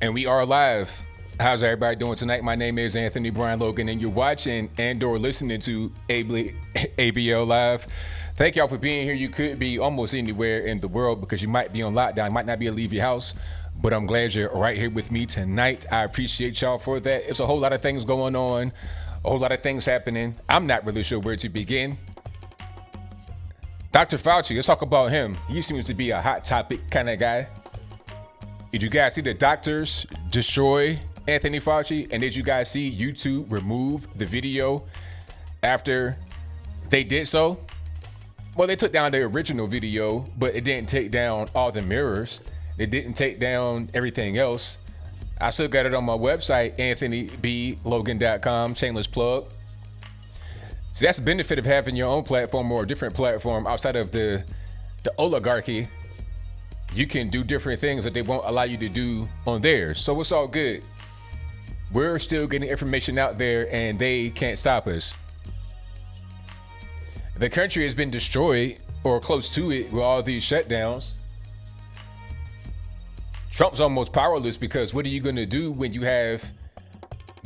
And we are live. How's everybody doing tonight? My name is Anthony Brian Logan, and you're watching and/or listening to ABL Live. Thank y'all for being here. You could be almost anywhere in the world because you might be on lockdown, might not be able to leave your house, but I'm glad you're right here with me tonight. I appreciate y'all for that. It's a whole lot of things going on, a whole lot of things happening. I'm not really sure where to begin. Dr. Fauci, let's talk about him. He seems to be a hot topic kind of guy. Did you guys see the doctors destroy Anthony Fauci? And did you guys see YouTube remove the video after they did so? Well, they took down the original video, but it didn't take down all the mirrors. It didn't take down everything else. I still got it on my website, anthonyblogan.com, shameless plug. So that's the benefit of having your own platform or a different platform outside of the oligarchy. You can do different things that they won't allow you to do on theirs. So it's all good. We're still getting information out there and they can't stop us. The country has been destroyed or close to it with all these shutdowns. Trump's almost powerless because what are you going to do when you have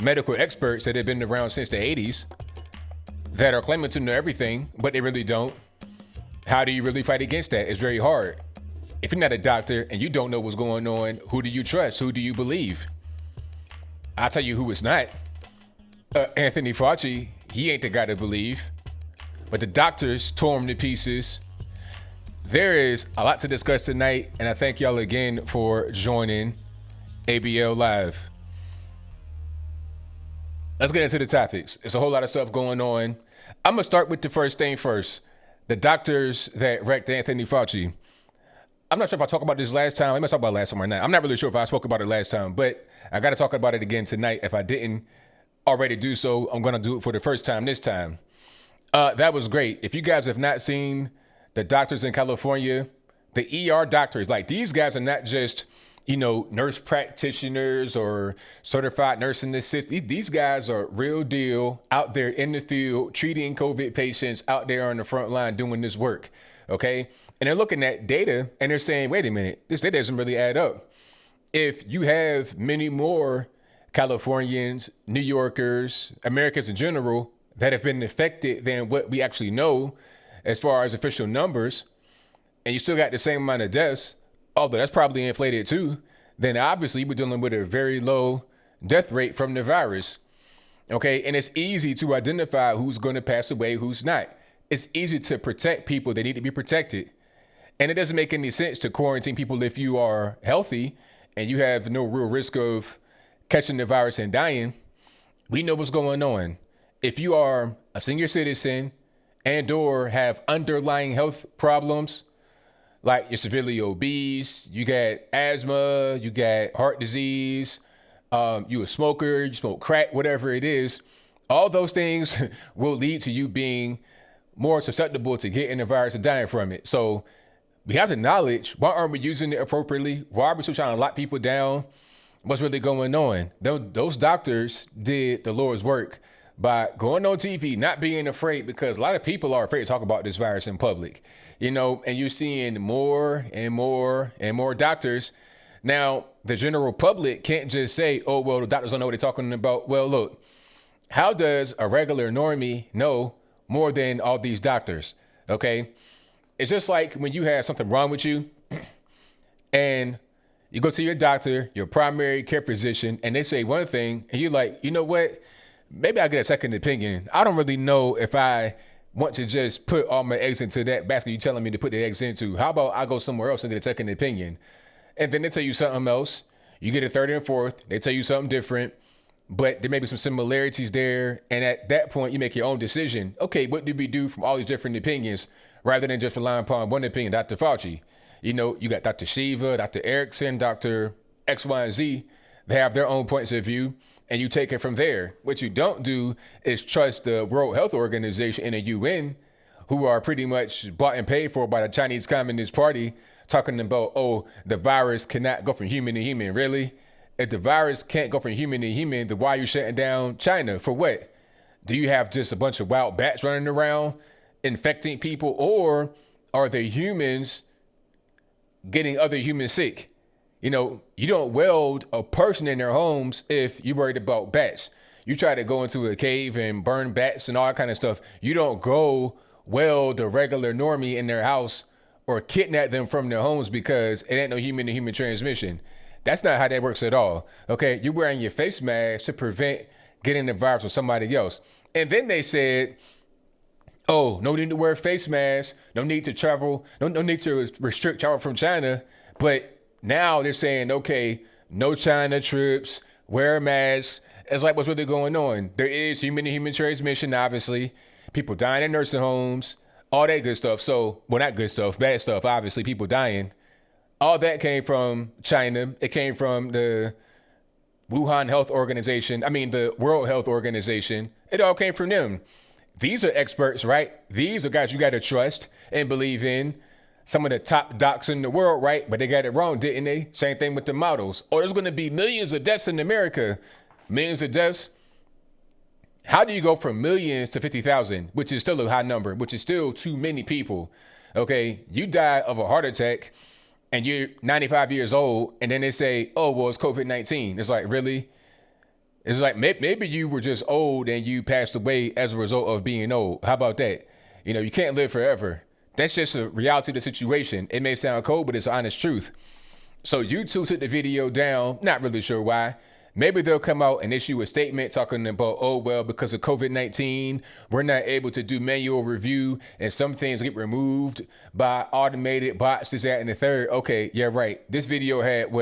medical experts that have been around since the 80s that are claiming to know everything, but they really don't? How do you really fight against that? It's very hard. If you're not a doctor and you don't know what's going on, who do you trust? Who do you believe? I'll tell you who it's not. Anthony Fauci, he ain't the guy to believe. But the doctors tore him to pieces. There is a lot to discuss tonight, and I thank y'all again for joining ABL Live. Let's get into the topics. There's a whole lot of stuff going on. I'm going to start with the first thing first. The doctors that wrecked Anthony Fauci. I'm not sure if I talked about this last time. I might talk about it last time or not. I'm not really sure if I spoke about it last time, but I got to talk about it again tonight. If I didn't already do so, I'm going to do it for the first time this time. That was great. If you guys have not seen the doctors in California, the ER doctors, like these guys are not just, nurse practitioners or certified nursing assistants. These guys are real deal out there in the field, treating COVID patients out there on the front line doing this work. Okay. And they're looking at data and they're saying, wait a minute, this data doesn't really add up. If you have many more Californians, New Yorkers, Americans in general that have been affected than what we actually know as far as official numbers, and you still got the same amount of deaths, although that's probably inflated too, then obviously we're dealing with a very low death rate from the virus. Okay. And it's easy to identify who's going to pass away, who's not. It's easy to protect people that need to be protected. And it doesn't make any sense to quarantine people if you are healthy and you have no real risk of catching the virus and dying. We know what's going on. If you are a senior citizen and or have underlying health problems, like you're severely obese, you got asthma, you got heart disease, you a smoker, you smoke crack, whatever it is, all those things will lead to you being more susceptible to getting the virus and dying from it. So we have the knowledge. Why aren't we using it appropriately? Why are we still trying to lock people down? What's really going on? Those doctors did the Lord's work by going on TV, not being afraid, because a lot of people are afraid to talk about this virus in public, and you're seeing more and more and more doctors. Now, the general public can't just say, oh, well, the doctors don't know what they're talking about. Well, look, how does a regular normie know more than all these doctors? Okay. It's just like when you have something wrong with you and you go to your doctor, your primary care physician, and they say one thing and you're like, you know what? Maybe I'll get a second opinion. I don't really know if I want to just put all my eggs into that basket you're telling me to put the eggs into. How about I go somewhere else and get a second opinion? And then they tell you something else. You get a third and fourth. They tell you something different, but there may be some similarities there. And at that point, you make your own decision. Okay, what did we do from all these different opinions rather than just relying upon one opinion, Dr. Fauci? You got Dr. Shiva, Dr. Erickson, Dr. X, Y, and Z. They have their own points of view, and you take it from there. What you don't do is trust the World Health Organization and the UN, who are pretty much bought and paid for by the Chinese Communist Party, talking about, oh, the virus cannot go from human to human. Really? If the virus can't go from human to human, then why are you shutting down China? For what? Do you have just a bunch of wild bats running around infecting people, or are the humans getting other humans sick? You don't weld a person in their homes if you're worried about bats. You try to go into a cave and burn bats and all that kind of stuff. You don't go weld a regular normie in their house or kidnap them from their homes because it ain't no human to human transmission. That's not how that works at all. Okay, you're wearing your face mask to prevent getting the virus from somebody else. And then they said, oh, no need to wear face masks, no need to travel, no need to restrict travel from China. But now they're saying, okay, no China trips, wear masks. It's like what's really going on. There is human to human transmission, obviously. People dying in nursing homes, all that good stuff. So, well, not good stuff, bad stuff, obviously, people dying. All that came from China. It came from the Wuhan Health Organization. The World Health Organization. It all came from them. These are experts, right? These are guys you got to trust and believe in. Some of the top docs in the world, right? But they got it wrong, didn't they? Same thing with the models. Oh, there's going to be millions of deaths in America. Millions of deaths. How do you go from millions to 50,000, which is still a high number, which is still too many people? Okay, you die of a heart attack and you're 95 years old, and then they say, oh, well, it's COVID-19. It's like, really? It's like, maybe you were just old and you passed away as a result of being old. How about that? You can't live forever. That's just a reality of the situation. It may sound cold, but it's honest truth. So YouTube took the video down. Not really sure why. Maybe they'll come out and issue a statement talking about, oh, well, because of COVID-19, we're not able to do manual review and some things get removed by automated bots, this, that, and the third. Okay, yeah, right. This video had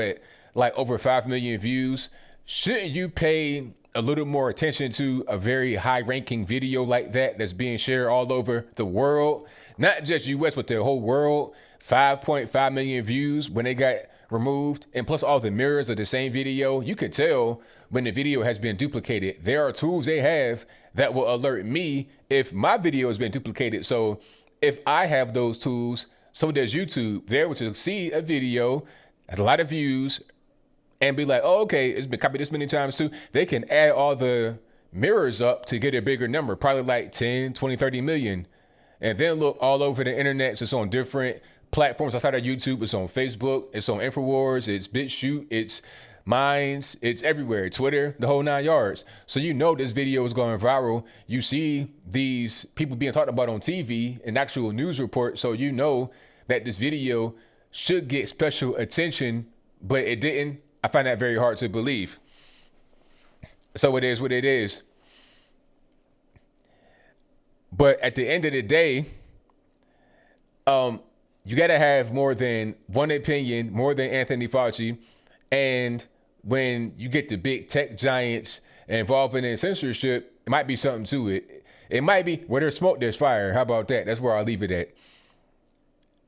over 5 million views. Shouldn't you pay a little more attention to a very high ranking video like that that's being shared all over the world? Not just US, but the whole world. 5.5 million views when they got removed, and plus all the mirrors of the same video. You could tell when the video has been duplicated. There are tools they have that will alert me if my video has been duplicated. So if I have those tools, so does YouTube. They're able to see a video, has a lot of views, and be like, oh, okay, it's been copied this many times too. They can add all the mirrors up to get a bigger number, probably like 10, 20, 30 million. And then look all over the internet. So it's on different platforms outside of YouTube. It's on Facebook. It's on InfoWars. It's BitChute. It's Minds. It's everywhere. Twitter, the whole 9 yards. So this video is going viral. You see these people being talked about on TV, an actual news report. So that this video should get special attention, but it didn't. I find that very hard to believe. So it is what it is. But at the end of the day, you got to have more than one opinion, more than Anthony Fauci. And when you get the big tech giants involved in censorship, it might be something to it. It might be where there's smoke, there's fire. How about that? That's where I'll leave it at.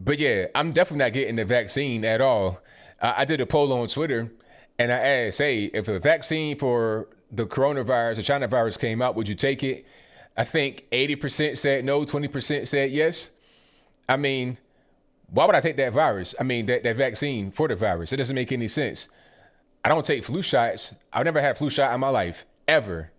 But yeah, I'm definitely not getting the vaccine at all. I did a poll on Twitter and I asked, hey, if a vaccine for the coronavirus, the China virus came out, would you take it? I think 80% said no, 20% said yes. Why would I take that virus? That vaccine for the virus. It doesn't make any sense. I don't take flu shots. I've never had a flu shot in my life, ever.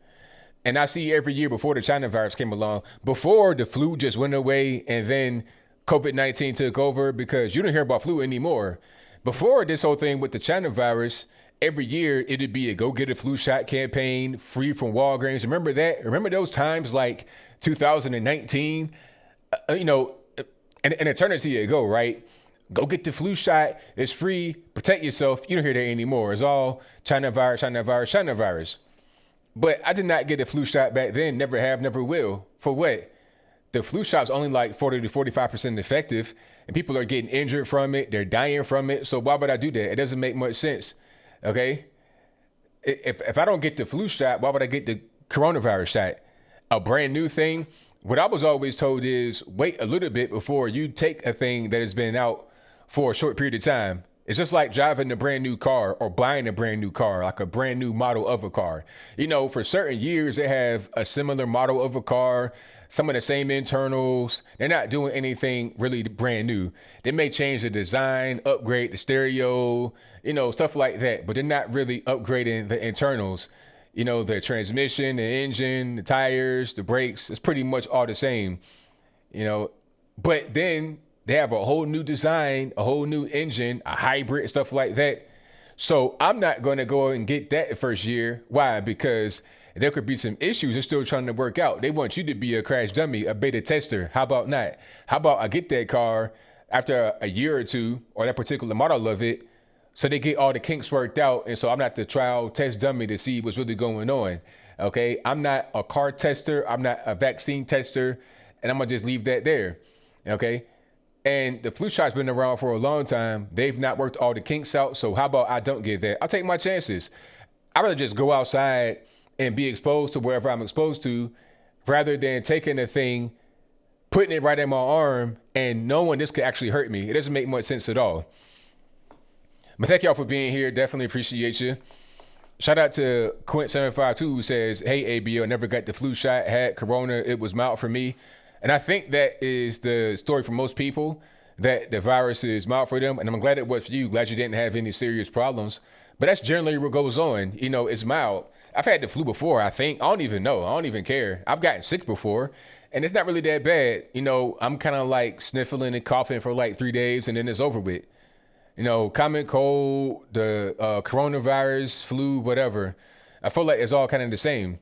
And I see every year before the China virus came along, before the flu just went away and then COVID-19 took over, because you don't hear about flu anymore. Before this whole thing with the China virus, every year it'd be a go get a flu shot campaign, free from Walgreens. Remember that? Remember those times like 2019? An eternity ago, right? Go get the flu shot. It's free. Protect yourself. You don't hear that anymore. It's all China virus, China virus, China virus. But I did not get a flu shot back then. Never have, never will. For what? The flu shot's only like 40 to 45% effective, and people are getting injured from it. They're dying from it. So why would I do that? It doesn't make much sense. Okay? If I don't get the flu shot, why would I get the coronavirus shot? A brand new thing? What I was always told is wait a little bit before you take a thing that has been out for a short period of time. It's just like driving a brand new car or buying a brand new car, like a brand new model of a car. For certain years, they have a similar model of a car, some of the same internals. They're not doing anything really brand new. They may change the design, upgrade the stereo, stuff like that, but they're not really upgrading the internals. The transmission, the engine, the tires, the brakes, it's pretty much all the same, but then they have a whole new design, a whole new engine, a hybrid, stuff like that. So I'm not going to go and get that the first year. Why? Because there could be some issues they're still trying to work out. They want you to be a crash dummy, a beta tester. How about not? How about I get that car after a year or two, or that particular model of it, so they get all the kinks worked out, and so I'm not the trial test dummy to see what's really going on. Okay, I'm not a car tester. I'm not a vaccine tester, and I'm gonna just leave that there. Okay, and the flu shot's been around for a long time. They've not worked all the kinks out, so how about I don't get that? I'll take my chances. I'd rather just go outside and be exposed to wherever I'm exposed to, rather than taking a thing, putting it right in my arm, and knowing this could actually hurt me. It doesn't make much sense at all. But thank y'all for being here. Definitely appreciate you. Shout out to Quint752 who says, hey, ABL, never got the flu shot, had corona. It was mild for me. And I think that is the story for most people, that the virus is mild for them. And I'm glad it was for you. Glad you didn't have any serious problems. But that's generally what goes on. You know, it's mild. I've had the flu before, I think. I don't even know. I don't even care. I've gotten sick before. And it's not really that bad. You know, I'm kind of like sniffling and coughing for like 3 days and then it's over with. You know, common cold, the coronavirus, flu, whatever. I feel like it's all kind of the same.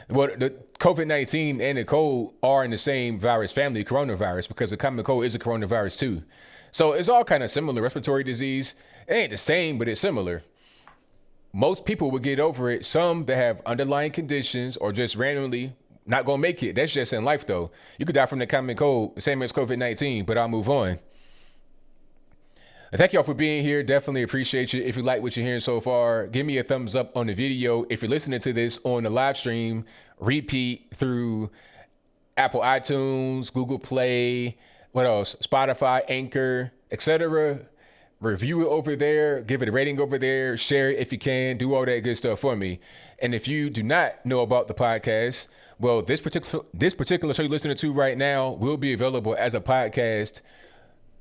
Well, the COVID-19 and the cold are in the same virus family, coronavirus, because the common cold is a coronavirus too. So it's all kind of similar. Respiratory disease, it ain't the same, but it's similar. Most people will get over it. Some that have underlying conditions or just randomly not gonna make it. That's just in life though. You could die from the common cold, same as COVID-19, but I'll move on. Thank y'all for being here. Definitely appreciate you. If you like what you're hearing so far, give me a thumbs up on the video. If you're listening to this on the live stream, repeat through Apple iTunes, Google Play, what else? Spotify, Anchor, etc. Review it over there. Give it a rating over there. Share it if you can. Do all that good stuff for me. And if you do not know about the podcast, well, this particular show you're listening to right now will be available as a podcast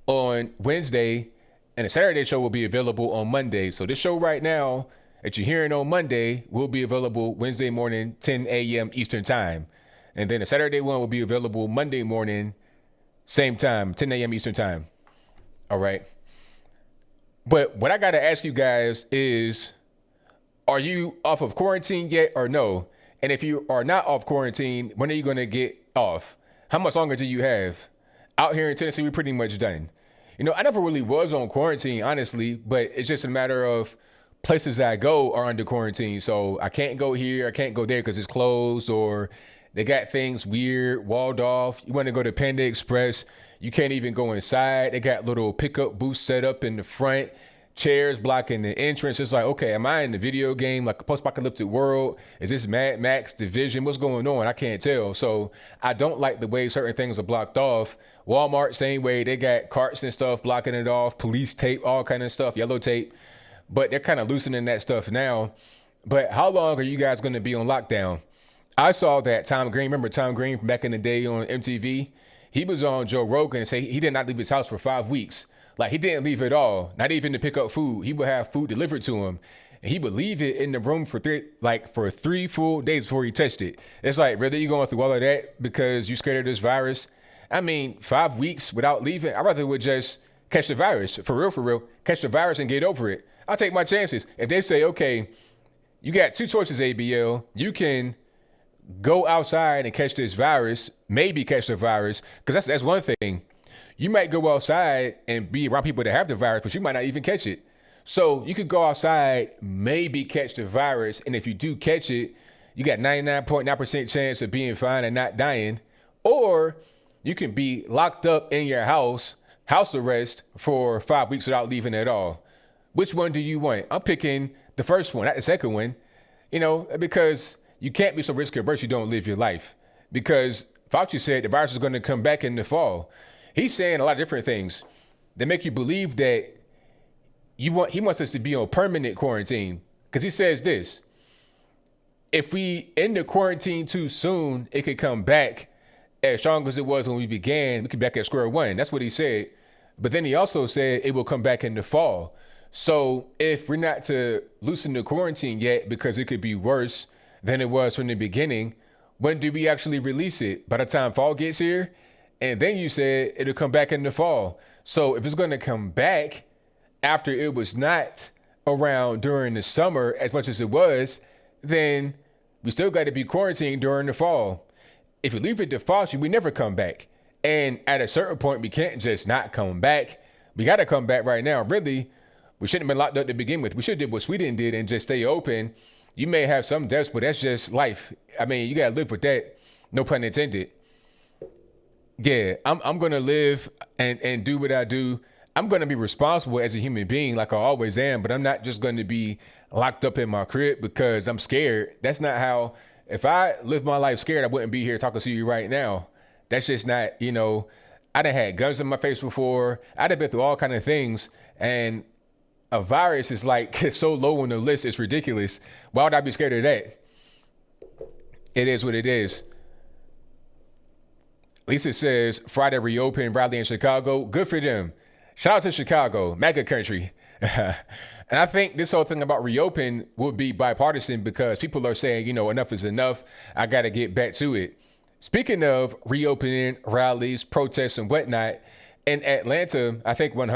on Wednesday. And the Saturday show will be available on Monday. So this show right now that you're hearing on Monday will be available Wednesday morning, 10 a.m. Eastern time. And then the Saturday one will be available Monday morning, same time, 10 a.m. Eastern time. All right. But what I got to ask you guys is, are you off of quarantine yet or no? And if you are not off quarantine, when are you going to get off? How much longer do you have? Out here in Tennessee, we're pretty much done. You know, I never really was on quarantine, honestly, but it's just a matter of places I go are under quarantine. So I can't go here, I can't go there because it's closed, or they got things weird, walled off. You want to go to Panda Express, you can't even go inside. They got little pickup booths set up in the front, chairs blocking the entrance. It's like, okay, am I in the video game, like a post-apocalyptic world? Is this Mad Max Division? What's going on? I can't tell. So I don't like the way certain things are blocked off. Walmart, same way. They got carts and stuff blocking it off, police tape, all kind of stuff, yellow tape. But they're kind of loosening that stuff now. But how long are you guys going to be on lockdown? I saw that Tom Green, remember Tom Green from back in the day on MTV? He was on Joe Rogan and say he did not leave his house for 5 weeks. Like, he didn't leave at all, not even to pick up food. He would have food delivered to him, and he would leave it in the room for 3 full days before he touched it. It's like, really, you going through all of that because you scared of this virus? I mean, 5 weeks without leaving, I'd rather would just catch the virus, for real, catch the virus and get over it. I'll take my chances. If they say, okay, you got 2 choices, ABL, you can go outside and catch this virus, maybe catch the virus, because that's one thing. You might go outside and be around people that have the virus, but you might not even catch it. So you could go outside, maybe catch the virus, and if you do catch it, you got 99.9% chance of being fine and not dying. Or you can be locked up in your house arrest for 5 weeks without leaving at all. Which one do you want? I'm picking the first one, not the second one, you know, because you can't be so risk averse you don't live your life. Because Fauci said the virus is going to come back in the fall. He's saying a lot of different things that make you believe that he wants us to be on permanent quarantine. Because he says this: if we end the quarantine too soon, it could come back as strong as it was when we began. We could be back at square one. That's what he said. But then he also said it will come back in the fall. So if we're not to loosen the quarantine yet, because it could be worse than it was from the beginning, when do we actually release it? By the time fall gets here? And then you said it'll come back in the fall. So if it's going to come back after it was not around during the summer as much as it was, then we still got to be quarantined during the fall. If you leave it to Fauci, we never come back. And at a certain point, we can't just not come back. We got to come back right now. Really, we shouldn't have been locked up to begin with. We should have did what Sweden did and just stay open. You may have some deaths, but that's just life. I mean, you got to live with that. No pun intended. Yeah, I'm going to live and do what I do. I'm going to be responsible as a human being like I always am, but I'm not just going to be locked up in my crib because I'm scared. That's not how, if I lived my life scared, I wouldn't be here talking to you right now. That's just not, I done had guns in my face before. I done been through all kind of things, and a virus is like so low on the list, it's ridiculous. Why would I be scared of that? It is what it is. Lisa says Friday reopen rally in Chicago. Good for them. Shout out to Chicago, MAGA country. And I think this whole thing about reopen would be bipartisan because people are saying, enough is enough. I got to get back to it. Speaking of reopening rallies, protests, and whatnot, in Atlanta, I think not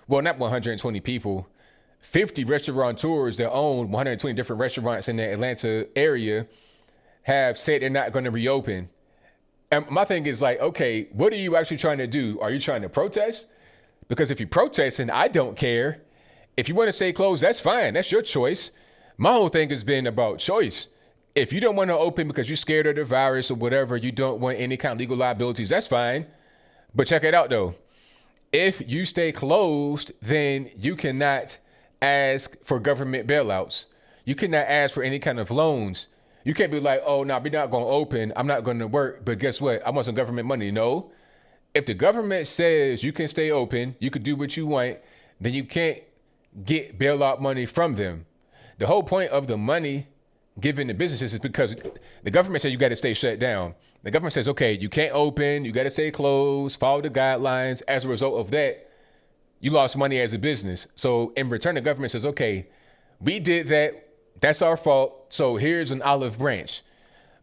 120 people, 50 restaurateurs that own 120 different restaurants in the Atlanta area have said they're not going to reopen. And my thing is like, okay, what are you actually trying to do? Are you trying to protest? Because if you protest, and I don't care. If you want to stay closed, that's fine. That's your choice. My whole thing has been about choice. If you don't want to open because you're scared of the virus or whatever, you don't want any kind of legal liabilities, that's fine. But check it out, though. If you stay closed, then you cannot ask for government bailouts. You cannot ask for any kind of loans. You can't be like, oh, no, we're not going to open. I'm not going to work. But guess what? I want some government money. No. If the government says you can stay open, you could do what you want, then you can't get bailout money from them. The whole point of the money given to businesses is because the government says you got to stay shut down. The government says, okay, you can't open. You got to stay closed, follow the guidelines. As a result of that, you lost money as a business. So in return, the government says, okay, we did that. That's our fault. So here's an olive branch.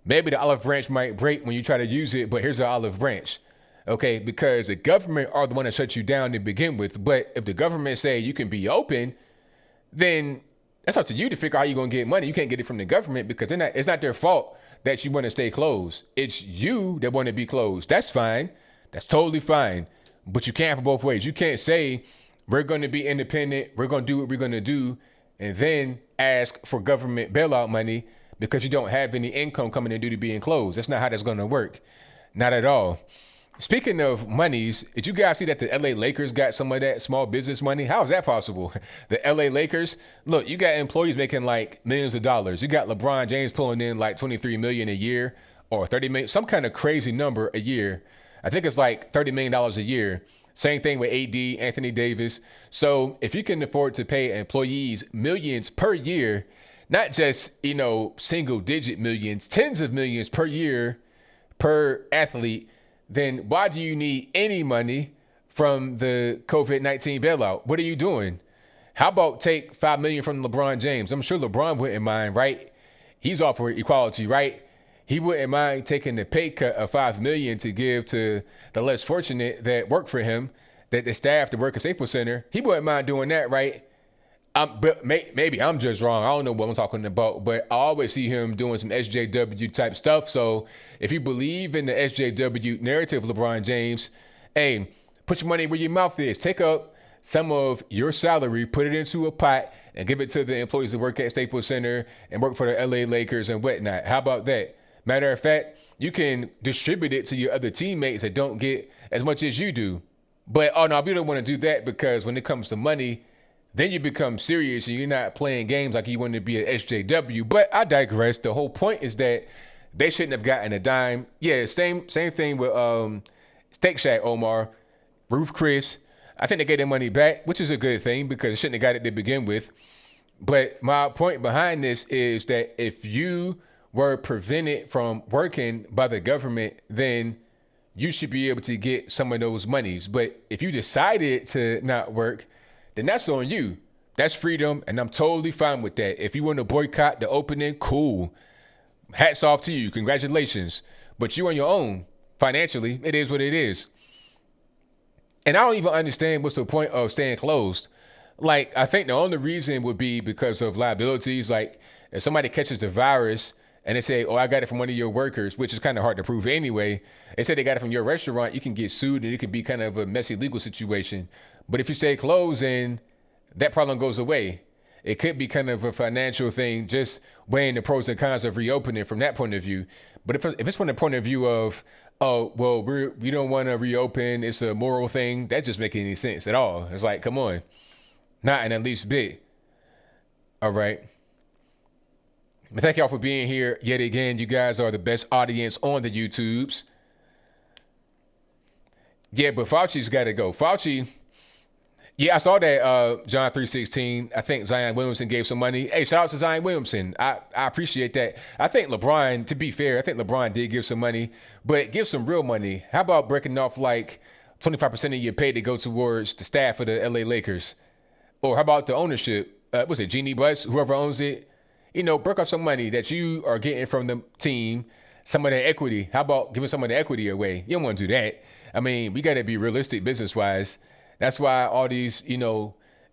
Maybe the olive branch might break when you try to use it, but here's an olive branch. Okay, because the government are the one that shut you down to begin with. But if the government say you can be open, then that's up to you to figure out how you're going to get money. You can't get it from the government because it's not their fault that you want to stay closed. It's you that want to be closed. That's fine. That's totally fine. But you can't have it both ways. You can't say we're going to be independent. We're going to do what we're going to do and then ask for government bailout money because you don't have any income coming in due to being closed. That's not how that's going to work. Not at all. Speaking of monies, did you guys see that the LA Lakers got some of that small business money? How is that possible? The LA Lakers, look, you got employees making like millions of dollars. You got LeBron James pulling in like 23 million a year or 30 million, some kind of crazy number a year. I think it's like $30 million a year. Same thing with AD, Anthony Davis. So if you can afford to pay employees millions per year, not just, single digit millions, tens of millions per year per athlete, then why do you need any money from the COVID-19 bailout? What are you doing? How about take $5 million from LeBron James? I'm sure LeBron wouldn't mind, right? He's all for equality, right? He wouldn't mind taking the pay cut of $5 million to give to the less fortunate that work for him, that the staff that work at Staples Center. He wouldn't mind doing that, right? But maybe I'm just wrong. I don't know what I'm talking about, but I always see him doing some SJW type stuff. So if you believe in the SJW narrative of LeBron James, hey, put your money where your mouth is. Take up some of your salary, put it into a pot, and give it to the employees that work at Staples Center and work for the LA Lakers and whatnot. How about that? Matter of fact, you can distribute it to your other teammates that don't get as much as you do. But, oh, no, we don't want to do that because when it comes to money, then you become serious and you're not playing games like you want to be at SJW. But I digress. The whole point is that they shouldn't have gotten a dime. Yeah, same thing with Steak Shack, Omar, Ruth Chris. I think they gave their money back, which is a good thing because they shouldn't have got it to begin with. But my point behind this is that if you were prevented from working by the government, then you should be able to get some of those monies. But if you decided to not work, then that's on you. That's freedom, and I'm totally fine with that. If you want to boycott the opening, cool. Hats off to you. Congratulations. But you on your own, financially, it is what it is. And I don't even understand what's the point of staying closed. Like, I think the only reason would be because of liabilities. Like, if somebody catches the virus and they say, "Oh, I got it from one of your workers," which is kind of hard to prove anyway. They say they got it from your restaurant, you can get sued and it could be kind of a messy legal situation. But if you stay closed, and that problem goes away. It could be kind of a financial thing, just weighing the pros and cons of reopening from that point of view. But if it's from the point of view of, oh, well, we don't want to reopen, it's a moral thing, that just making any sense at all. It's like, come on, not in the least bit. All right. But thank y'all for being here yet again. You guys are the best audience on the YouTubes. Yeah, but Fauci's got to go. Fauci. Yeah, I saw that John 3:16. I think Zion Williamson gave some money. Hey, shout out to Zion Williamson. I appreciate that. I think LeBron, to be fair, I think LeBron did give some money, but give some real money. How about breaking off like 25% of your pay to go towards the staff of the LA Lakers? Or how about the ownership? What's it, Jeannie Buss, whoever owns it? You know, break off some money that you are getting from the team, some of the equity. How about giving some of the equity away? You don't want to do that. I mean, we got to be realistic business-wise. That's why all these,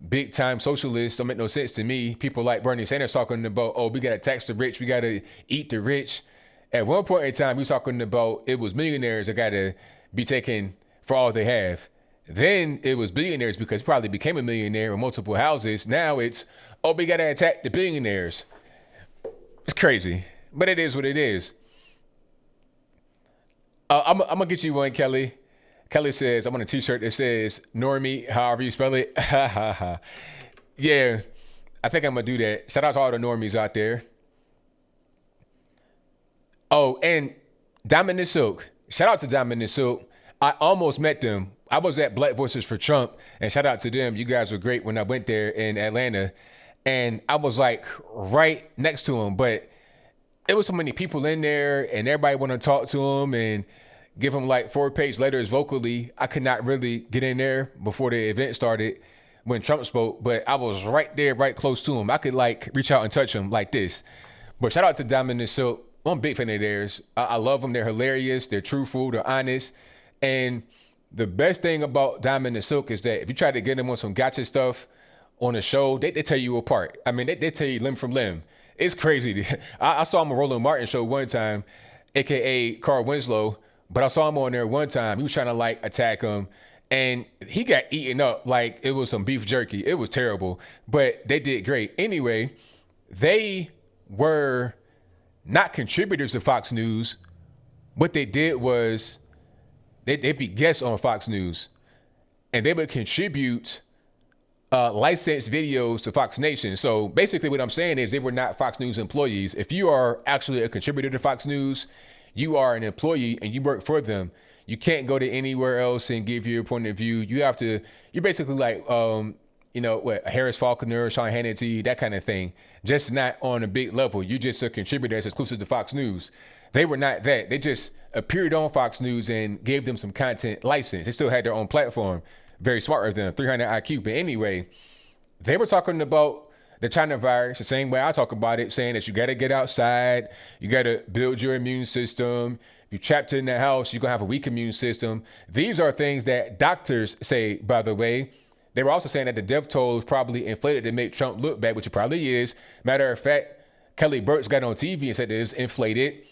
big time socialists don't make no sense to me. People like Bernie Sanders talking about, oh, we got to tax the rich, we got to eat the rich. At one point in time, we was talking about it was millionaires that got to be taken for all they have. Then it was billionaires because he probably became a millionaire with multiple houses. Now it's, oh, we got to attack the billionaires. It's crazy, but it is what it is. I'm going to get you one, Kelly. Kelly says, I'm on a t-shirt that says normie, however you spell it. Yeah, I think I'm going to do that. Shout out to all the normies out there. Oh, and Diamond and Silk. Shout out to Diamond and Silk. I almost met them. I was at Black Voices for Trump, and shout out to them. You guys were great when I went there in Atlanta. And I was like right next to them, but it was so many people in there and everybody want to talk to them and give them like 4-page letters vocally. I could not really get in there before the event started when Trump spoke, but I was right there, right close to him. I could like reach out and touch him like this. But shout out to Diamond and Silk. I'm a big fan of theirs. I love them. They're hilarious. They're truthful. They're honest. And the best thing about Diamond and Silk is that if you try to get them on some gotcha stuff on the show, they tell you apart. I mean, they tell you limb from limb. It's crazy. I saw him on Roland Martin show one time, AKA Carl Winslow, but I saw him on there one time. He was trying to like attack him and he got eaten up like it was some beef jerky. It was terrible, but they did great. Anyway, they were not contributors to Fox News. What they did was they'd be guests on Fox News and they would contribute licensed videos to Fox Nation. So basically what I'm saying is they were not Fox News employees. If you are actually a contributor to Fox News, you are an employee and you work for them. You can't go to anywhere else and give your point of view. You're basically like, Harris Faulkner, Sean Hannity, that kind of thing, just not on a big level. You're just a contributor that's exclusive to Fox News. They were not that. They just appeared on Fox News and gave them some content license. They still had their own platform. Very smart of them, 300 IQ. But anyway, they were talking about the China virus the same way I talk about it, saying that you got to get outside, you got to build your immune system. If you're trapped in the house, you're going to have a weak immune system. These are things that doctors say, by the way. They were also saying that the death toll is probably inflated to make Trump look bad, which it probably is. Matter of fact, Kelly Burks got on TV and said that it's inflated.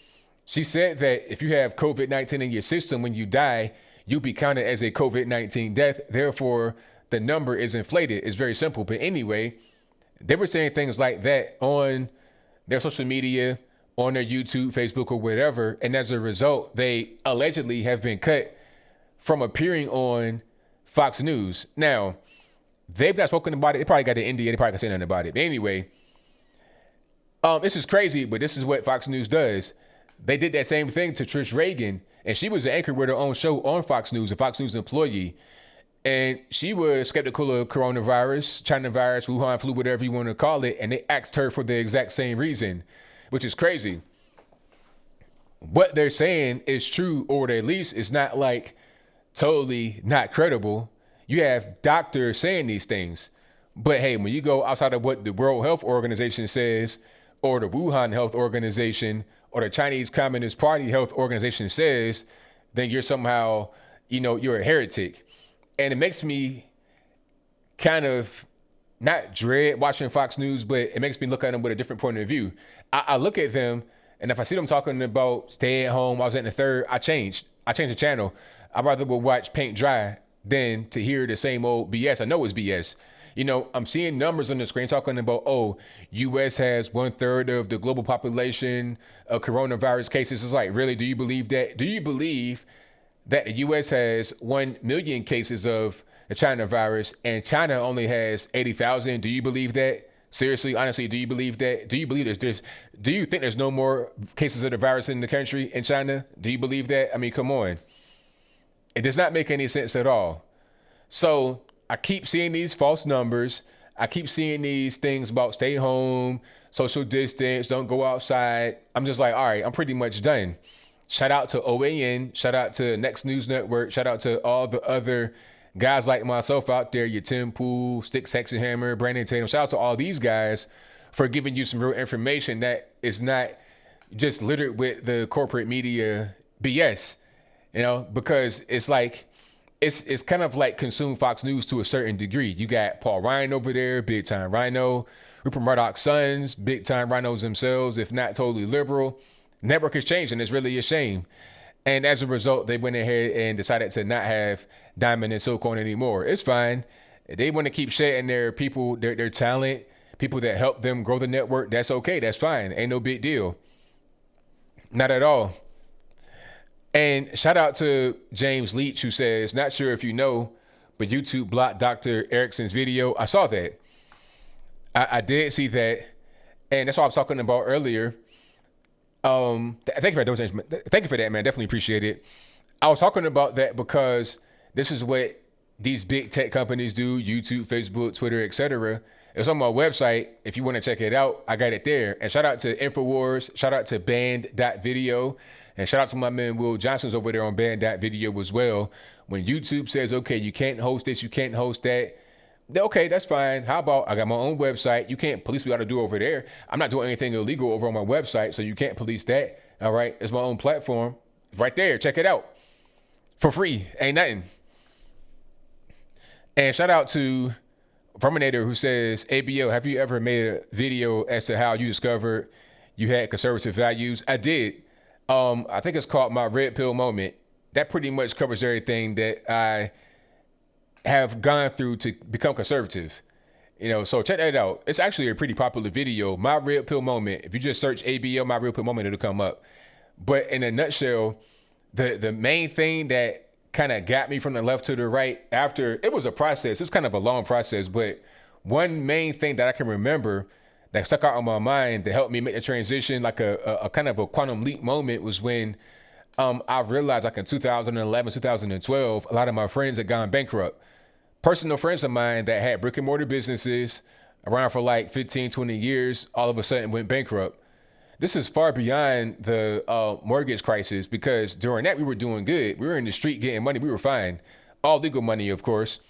She said that if you have COVID-19 in your system when you die, you'll be counted as a COVID-19 death. Therefore, the number is inflated. It's very simple. But anyway, they were saying things like that on their social media, on their YouTube, Facebook, or whatever. And as a result, they allegedly have been cut from appearing on Fox News. Now, they've not spoken about it. They probably got the NDA. They probably can't say nothing about it. But anyway, this is crazy, but this is what Fox News does. They did that same thing to Trish Reagan, and she was the anchor with her own show on Fox News, a Fox News employee. And she was skeptical of coronavirus, China virus, Wuhan flu, whatever you want to call it. And they asked her for the exact same reason, which is crazy. What they're saying is true, or at least it's not like totally not credible. You have doctors saying these things. But hey, when you go outside of what the World Health Organization says, or the Wuhan Health Organization, or the Chinese Communist Party Health Organization says, then you're somehow, you're a heretic. And it makes me kind of not dread watching Fox News, but it makes me look at them with a different point of view. I look at them, and if I see them talking about stay at home, I was in the third, I changed the channel. I'd rather watch paint dry than to hear the same old BS. I know it's BS. I'm seeing numbers on the screen talking about, U.S. has 1/3 of the global population of coronavirus cases. It's like, really, do you believe that? Do you believe that the U.S. has 1 million cases of the China virus and China only has 80,000? Do you believe that? Seriously, honestly, do you believe that? Do you believe do you think there's no more cases of the virus in the country, in China? Do you believe that? I mean, come on. It does not make any sense at all. So I keep seeing these false numbers. I keep seeing these things about stay home, social distance, don't go outside. I'm just like, all right, I'm pretty much done. Shout out to OAN. Shout out to Next News Network. Shout out to all the other guys like myself out there, your Tim Pool, Sticks Hexenhammer, Brandon Tatum. Shout out to all these guys for giving you some real information that is not just littered with the corporate media BS, because it's like, it's kind of like consume Fox News to a certain degree. You got Paul Ryan over there, big time rhino. Rupert Murdoch's sons, big time rhinos themselves, if not totally liberal. Network has changed, and it's really a shame. And as a result, they went ahead and decided to not have Diamond and Silk-On anymore. It's fine. They want to keep shedding their people, their talent, people that help them grow the network. That's okay. That's fine. Ain't no big deal. Not at all. And shout out to James Leach, who says, not sure if you know, but YouTube blocked Dr. Erickson's video. I saw that. I did see that. And that's what I was talking about earlier. Thank you for that. Thank you for that, man. Definitely appreciate it. I was talking about that because this is what these big tech companies do: YouTube, Facebook, Twitter, etc. It's on my website. If you want to check it out, I got it there. And shout out to InfoWars. Shout out to Band.video. And shout out to my man Will Johnson's over there on Band.video as well. When YouTube says, okay, you can't host this, you can't host that, okay, that's fine. How about I got my own website? You can't police what I do over there. I'm not doing anything illegal over on my website, so you can't police that. All right, it's my own platform. Right there, check it out. For free, ain't nothing. And shout out to Verminator, who says, ABL, have you ever made a video as to how you discovered you had conservative values? I did. I think it's called My Red Pill Moment. That pretty much covers everything that I have gone through to become conservative. So check that out. It's actually a pretty popular video, My Red Pill Moment. If you just search ABL, My Red Pill Moment, it'll come up. But in a nutshell, the main thing that kind of got me from the left to the right after, it was a process. It was kind of a long process, but one main thing that I can remember that stuck out on my mind that helped me make the transition, like a kind of a quantum leap moment, was when I realized, like in 2011, 2012, a lot of my friends had gone bankrupt. Personal friends of mine that had brick and mortar businesses around for like 15, 20 years, all of a sudden went bankrupt. This is far beyond the mortgage crisis, because during that we were doing good. We were in the street getting money. We were fine. All legal money, of course.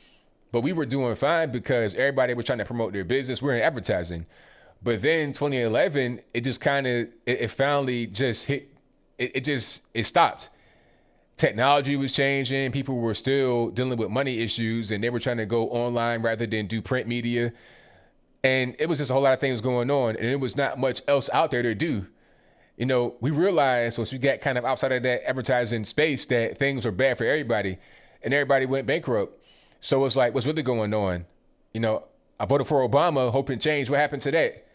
But we were doing fine because everybody was trying to promote their business. We're in advertising. But then 2011, it just kind of, it finally just hit, it stopped. Technology was changing. People were still dealing with money issues, and they were trying to go online rather than do print media. And it was just a whole lot of things going on, and it was not much else out there to do. We realized once we got kind of outside of that advertising space that things were bad for everybody, and everybody went bankrupt. So it's like, what's really going on? I voted for Obama, hoping change. What happened to that?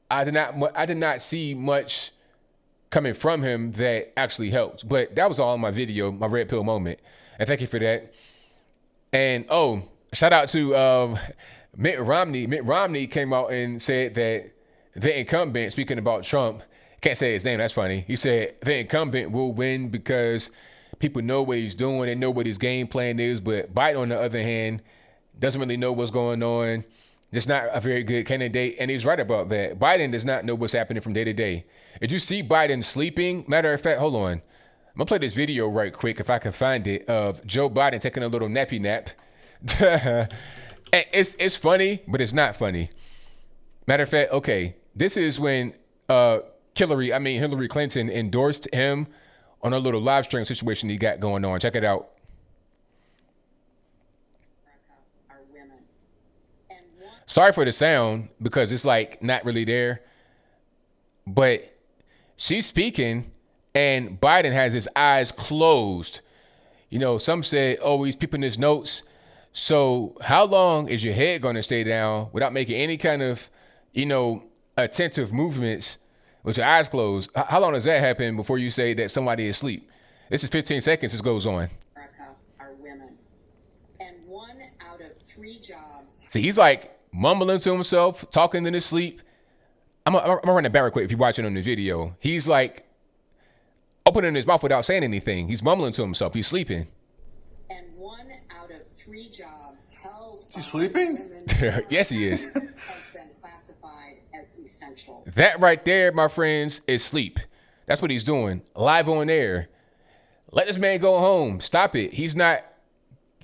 I did not see much coming from him that actually helped. But that was all in my video, My Red Pill Moment. And thank you for that. And shout out to Mitt Romney. Mitt Romney came out and said that the incumbent, speaking about Trump, can't say his name, that's funny. He said the incumbent will win because people know what he's doing, they know what his game plan is. But Biden, on the other hand, doesn't really know what's going on. Just not a very good candidate. And he's right about that. Biden does not know what's happening from day to day. Did you see Biden sleeping? Matter of fact, hold on. I'm going to play this video right quick, if I can find it, of Joe Biden taking a little nappy nap. It's funny, but it's not funny. Matter of fact, okay, this is when Hillary Clinton endorsed him on a little live stream situation he got going on. Check it out. Are women. And Sorry for the sound because it's like not really there. But she's speaking and Biden has his eyes closed. You know, some say, oh, he's peeping his notes. So how long is your head going to stay down without making any kind of, attentive movements with your eyes closed? How long does that happen before you say that somebody is asleep? This is 15 seconds. This goes on. America are women. And 1 out of 3 jobs. See, he's like mumbling to himself, talking in his sleep. I'm gonna run it back real quick if you're watching on the video. He's like opening his mouth without saying anything. He's mumbling to himself. He's sleeping. And 1 out of 3 jobs held. He's sleeping? Yes, he is. Has been classified as essential. That right there, my friends, is sleep. That's what he's doing. Live on air. Let this man go home. Stop it. He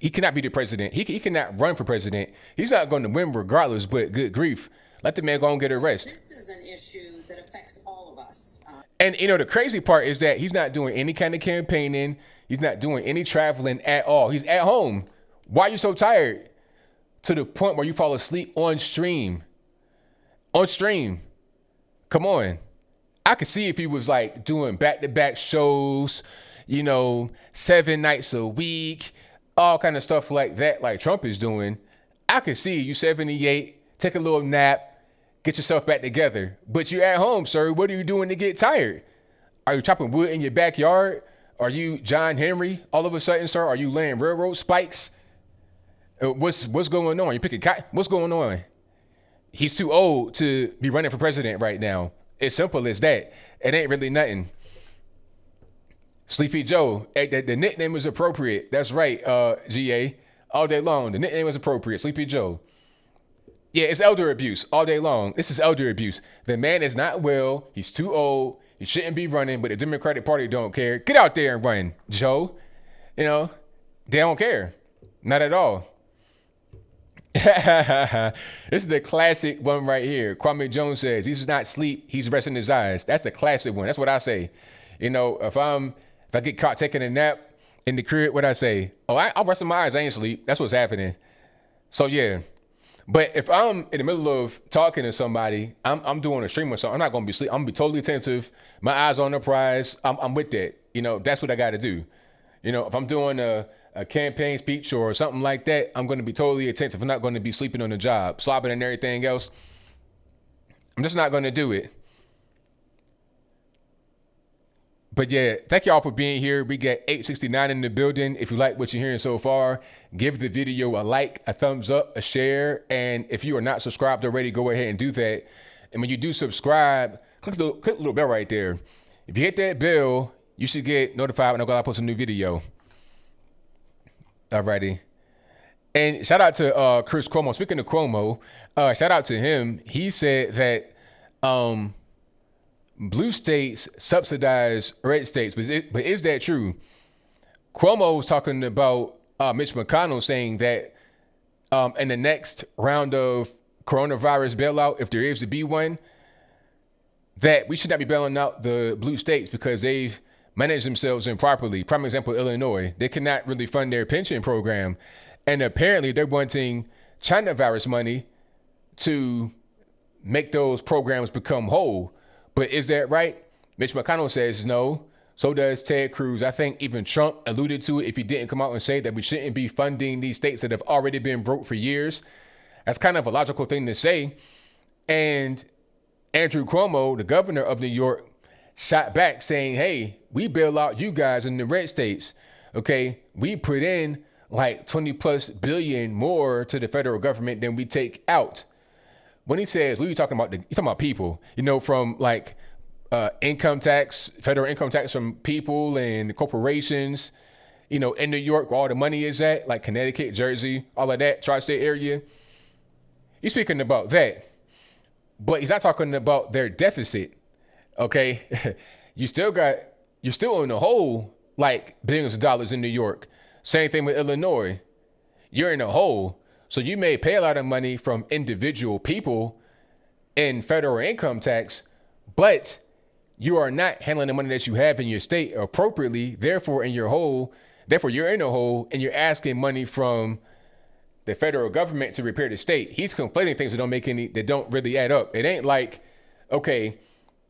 cannot be the president. He cannot run for president. He's not going to win regardless, but good grief. Let the man go and get a rest. This is an issue that affects all of us. And, the crazy part is that he's not doing any kind of campaigning. He's not doing any traveling at all. He's at home. Why are you so tired? To the point where you fall asleep on stream. On stream. Come on. I could see if he was like doing back-to-back shows, 7 nights a week, all kind of stuff like that, like Trump is doing. I could see you 78, take a little nap, get yourself back together. But you're at home, sir. What are you doing to get tired? Are you chopping wood in your backyard? Are you John Henry all of a sudden, sir? Are you laying railroad spikes? What's going on? You picking cotton? What's going on? He's too old to be running for president right now. It's simple as that. It ain't really nothing. Sleepy Joe. The nickname is appropriate. That's right, GA. All day long. The nickname is appropriate. Sleepy Joe. Yeah, it's elder abuse all day long. This is elder abuse. The man is not well. He's too old. He shouldn't be running, but the Democratic Party don't care. Get out there and run, Joe. They don't care. Not at all. This is the classic one right here. Kwame Jones says he's not asleep. He's resting his eyes. That's a classic one. That's what I say. If I get caught taking a nap in the crib, what I say? Oh, I'll rest my eyes. I ain't sleep. That's what's happening. So yeah. But if I'm in the middle of talking to somebody, I'm doing a stream or something, I'm not gonna be asleep. I'm gonna be totally attentive. My eyes on the prize. I'm with that. That's what I got to do. If I'm doing a campaign speech or something like that, I'm going to be totally attentive. I'm not going to be sleeping on the job, slobbing and everything else. I'm just not going to do it. But yeah, thank y'all for being here. We got 869 in the building. If you like what you're hearing so far, give the video a like, a thumbs up, a share. And if you are not subscribed already, go ahead and do that. And when you do subscribe, click the little bell right there. If you hit that bell, you should get notified when I post a new video. Alrighty. And shout out to Chris Cuomo. Speaking of Cuomo, shout out to him. He said that blue states subsidize red states. But is that true? Cuomo was talking about Mitch McConnell saying that in the next round of coronavirus bailout, if there is to be one, that we should not be bailing out the blue states because they've managed themselves improperly. Prime example, Illinois. They cannot really fund their pension program. And apparently they're wanting China virus money to make those programs become whole. But is that right? Mitch McConnell says no. So does Ted Cruz. I think even Trump alluded to it if he didn't come out and say that we shouldn't be funding these states that have already been broke for years. That's kind of a logical thing to say. And Andrew Cuomo, the governor of New York, shot back saying, hey, we bail out you guys in the red states. Okay, we put in like 20 plus billion more to the federal government than we take out. When he says, what are you talking about? You're talking about people, from like income tax, federal income tax from people and corporations, in New York where all the money is at, like Connecticut, Jersey, all of that, tri-state area. He's speaking about that, but he's not talking about their deficit. Okay, you're still in the hole, like billions of dollars in New York. Same thing with Illinois. You're in a hole. So you may pay a lot of money from individual people in federal income tax, but you are not handling the money that you have in your state appropriately. Therefore, you're in a hole and you're asking money from the federal government to repair the state. He's conflating things that don't really add up. It ain't like, okay,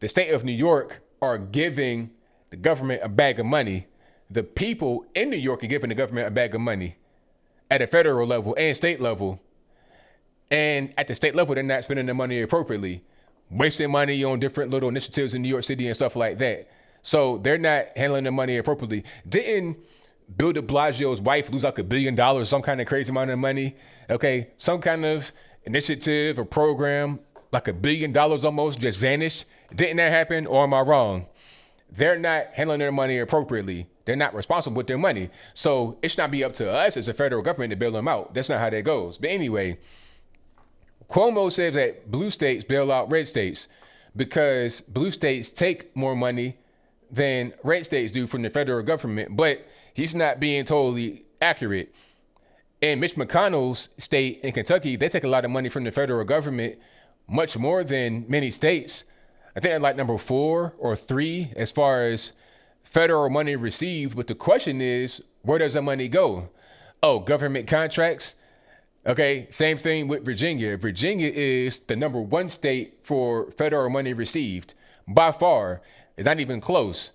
the state of New York are giving the government a bag of money. The people in New York are giving the government a bag of money at a federal level and state level. And at the state level, they're not spending the money appropriately, wasting money on different little initiatives in New York City and stuff like that. So they're not handling the money appropriately. Didn't Bill de Blasio's wife lose like $1 billion, some kind of crazy amount of money? Okay, some kind of initiative or program, like $1 billion almost just vanished. Didn't that happen, or am I wrong? They're not handling their money appropriately. They're not responsible with their money. So it should not be up to us as a federal government to bail them out. That's not how that goes. But anyway, Cuomo says that blue states bail out red states because blue states take more money than red states do from the federal government. But he's not being totally accurate. In Mitch McConnell's state in Kentucky, they take a lot of money from the federal government, much more than many states. I think they're like number 4 or 3 as far as federal money received. But the question is, where does the money go? Oh, government contracts. Okay, same thing with Virginia. Virginia is the number 1 state for federal money received by far. It's not even close.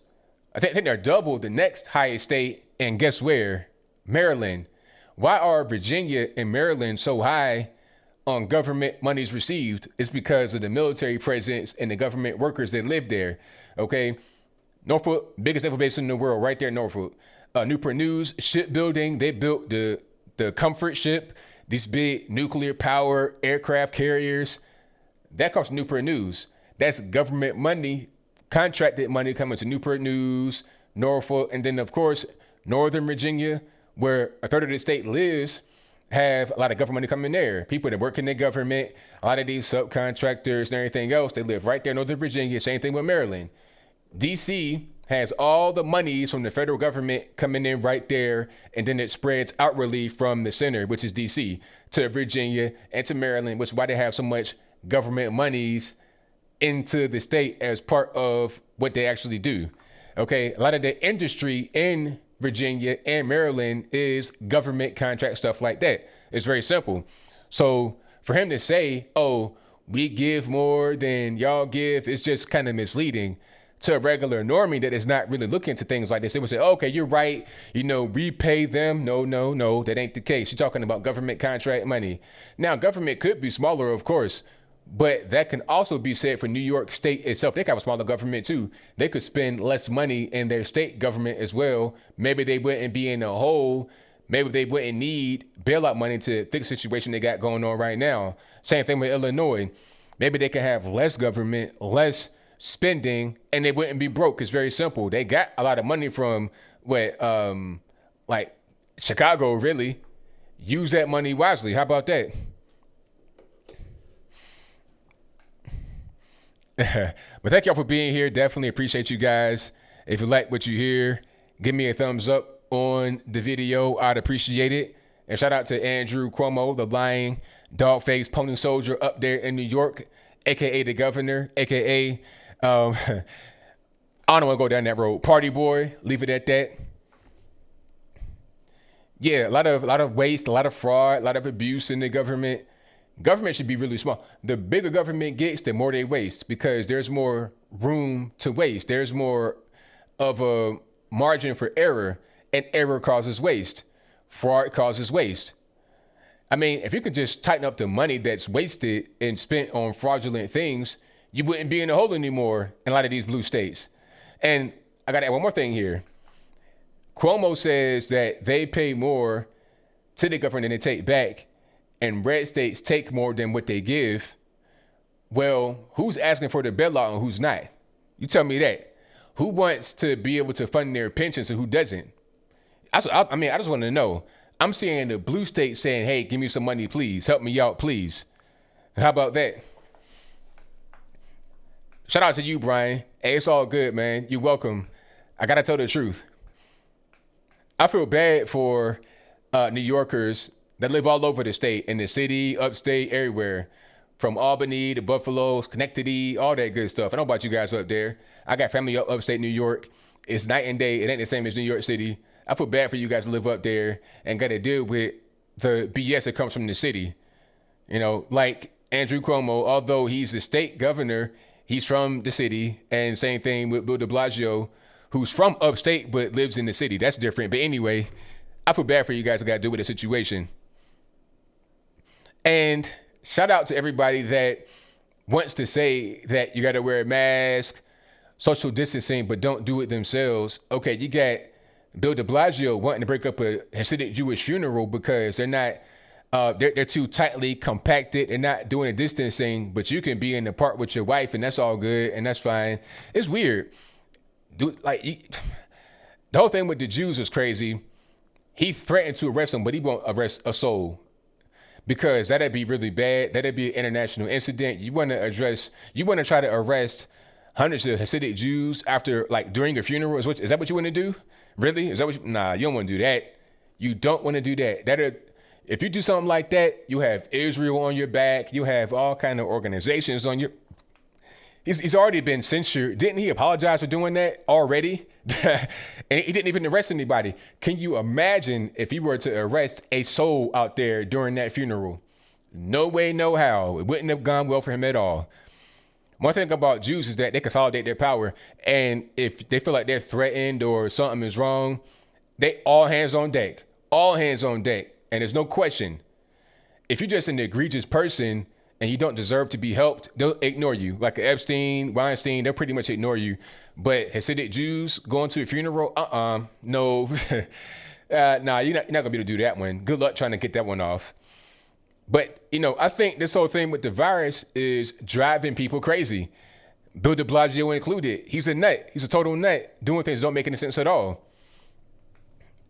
I think they're double the next highest state. And guess where? Maryland. Why are Virginia and Maryland so high on government monies received? It's because of the military presence and the government workers that live there. Okay. Norfolk, biggest naval base in the world, right there in Norfolk. Newport News shipbuilding. They built the Comfort ship, these big nuclear power aircraft carriers. That comes from Newport News. That's government money, contracted money coming to Newport News, Norfolk, and then of course, Northern Virginia, where a third of the state lives, have a lot of government money coming there. People that work in the government, a lot of these subcontractors and everything else, they live right there in Northern Virginia. Same thing with Maryland. DC has all the monies from the federal government coming in right there, and then it spreads outwardly from the center, which is DC, to Virginia and to Maryland, which is why they have so much government monies into the state as part of what they actually do. Okay, a lot of the industry in Virginia and Maryland is government contract stuff like that. It's very simple. So for him to say, oh, we give more than y'all give, it's just kind of misleading to a regular normie that is not really looking into things like this. They would say, okay, you're right. We pay them. No, that ain't the case. You're talking about government contract money. Now, government could be smaller, of course, but that can also be said for New York State itself. They have a smaller government too. They could spend less money in their state government as well. Maybe they wouldn't be in a hole. Maybe they wouldn't need bailout money to fix the situation they got going on right now. Same thing with Illinois. Maybe they can have less government, less spending, and they wouldn't be broke. It's very simple. They got a lot of money from like Chicago, really. Use that money wisely. How about that? But thank y'all for being here. Definitely appreciate you guys. If you like what you hear, give me a thumbs up on the video. I'd appreciate it. And shout out to Andrew Cuomo, the lying dog-faced pony soldier up there in New York, aka the governor, aka I don't want to go down that road. Party boy, leave it at that. Yeah, a lot of waste, a lot of fraud, a lot of abuse in the government. Government should be really small. The bigger government gets, the more they waste, because there's more room to waste. There's more of a margin for error, and error causes waste. Fraud causes waste. I mean, if you could just tighten up the money that's wasted and spent on fraudulent things, you wouldn't be in the hole anymore in a lot of these blue states. And I got to add one more thing here. Cuomo says that they pay more to the government than they take back, and red states take more than what they give. Well, who's asking for the bailout and who's not? You tell me that. Who wants to be able to fund their pensions and who doesn't? I just want to know. I'm seeing the blue states saying, hey, give me some money, please. Help me out, please. How about that? Shout out to you, Brian. Hey, it's all good, man. You're welcome. I got to tell the truth. I feel bad for New Yorkers that live all over the state, in the city, upstate, everywhere, from Albany to Buffalo, Schenectady, all that good stuff. I know about you guys up there. I got family up upstate New York. It's night and day. It ain't the same as New York City. I feel bad for you guys to live up there and got to deal with the BS that comes from the city. You know, like Andrew Cuomo, although he's a state governor, he's from the city. And same thing with Bill de Blasio, who's from upstate but lives in the city. That's different. But anyway, I feel bad for you guys that got to deal with the situation. And shout out to everybody that wants to say that you got to wear a mask, social distancing, but don't do it themselves. Okay, you got Bill de Blasio wanting to break up a Hasidic Jewish funeral because they're not, they're too tightly compacted and not doing a distancing, but you can be in the park with your wife and that's all good and that's fine. It's weird. The whole thing with the Jews is crazy. He threatened to arrest them, but he won't arrest a soul because that'd be really bad. That'd be an international incident. You want to try to arrest hundreds of Hasidic Jews after, like, during a funeral? Is that what you want to do? Really? Is that what nah, you don't want to do that. You don't want to do that. If you do something like that, you have Israel on your back. You have all kind of organizations on your. He's already been censured. Didn't he apologize for doing that already? And he didn't even arrest anybody. Can you imagine if he were to arrest a soul out there during that funeral? No way, no how. It wouldn't have gone well for him at all. One thing about Jews is that they consolidate their power. And if they feel like they're threatened or something is wrong, they all hands on deck. All hands on deck. And there's no question. If you're just an egregious person and you don't deserve to be helped, they'll ignore you. Like Epstein, Weinstein, they'll pretty much ignore you. But Hasidic Jews going to a funeral? No. Nah, you're not going to be able to do that one. Good luck trying to get that one off. But, I think this whole thing with the virus is driving people crazy. Bill de Blasio included. He's a nut. He's a total nut. Doing things that don't make any sense at all.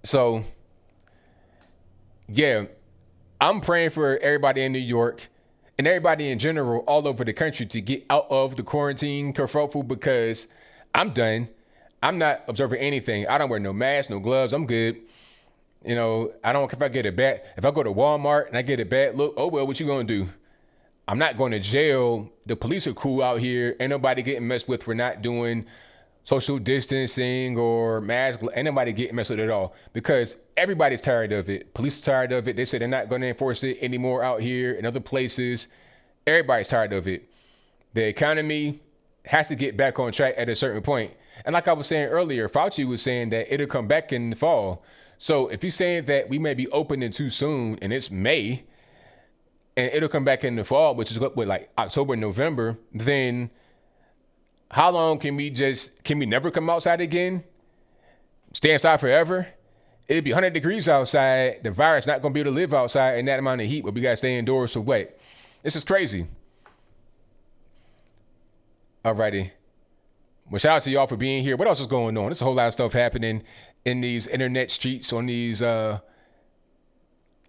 So, yeah, I'm praying for everybody in New York and everybody in general all over the country to get out of the quarantine kerfuffle because I'm done. I'm not observing anything. I don't wear no mask, no gloves. I'm good. I don't care if I get a bad, if I go to Walmart and I get a bad look, oh, well, what you going to do? I'm not going to jail. The police are cool out here. Ain't nobody getting messed with for not doing social distancing or mask. Ain't nobody getting messed with at all because everybody's tired of it. Police are tired of it. They said they're not going to enforce it anymore out here in other places. Everybody's tired of it. The economy has to get back on track at a certain point. And like I was saying earlier, Fauci was saying that it'll come back in the fall. So if he's saying that we may be opening too soon and it's May and it'll come back in the fall, which is what, like October, November, then how long can we never come outside again? Stay inside forever? It'd be 100 degrees outside. The virus not going to be able to live outside in that amount of heat, but we got to stay indoors for what? This is crazy. Alrighty. Well, shout out to y'all for being here. What else is going on? There's a whole lot of stuff happening in these internet streets on these ups.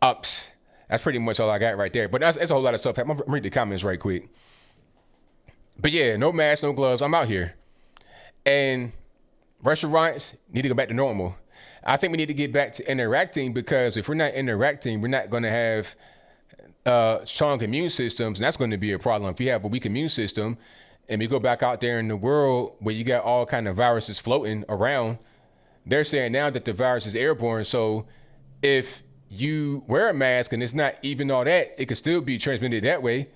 That's pretty much all I got right there. But that's a whole lot of stuff. I'm going to read the comments right quick. But yeah, no mask, no gloves. I'm out here. And restaurants need to go back to normal. I think we need to get back to interacting because if we're not interacting, we're not going to have strong immune systems. And that's going to be a problem. If you have a weak immune system and we go back out there in the world where you got all kind of viruses floating around, they're saying now that the virus is airborne. So if you wear a mask and it's not even all that, it could still be transmitted that way.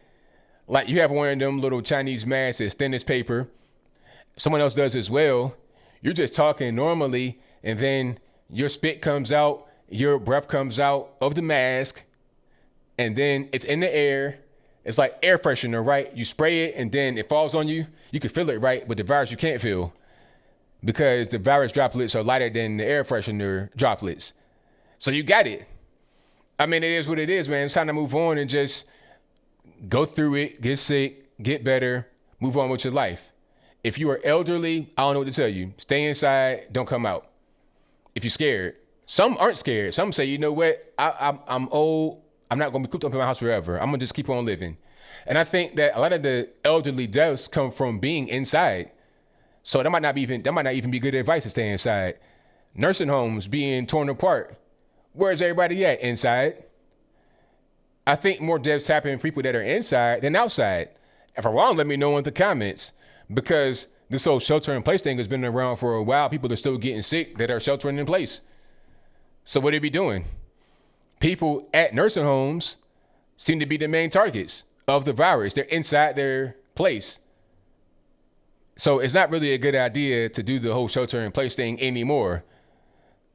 Like you have one of them little Chinese masks as thin as paper. Someone else does as well. You're just talking normally and then your spit comes out, your breath comes out of the mask and then it's in the air. It's like air freshener, right? You spray it and then it falls on you. You can feel it, right? But the virus you can't feel because the virus droplets are lighter than the air freshener droplets. So you got it. I mean, it is what it is, man. It's time to move on and just go through it, get sick, get better, move on with your life. If you are elderly, I don't know what to tell you. Stay inside, don't come out. If you're scared, some aren't scared. Some say, you know what? I'm old. I'm not going to be cooped up in my house forever. I'm going to just keep on living. And I think that a lot of the elderly deaths come from being inside. So that might not even be good advice to stay inside. Nursing homes being torn apart. Where's everybody at? Inside. I think more deaths happen in people that are inside than outside. If I'm wrong, let me know in the comments. Because this whole shelter in place thing has been around for a while. People are still getting sick that are sheltering in place. So what are they be doing? people at nursing homes seem to be the main targets of the virus. They're inside their place. So it's not really a good idea to do the whole shelter in place thing anymore.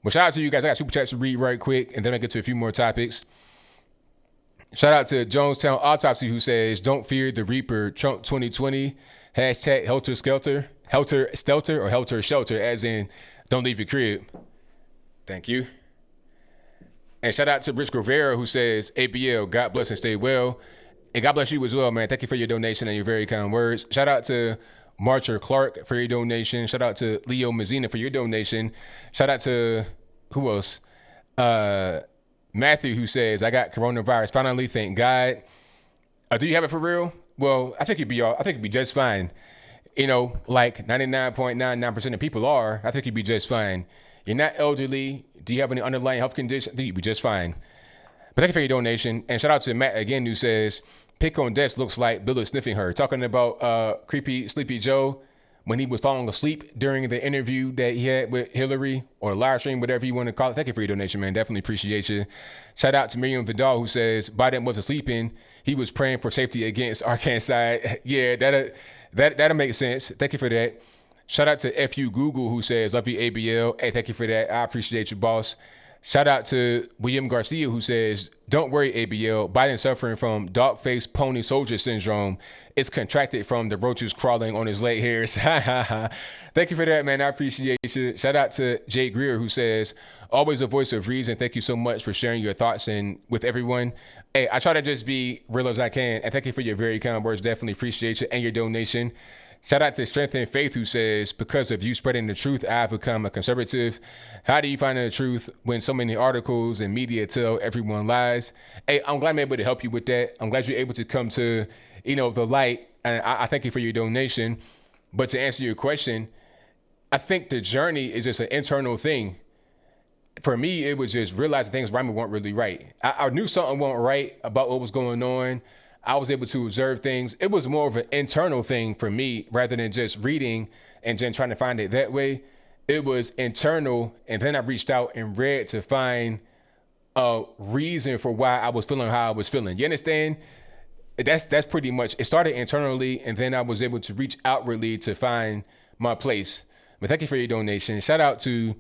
Well, shout out to you guys. I got super chats to read right quick, and then I get to a few more topics. Shout out to Jonestown Autopsy, who says, "Don't fear the Reaper, Trump 2020, hashtag helter skelter, helter skelter, or helter shelter, as in don't leave your crib." Thank you. And shout out to Rich Grovera, who says, "ABL, God bless and stay well." And God bless you as well, man. Thank you for your donation and your very kind words. Shout out to Marcher Clark for your donation. Shout out to Leo Mazzina for your donation. Shout out to, who else? Matthew, who says, "I got coronavirus finally, thank God." Do you have it for real? Well, I think you'd be just fine. You know, like 99.99% of people are. I think you'd be just fine. You're not elderly. Do you have any underlying health condition? I think you'd be just fine. But thank you for your donation. And shout out to Matt again, who says, "Pick on desk looks like Bill is sniffing her." Talking about creepy Sleepy Joe when he was falling asleep during the interview that he had with Hillary, or live stream, whatever you want to call it. Thank you for your donation, man. Definitely appreciate you. Shout out to Miriam Vidal, who says, "Biden wasn't sleeping. He was praying for safety against Arkansas." Yeah, that'll make sense. Thank you for that. Shout out to FU Google, who says, "Love you, ABL." Hey, thank you for that. I appreciate you, boss. Shout out to William Garcia, who says, "Don't worry, ABL. Biden suffering from dog-faced pony soldier syndrome. It's contracted from the roaches crawling on his leg hairs." Thank you for that, man. I appreciate you. Shout out to Jay Greer, who says, "Always a voice of reason. Thank you so much for sharing your thoughts and with everyone." Hey, I try to just be real as I can. And thank you for your very kind words. Definitely appreciate you and your donation. Shout out to Strength and Faith, who says, "Because of you spreading the truth, I've become a conservative. How do you find the truth when so many articles and media tell everyone lies?" Hey, I'm glad I'm able to help you with that. I'm glad you're able to come to, the light. And I thank you for your donation. But to answer your question, I think the journey is just an internal thing. For me, it was just realizing things around me weren't really right. I knew something wasn't right about what was going on. I was able to observe things. It was more of an internal thing for me rather than just reading and then trying to find it that way. It was internal, and then I reached out and read to find a reason for why I was feeling how I was feeling. You understand? That's pretty much, it started internally, and then I was able to reach outwardly to find my place. But thank you for your donation. Shout out to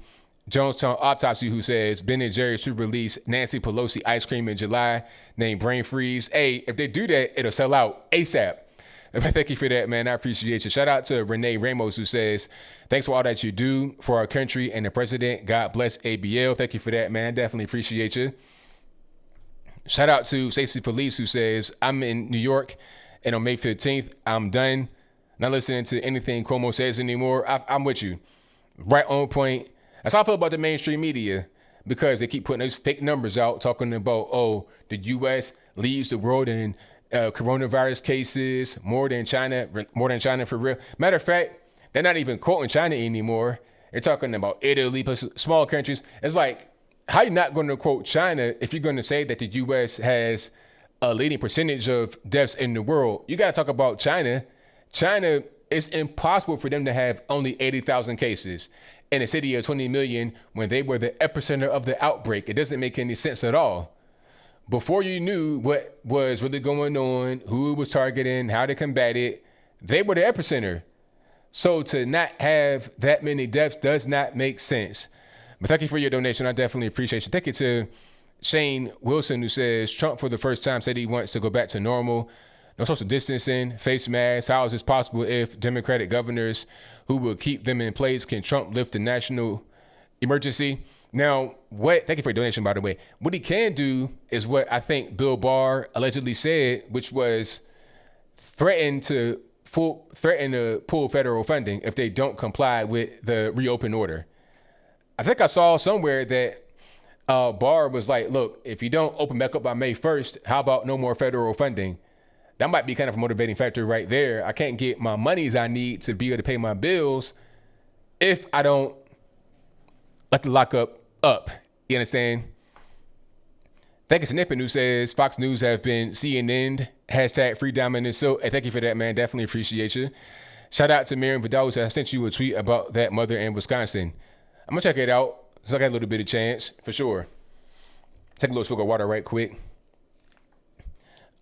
Jonestown Autopsy, who says, "Ben and Jerry's to release Nancy Pelosi ice cream in July named Brain Freeze." Hey, if they do that, it'll sell out ASAP. Thank you for that, man. I appreciate you. Shout out to Renee Ramos, who says, "Thanks for all that you do for our country and the president. God bless ABL." Thank you for that, man. Definitely appreciate you. Shout out to Stacey Felice, who says, "I'm in New York, and on May 15th, I'm done. Not listening to anything Cuomo says anymore." I'm with you. Right on point. That's how I feel about the mainstream media, because they keep putting those fake numbers out talking about, the U.S. leads the world in coronavirus cases more than China for real. Matter of fact, they're not even quoting China anymore. They're talking about Italy, small countries. It's like, how are you not going to quote China if you're going to say that the U.S. has a leading percentage of deaths in the world? You got to talk about China. China, it's impossible for them to have only 80,000 cases in a city of 20 million when they were the epicenter of the outbreak. It doesn't make any sense at all. Before you knew what was really going on, who it was targeting, how to combat it, they were the epicenter. So to not have that many deaths does not make sense. But thank you for your donation. I definitely appreciate you. Thank you to Shane Wilson, who says, "Trump for the first time said he wants to go back to normal. No social distancing, face masks. How is this possible if Democratic governors who will keep them in place? Can Trump lift the national emergency?" Now, thank you for your donation, by the way. What he can do is what I think Bill Barr allegedly said, which was threaten to pull federal funding if they don't comply with the reopen order. I think I saw somewhere that Barr was like, "Look, if you don't open back up by May 1st, how about no more federal funding?" That might be kind of a motivating factor right there. I can't get my monies I need to be able to pay my bills if I don't let the lockup up. You understand? Thank you to Nippin, who says, "Fox News have been CNN'd. Hashtag free Diamond and Silk." Hey, thank you for that, man. Definitely appreciate you. Shout out to Miriam Vidal, who said, "I sent you a tweet about that mother in Wisconsin." I'm going to check it out. So I got a little bit of chance for sure. Take a little swig of water right quick.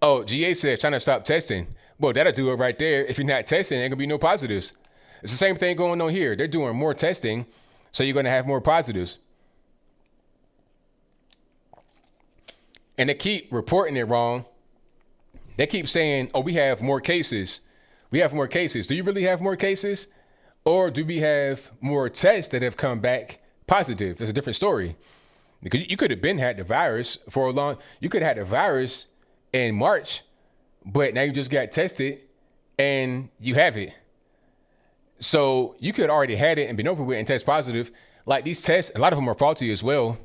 Oh, GA says trying to stop testing. Well, that'll do it right there. If you're not testing, there ain't gonna be no positives. It's the same thing going on here. They're doing more testing, so you're gonna have more positives. And they keep reporting it wrong. They keep saying, oh, we have more cases. We have more cases. Do you really have more cases? Or do we have more tests that have come back positive? It's a different story. Because you could have been had the virus for a long, you could have had the virus in March, but now you just got tested and you have it. So you could already had it and been over with and test positive. Like these tests, a lot of them are faulty as well.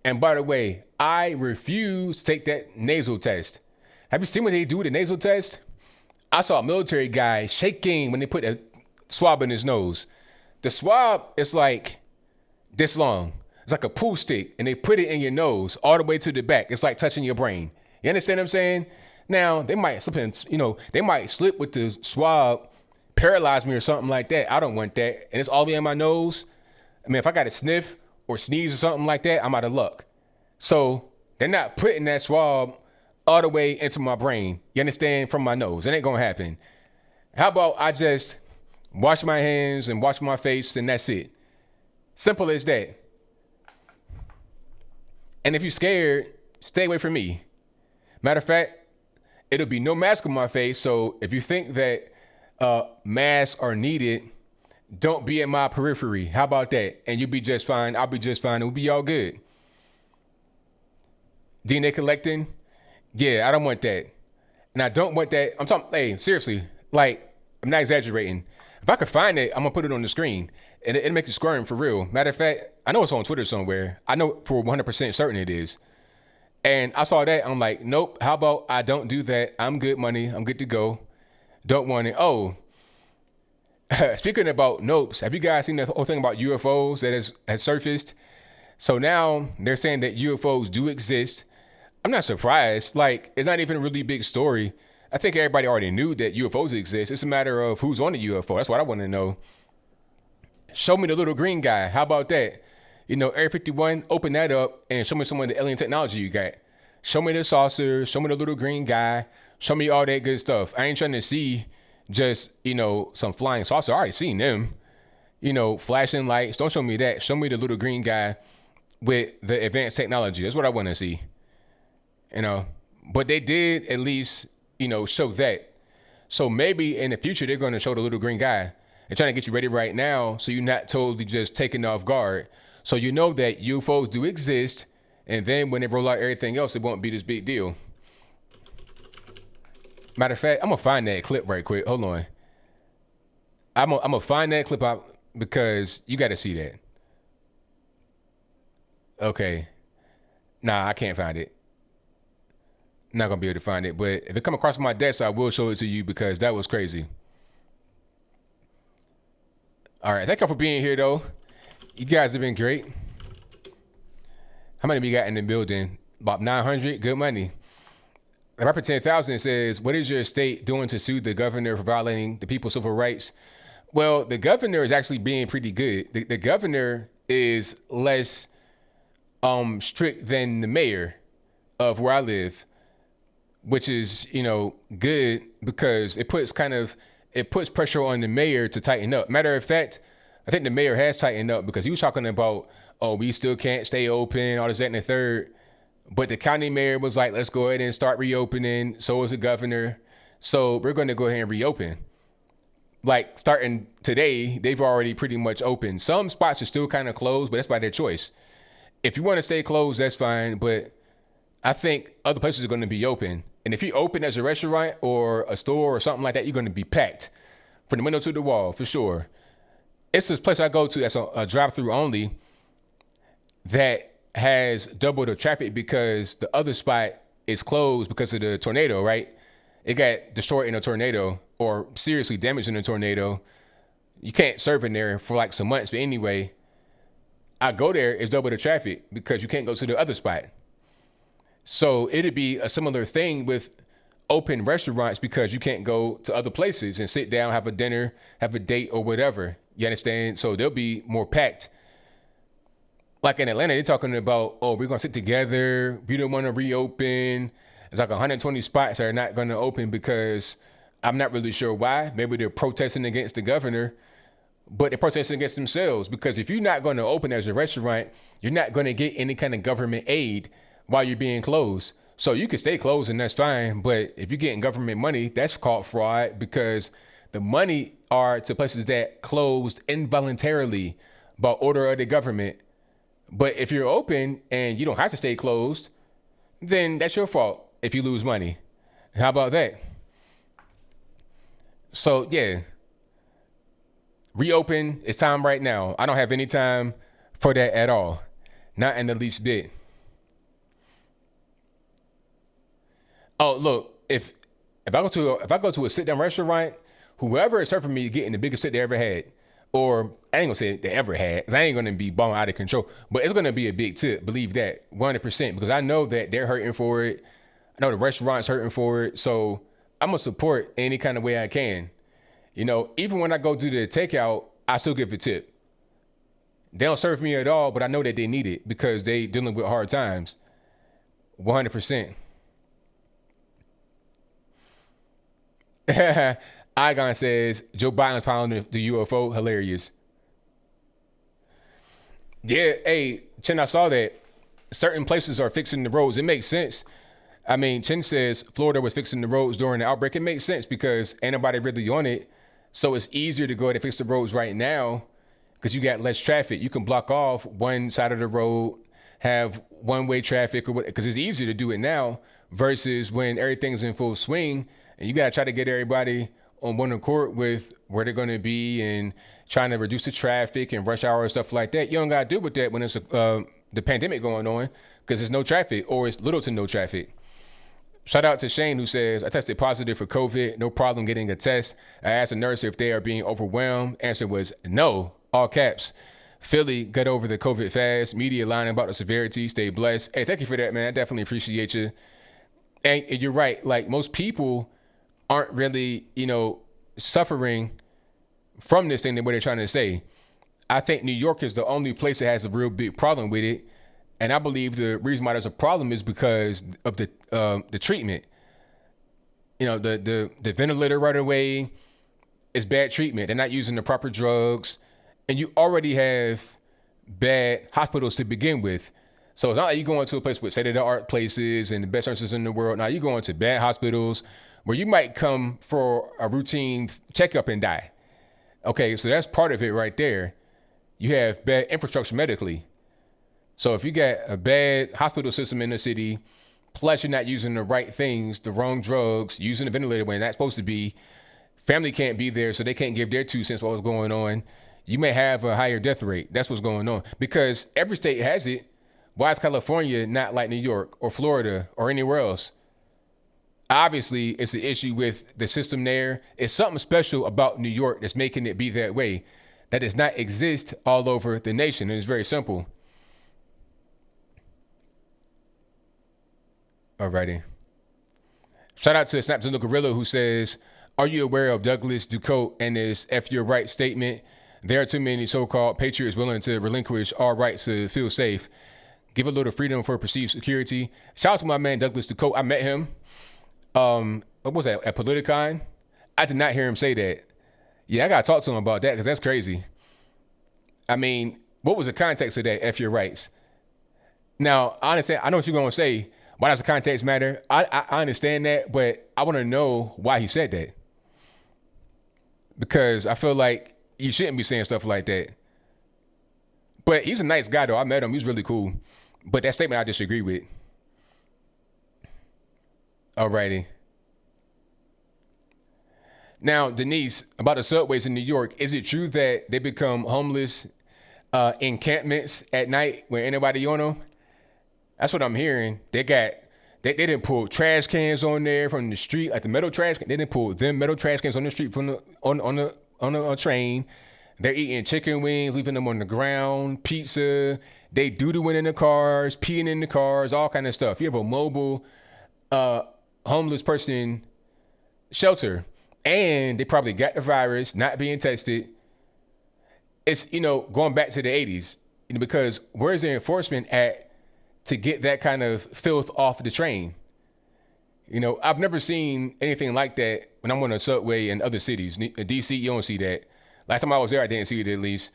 And by the way, I refuse to take that nasal test. Have you seen what they do with the nasal test? I saw a military guy shaking when they put a swab in his nose. The swab is like this long. It's like a pool stick, and they put it in your nose all the way to the back. It's like touching your brain. You understand what I'm saying? Now, they might slip in, they might slip with the swab, paralyze me or something like that. I don't want that. And it's all the way in my nose. I mean, if I got to sniff or sneeze or something like that, I'm out of luck. So they're not putting that swab all the way into my brain. You understand? From my nose. It ain't going to happen. How about I just wash my hands and wash my face and that's it? Simple as that. And if you're scared, stay away from me. Matter of fact, it'll be no mask on my face. So if you think that masks are needed, don't be in my periphery. How about that? And you'll be just fine. I'll be just fine. We'll be all good. DNA collecting? Yeah, I don't want that. And I don't want that. I'm talking, hey, seriously, like, I'm not exaggerating. If I could find it, I'm going to put it on the screen. And it'll make you squirm for real. Matter of fact, I know it's on Twitter somewhere. I know for 100% certain it is. And I saw that. I'm like, nope. How about I don't do that? I'm good money. I'm good to go. Don't want it. Oh, speaking about nopes, have you guys seen the whole thing about UFOs that has surfaced? So now they're saying that UFOs do exist. I'm not surprised. Like, it's not even a really big story. I think everybody already knew that UFOs exist. It's a matter of who's on the UFO. That's what I want to know. Show me the little green guy. How about that? Area 51, open that up and show me some of the alien technology you got. Show me the saucer. Show me the little green guy. Show me all that good stuff. I ain't trying to see just, some flying saucer. I already seen them. Flashing lights. Don't show me that. Show me the little green guy with the advanced technology. That's what I want to see. But they did at least, show that. So maybe in the future, they're going to show the little green guy. They're trying to get you ready right now so you're not totally just taken off guard. So you know that UFOs do exist, and then when they roll out everything else, it won't be this big deal. Matter of fact, I'm going to find that clip right quick. Hold on. I'm going to find that clip out because you got to see that. Okay. Nah, I can't find it. Not going to be able to find it, but if it come across my desk, I will show it to you because that was crazy. All right. Thank you for being here, though. You guys have been great. How many we got in the building? About 900. Good money. The Rapper 10,000 says, what is your state doing to sue the governor for violating the people's civil rights? Well, the governor is actually being pretty good. The governor is less strict than the mayor of where I live, which is, good because it puts pressure on the mayor to tighten up. Matter of fact, I think the mayor has tightened up because he was talking about, oh, we still can't stay open, all this, that, and the third. But the county mayor was like, let's go ahead and start reopening. So is the governor. So we're going to go ahead and reopen. Like starting today, they've already pretty much opened. Some spots are still kind of closed, but that's by their choice. If you want to stay closed, that's fine. But I think other places are going to be open. And if you open as a restaurant or a store or something like that, you're going to be packed from the window to the wall for sure. It's this place I go to that's a drive-through only that has double the traffic because the other spot is closed because of the tornado, right? It got destroyed in a tornado or seriously damaged in a tornado. You can't serve in there for like some months. But anyway, I go there, it's double the traffic because you can't go to the other spot. So it'd be a similar thing with open restaurants because you can't go to other places and sit down, have a dinner, have a date or whatever. You understand? So they'll be more packed. Like in Atlanta, they're talking about, oh, we're going to sit together. We don't want to reopen. It's like 120 spots are not going to open because I'm not really sure why. Maybe they're protesting against the governor, but they're protesting against themselves, because if you're not going to open as a restaurant, you're not going to get any kind of government aid while you're being closed. So you can stay closed and that's fine. But if you're getting government money, that's called fraud, because the money are to places that closed involuntarily by order of the government. But if you're open and you don't have to stay closed, then that's your fault if you lose money. How about that? So yeah, reopen. It's time right now. I don't have any time for that at all. Not in the least bit. Oh, look, if I go to a sit down restaurant, whoever is serving me is getting the biggest tip they ever had. Or I ain't gonna say they ever had, because I ain't gonna be balling out of control. But it's gonna be a big tip. Believe that 100%, because I know that they're hurting for it. I know the restaurant's hurting for it. So I'm gonna support any kind of way I can. You know, even when I go do the takeout, I still give a tip. They don't serve me at all, but I know that they need it because they dealing with hard times. 100%. Igon says Joe Biden's piloting the UFO. Hilarious. Yeah, hey, Chen, I saw that certain places are fixing the roads. It makes sense. I mean, Chen says Florida was fixing the roads during the outbreak. It makes sense because ain't nobody really on it. So it's easier to go ahead and fix the roads right now because you got less traffic. You can block off one side of the road, have one-way traffic, or what, because it's easier to do it now versus when everything's in full swing and you got to try to get everybody on one accord with where they're going to be and trying to reduce the traffic and rush hour and stuff like that. You don't got to deal with that when it's the pandemic going on because there's no traffic or it's little to no traffic. Shout out to Shane who says, I tested positive for COVID. No problem getting a test. I asked a nurse if they are being overwhelmed. Answer was no, all caps. Philly got over the COVID fast. Media lying about the severity. Stay blessed. Hey, thank you for that, man. I definitely appreciate you. And you're right. Like most people aren't really, suffering from this thing that what they're trying to say. I think New York is the only place that has a real big problem with it. And I believe the reason why there's a problem is because of the treatment. The ventilator right away is bad treatment. They're not using the proper drugs. And you already have bad hospitals to begin with. So it's not like you go into a place with state-of-the-art places and the best nurses in the world. Now you go into bad hospitals where you might come for a routine checkup and die. Okay, so that's part of it right there. You have bad infrastructure medically. So if you got a bad hospital system in the city, plus you're not using the right things, the wrong drugs, using the ventilator when that's supposed to be, family can't be there, so they can't give their 2 cents what was going on. You may have a higher death rate. That's what's going on. Because every state has it. Why is California not like New York or Florida or anywhere else? Obviously, it's an issue with the system there. It's something special about New York that's making it be that way. That does not exist all over the nation. And it's very simple. Alrighty. Shout out to Snaps and the Gorilla who says, are you aware of Douglas Ducote and his F your right statement? There are too many so-called patriots willing to relinquish all rights to feel safe. Give a little freedom for perceived security. Shout out to my man Douglas Ducote. I met him. What was that? At Politicon? I did not hear him say that. Yeah, I gotta talk to him about that because that's crazy. I mean, what was the context of that? F your rights. Now, honestly, I know what you're gonna say. Why does the context matter? I understand that, but I want to know why he said that. Because I feel like you shouldn't be saying stuff like that. But he's a nice guy, though. I met him. He's really cool. But that statement I disagree with. Alrighty. Now, Denise, about the subways in New York, is it true that they become homeless encampments at night when anybody on them? That's what I'm hearing. They didn't pull trash cans on there from the street, like the metal trash can. They didn't pull them metal trash cans on the street from on the train. They're eating chicken wings, leaving them on the ground, pizza. They doodling in the cars, peeing in the cars, all kind of stuff. You have a mobile homeless person shelter, and they probably got the virus, not being tested. It's going back to the 80s. because where's the enforcement at to get that kind of filth off the train? I've never seen anything like that when I'm on a subway in other cities. In DC, you don't see that. Last time I was there, I didn't see it at least.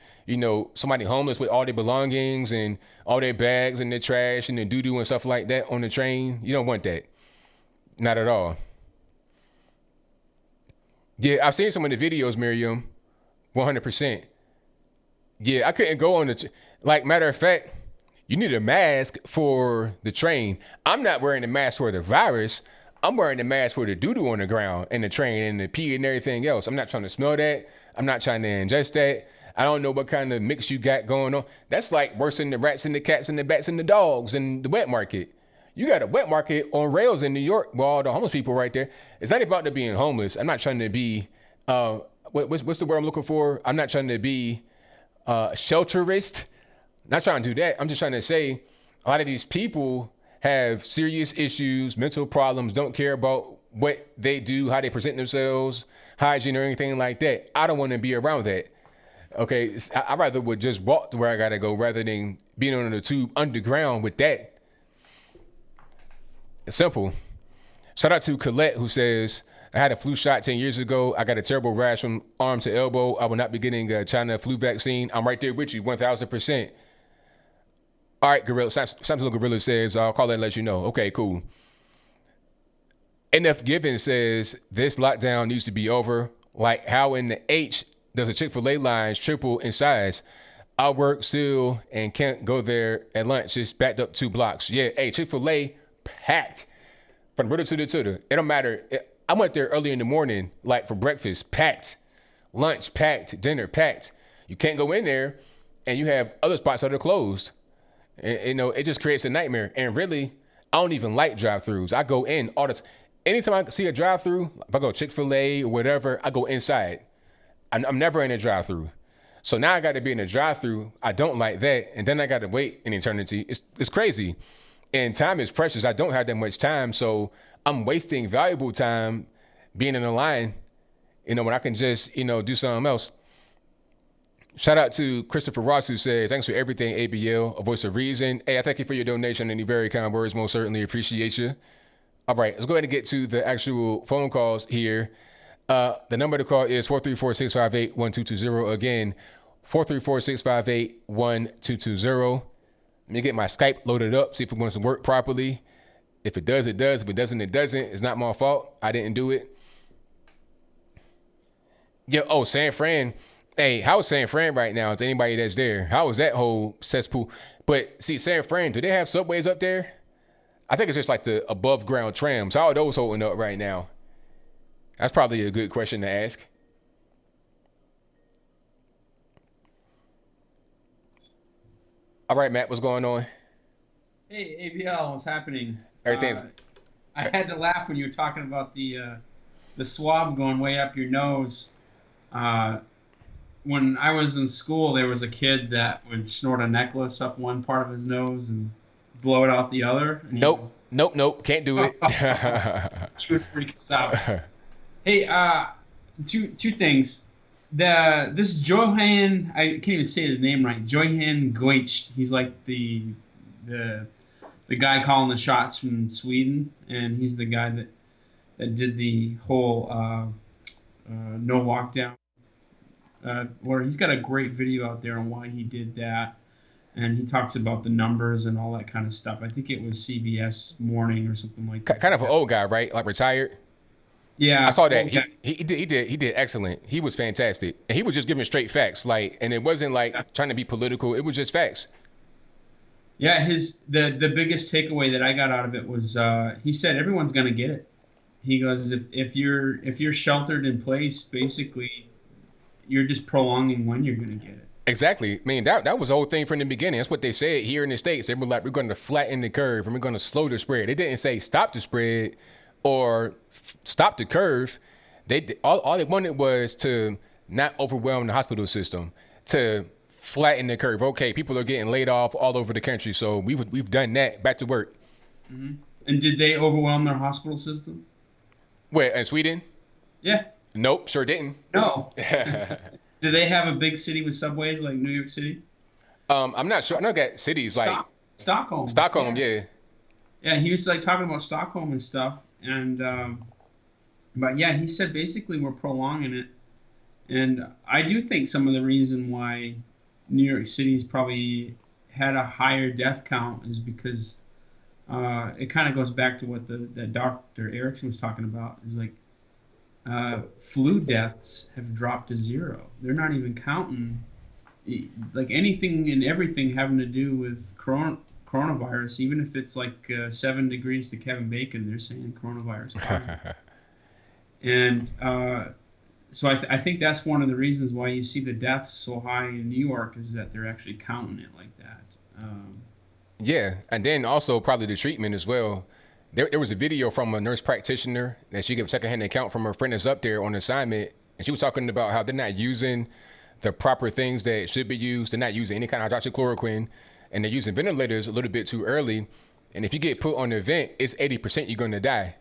Somebody homeless with all their belongings and all their bags and their trash and their doo-doo and stuff like that on the train. You don't want that. Not at all. Yeah, I've seen some of the videos, Miriam. 100%. Yeah, I couldn't go on matter of fact, you need a mask for the train. I'm not wearing the mask for the virus. I'm wearing the mask for the doo-doo on the ground and the train and the pee and everything else. I'm not trying to smell that. I'm not trying to ingest that. I don't know what kind of mix you got going on. That's like worse than the rats and the cats and the bats and the dogs and the wet market. You got a wet market on rails in New York with all the homeless people right there. It's not about being homeless. I'm not trying to be, what's the word I'm looking for? I'm not trying to be shelterist. Not trying to do that. I'm just trying to say a lot of these people have serious issues, mental problems, don't care about what they do, how they present themselves, hygiene or anything like that. I don't want to be around that. Okay, I rather would just walk to where I gotta go rather than being on the tube underground with that. It's simple. Shout out to Colette who says, I had a flu shot 10 years ago. I got a terrible rash from arm to elbow. I will not be getting a China flu vaccine. I'm right there with you, 1,000%. All right, Gorilla. Samson Gorilla says, I'll call and let you know. Okay, cool. NF Given says, this lockdown needs to be over. Like how in the H does the Chick-fil-A lines triple in size? I work still and can't go there at lunch. It's backed up 2 blocks. Yeah, hey, Chick-fil-A packed from the to the to. It don't matter. I went there early in the morning, like for breakfast, packed. Lunch, packed. Dinner, packed. You can't go in there and you have other spots that are closed. And, it just creates a nightmare. And really, I don't even like drive-thrus. I go in all the time. Anytime I see a drive-thru, if I go Chick-fil-A or whatever, I go inside. I'm never in a drive-thru. So now I got to be in a drive-thru. I don't like that. And then I got to wait an eternity. It's crazy. And time is precious. I don't have that much time. So I'm wasting valuable time being in a line, when I can just, do something else. Shout out to Christopher Ross who says, thanks for everything, ABL, a voice of reason. Hey, I thank you for your donation and your very kind words. Most certainly appreciate you. All right, let's go ahead and get to the actual phone calls here. The number to call is 434-658-1220. Again, 434-658-1220. Let me get my Skype loaded up, see if it wants to work properly. If it does, it does. If it doesn't, it doesn't. It's not my fault. I didn't do it. Yeah, San Fran. Hey, how is San Fran right now? To anybody that's there, how is that whole cesspool? But see, San Fran, do they have subways up there? I think it's just like the above ground trams. How are those holding up right now? That's probably a good question to ask. All right, Matt, what's going on? Hey, ABL, what's happening? Everything's. I had to laugh when you were talking about the swab going way up your nose. When I was in school, there was a kid that would snort a necklace up one part of his nose and blow it out the other. Nope. Can't do it. He would freak us out. Hey, two things. This Johan, I can't even say his name right. Johan Goetsch. He's like the guy calling the shots from Sweden, and he's the guy that did the whole no lockdown. Where he's got a great video out there on why he did that, and he talks about the numbers and all that kind of stuff. I think it was CBS Morning or something like that. Kind of an old guy, right? Like retired. Yeah, I saw that. He did excellent. He was fantastic, and he was just giving straight facts. And it wasn't like trying to be political. It was just facts. Yeah, the biggest takeaway that I got out of it was he said everyone's gonna get it. He goes, if you're sheltered in place, basically, you're just prolonging when you're gonna get it. Exactly. I mean, that was the whole thing from the beginning. That's what they said here in the States. They were like, we're going to flatten the curve and we're going to slow the spread. They didn't say stop the spread or stop the curve. All they wanted was to not overwhelm the hospital system, to flatten the curve. Okay, people are getting laid off all over the country, so we've done that. Back to work. Mm-hmm. And did they overwhelm their hospital system? Where, in Sweden? Yeah. Nope, sure didn't. No. Do they have a big city with subways like New York City? I'm not sure. I know I got cities like Stockholm. Stockholm. Yeah. Yeah, he was like talking about Stockholm and stuff, and but yeah, he said basically we're prolonging it, and I do think some of the reason why New York City's probably had a higher death count is because it kind of goes back to what that Dr. Erickson was talking about. Is like flu deaths have dropped to zero. They're not even counting like anything and everything having to do with coronavirus, even if it's like 7 degrees to Kevin Bacon, they're saying coronavirus caused it. And so I think that's one of the reasons why you see the deaths so high in New York is that they're actually counting it like that. Yeah, and then also probably the treatment as well. There was a video from a nurse practitioner that she gave a secondhand account from her friend that's up there on assignment, and she was talking about how they're not using the proper things that should be used. They're not using any kind of hydroxychloroquine, and they're using ventilators a little bit too early. And if you get put on the vent, it's 80% you're going to die.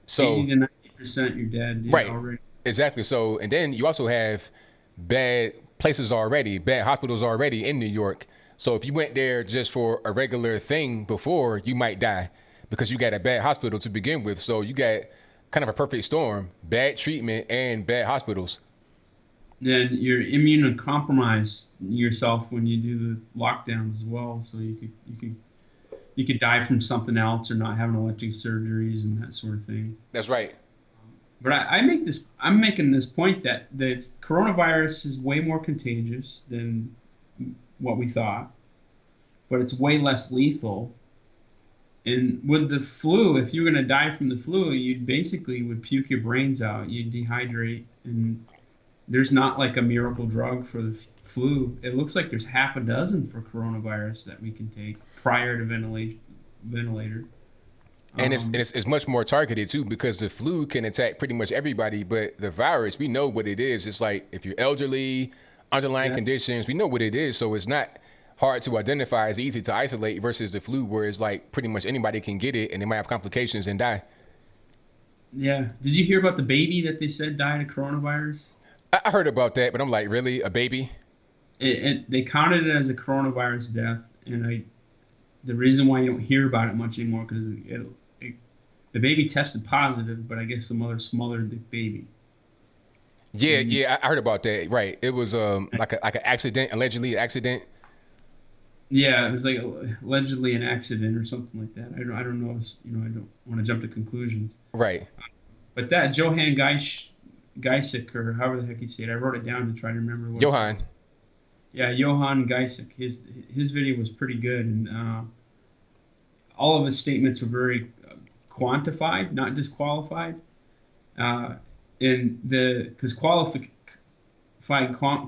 So 80 to 90% you're dead. Right. Already. Exactly. So, and then you also have bad places already, bad hospitals already in New York. So if you went there just for a regular thing before, you might die because you got a bad hospital to begin with. So you got kind of a perfect storm, bad treatment and bad hospitals. Then you're immunocompromised yourself when you do the lockdowns as well. So you could die from something else or not having elective surgeries and that sort of thing. That's right. But I'm making this point that the coronavirus is way more contagious than what we thought, but it's way less lethal. And with the flu, if you're going to die from the flu, you'd basically would puke your brains out. You'd dehydrate, and there's not like a miracle drug for the flu. It looks like there's half a dozen for coronavirus that we can take prior to ventilator. And it's much more targeted too, because the flu can attack pretty much everybody, but the virus, we know what it is. It's like if you're elderly, underlying conditions, we know what it is. So it's not hard to identify. It's easy to isolate versus the flu, where it's like pretty much anybody can get it and they might have complications and die. Yeah. Did you hear about the baby that they said died of coronavirus? I heard about that, but I'm like, really? A baby? They counted it as a coronavirus death, and the reason why you don't hear about it much anymore because the baby tested positive, but I guess the mother smothered the baby. Yeah, I heard about that. Right, it was like an accident, allegedly accident. Yeah, it was like allegedly an accident or something like that. I don't know. I don't want to jump to conclusions. Right. But that Johann Geisig, or however the heck you say it, I wrote it down to try to remember what. Johann. Yeah, Johann Geisig. His video was pretty good, and all of his statements were very quantified, not disqualified. Because qualified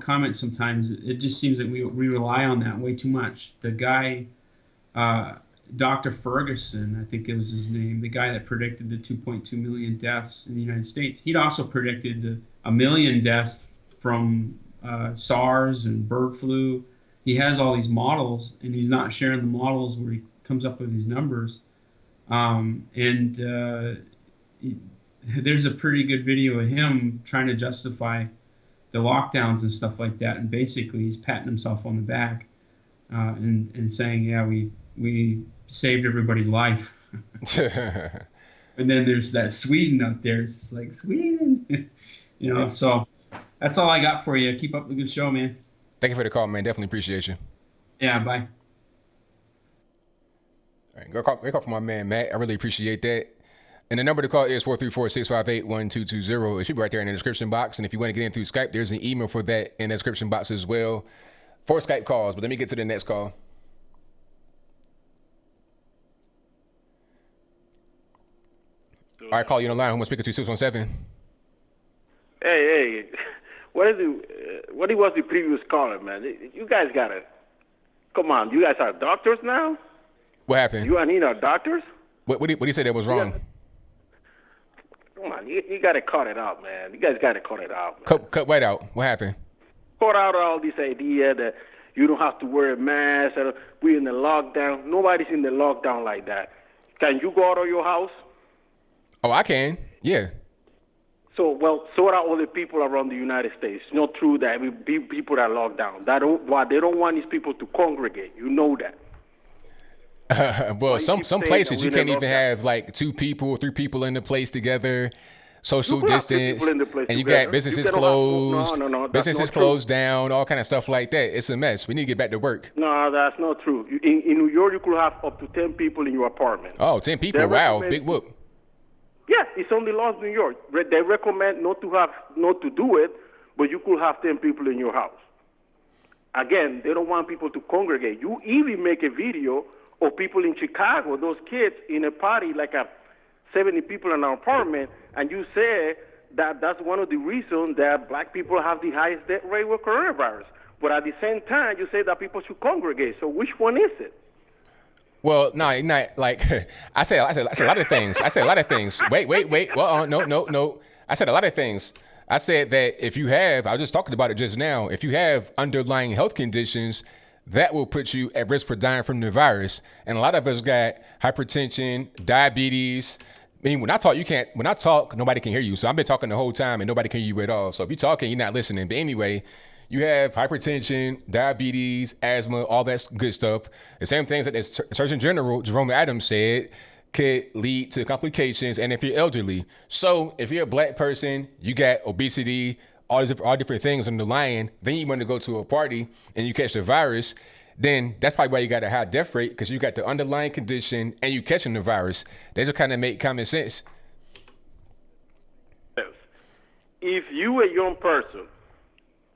comments sometimes it just seems that we rely on that way too much. The guy, Dr. Ferguson, I think it was his name, the guy that predicted the 2.2 million deaths in the United States, he'd also predicted 1 million deaths from SARS and bird flu. He has all these models, and he's not sharing the models where he comes up with these numbers. There's a pretty good video of him trying to justify the lockdowns and stuff like that, and basically he's patting himself on the back and saying, yeah, we saved everybody's life. And then there's that Sweden up there. It's just like, Sweden. So that's all I got for you. Keep up the good show, man. Thank you for the call, man. Definitely appreciate you. Yeah, bye. All right, great call from my man, Matt. I really appreciate that. And the number to call is 434-658-1220. It should be right there in the description box. And if you want to get in through Skype, there's an email for that in the description box as well for Skype calls. But let me get to the next call. All right, call you on the line. Who am I speaking to? 617. Hey, what was the previous caller, man? You guys gotta come on. You guys are doctors now. What happened? You and he are doctors. What do you say that was wrong? Come on, you gotta cut it out, man. You guys gotta cut it out. Man. Cut right out. What happened? Cut out all this idea that you don't have to wear a mask. Or we're in the lockdown. Nobody's in the lockdown like that. Can you go out of your house? Oh, I can. Yeah. So, well, so are other people around the United States. It's not true that people are locked down. What they don't want is people to congregate. You know that. Well, some places you can't even lockdown? have like 2 people or 3 people in the place together, social You can have 3 distance, people in the place and you together. got businesses You cannot closed, have, no, that's businesses not true. closed down, all kind of stuff like that. It's a mess. We need to get back to work. No, that's not true. In New York, you could have up to 10 people in your apartment. Oh, 10 people. They Wow, recommend- big whoop. Yeah, it's only laws in New York. They recommend not to do it, but you could have 10 people in your house. Again, they don't want people to congregate. You even make a video of people in Chicago, those kids in a party, like 70 people in an apartment, and you say that that's one of the reasons that black people have the highest death rate with coronavirus. But at the same time, you say that people should congregate. So which one is it? Well, no, not like I said a lot of things. I said a lot of things. Wait. Well, no. I said a lot of things. I said that if you have, I was just talking about it just now. If you have underlying health conditions, that will put you at risk for dying from the virus. And a lot of us got hypertension, diabetes. I mean, when I talk, nobody can hear you. So I've been talking the whole time and nobody can hear you at all. So if you're talking, you're not listening. But anyway, you have hypertension, diabetes, asthma, all that good stuff. The same things that the Surgeon General, Jerome Adams, said could lead to complications. And if you're elderly, so if you're a black person, you got obesity, all different things underlying, then you want to go to a party and you catch the virus, then that's probably why you got a high death rate, because you got the underlying condition and you catching the virus. They just kind of make common sense. If you a young person,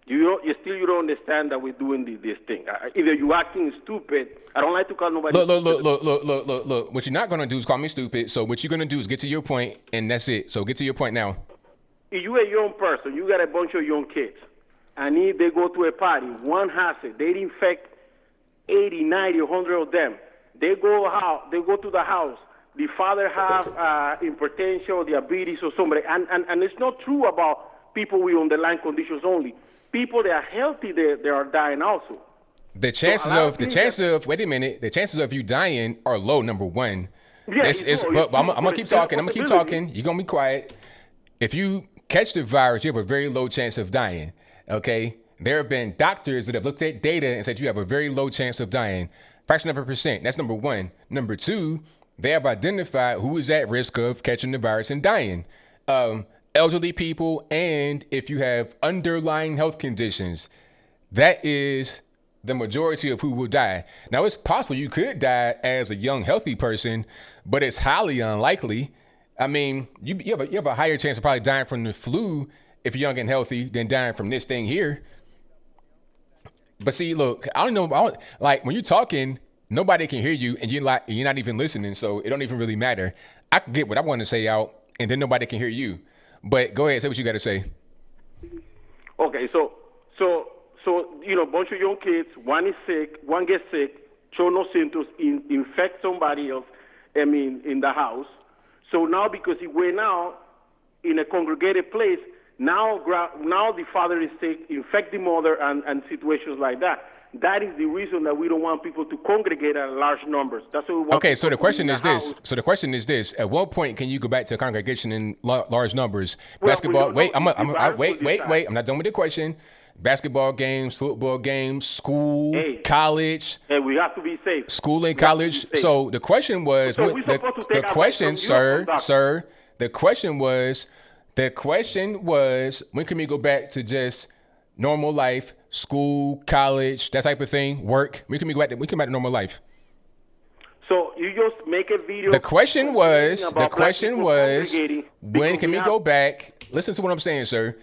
you don't understand that we're doing this thing. Either you acting stupid. I don't like to call nobody. Look. What you're not gonna do is call me stupid. So what you're gonna do is get to your point, and that's it. So get to your point now. If you a young person, you got a bunch of young kids, and if they go to a party, one has it, they infect 80, 90, 100 of them. They go to the house. The father have hypertension or diabetes or somebody, and it's not true about people with underlying conditions only. People that are healthy, they are dying also. The chances of you dying are low. Number one. Yeah, But I'm gonna keep talking. I'm gonna keep talking. You're gonna be quiet. If you catch the virus, you have a very low chance of dying. Okay. There have been doctors that have looked at data and said you have a very low chance of dying. Fraction of a percent. That's number one. Number two, they have identified who is at risk of catching the virus and dying. Elderly people, and if you have underlying health conditions, that is the majority of who will die. Now, it's possible you could die as a young, healthy person, but it's highly unlikely. I mean, you have a higher chance of probably dying from the flu if you're young and healthy than dying from this thing here. But see, look, I don't know. Like when you're talking, nobody can hear you, and you're not even listening, so it don't even really matter. I can get what I want to say out, and then nobody can hear you. But go ahead, say what you got to say. Okay, so a bunch of young kids. One is sick. One gets sick. Show no symptoms. Infect somebody else. I mean, in the house. So now, because he went out in a congregated place, now the father is sick, infect the mother, and situations like that. That is the reason that we don't want people to congregate at large numbers. That's what we want. Okay, so the question is this. House. So the question is this: at what point can you go back to a congregation in large numbers? Well, Basketball. Wait, I'm wait. I'm not done with the question. Basketball games, football games, school, college. Hey, we have to be safe. School and college. So the question was, So we're supposed to take the our question, rights from you, sir. The question was, when can we go back to just normal life, school, college, that type of thing, work? We can go back to normal life. So you just make a video. The question was, congregating when because can we have- go back? Listen to what I'm saying, sir.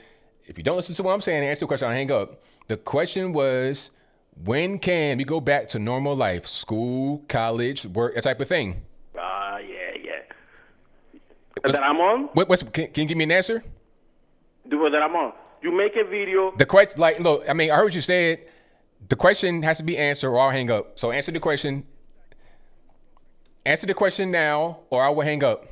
If you don't listen to what I'm saying, answer the question, I'll hang up. The question was, when can we go back to normal life? School, college, work, that type of thing. Yeah. That I'm on? Can you give me an answer? That I'm on. You make a video. The question, look, I mean, I heard what you said. The question has to be answered or I'll hang up. So answer the question. Answer the question now or I will hang up.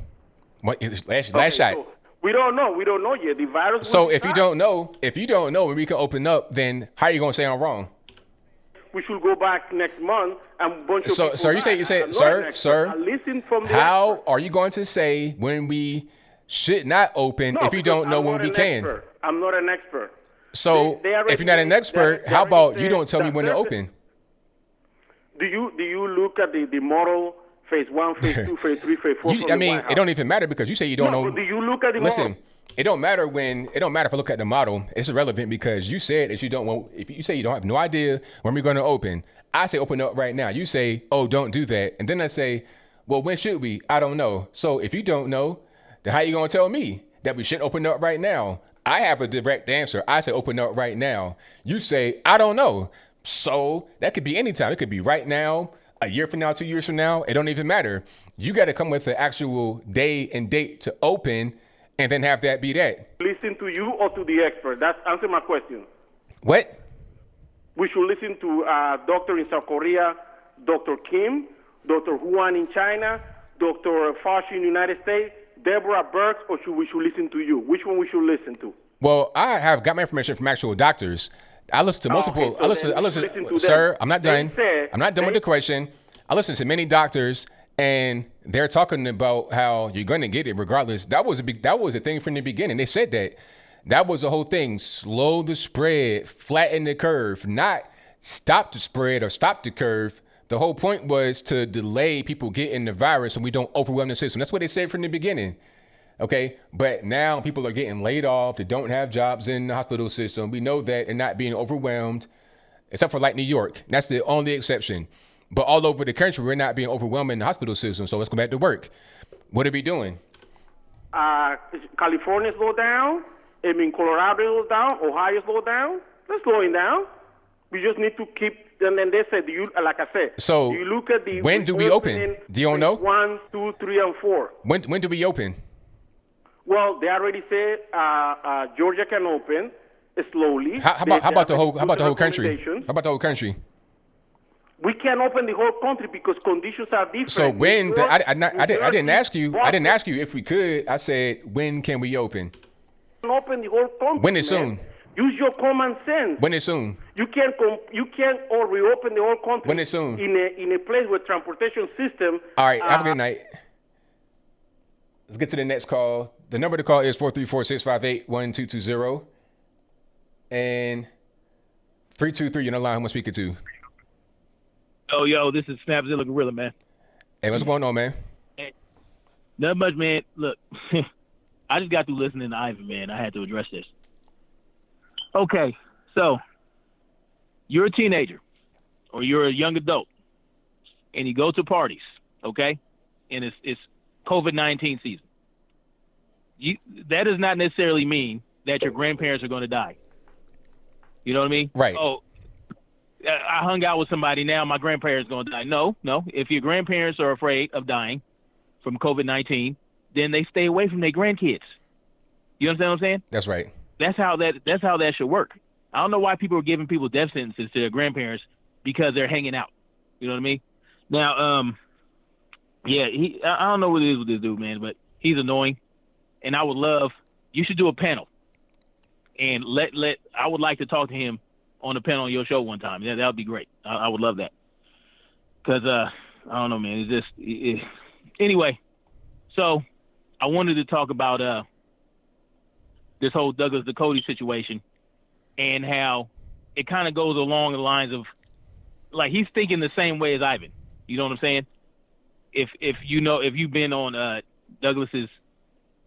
Last shot. So we don't know yet. The virus. So if you don't know, when we can open up, then how are you gonna say I'm wrong? We should go back next month and bunch of people. Sir, you say, listen from the how expert. are you going to say when we should not open if you don't know when we can. I'm not an expert. So if you're not an expert, how about you don't tell me when to open? Do you look at the model phase 1, phase 2, phase 3, phase 4? I mean, it don't even matter because you say you don't know. Do you look at the Listen, model? it don't matter if I look at the model. It's irrelevant because you said that you don't want. If you say you don't have no idea when we're going to open, I say open up right now. You say, oh, don't do that, and then I say, well, when should we? I don't know. So if you don't know, then how you gonna tell me that we shouldn't open up right now? I have a direct answer. I say open up right now. You say I don't know. So that could be anytime. It could be right now, a year from now, 2 years from now. It don't even matter. You got to come with the actual day and date to open, and then have that be that. Listen to you or to the expert? That's answer my question. What? We should listen to a doctor in South Korea, Dr. Kim, Dr. Huan in China, Dr. Fauci in the United States, Deborah Birx, or we should listen to you? Which one we should listen to? Well, I have got my information from actual doctors. I listen to multiple. Okay, so I listen. to Sir, them. I'm not done. I'm not done with the question. I listen to many doctors, and they're talking about how you're going to get it regardless. That was a thing from the beginning. They said that was the whole thing. Slow the spread, flatten the curve, not stop the spread or stop the curve. The whole point was to delay people getting the virus and we don't overwhelm the system. That's what they said from the beginning. Okay. But now people are getting laid off. They don't have jobs in the hospital system. We know that they're not being overwhelmed, except for like New York. That's the only exception. But all over the country, we're not being overwhelmed in the hospital system. So let's go back to work. What are we doing? California slowed down. I mean, Colorado slowed down. Ohio slowed down. They're slowing down. We just need to keep. And then they said, like I said. So you look at the when do we open? Do you know? 1, 2, 3, and 4. When do we open? Well, they already said Georgia can open slowly. How about the whole country? How about the whole country? We can't open the whole country because conditions are different. So when I didn't ask you if we could. I said when can we open? Open the whole country. When is soon? Use your common sense. When is soon? You can't or reopen the whole country. When is soon? In a place with transportation system. All right. Have a good night. Let's get to the next call. The number to call is 434-658-1220 and 323. You're on the line. Who am I speaking to? Yo, this is Snapzilla Gorilla, man. Hey, what's going on, man? Hey, not much, man. Look, I just got through listening to Ivan, man. I had to address this. Okay, so you're a teenager or you're a young adult and you go to parties, okay? And it's COVID-19 season. That does not necessarily mean that your grandparents are going to die. You know what I mean? Right. Oh, I hung out with somebody, now my grandparents going to die. No. If your grandparents are afraid of dying from COVID-19, then they stay away from their grandkids. You understand what I'm saying? That's right. That's how that should work. I don't know why people are giving people death sentences to their grandparents because they're hanging out. You know what I mean? Now, yeah, I don't know what it is with this dude, man, but he's annoying. And I would love, you should do a panel. And I would like to talk to him on the panel on your show one time. Yeah, that would be great. I would love that. Because, I don't know, man. Anyway, so I wanted to talk about this whole Douglas Ducote situation and how it kind of goes along the lines of, like, he's thinking the same way as Ivan. You know what I'm saying? If you've been on Douglas's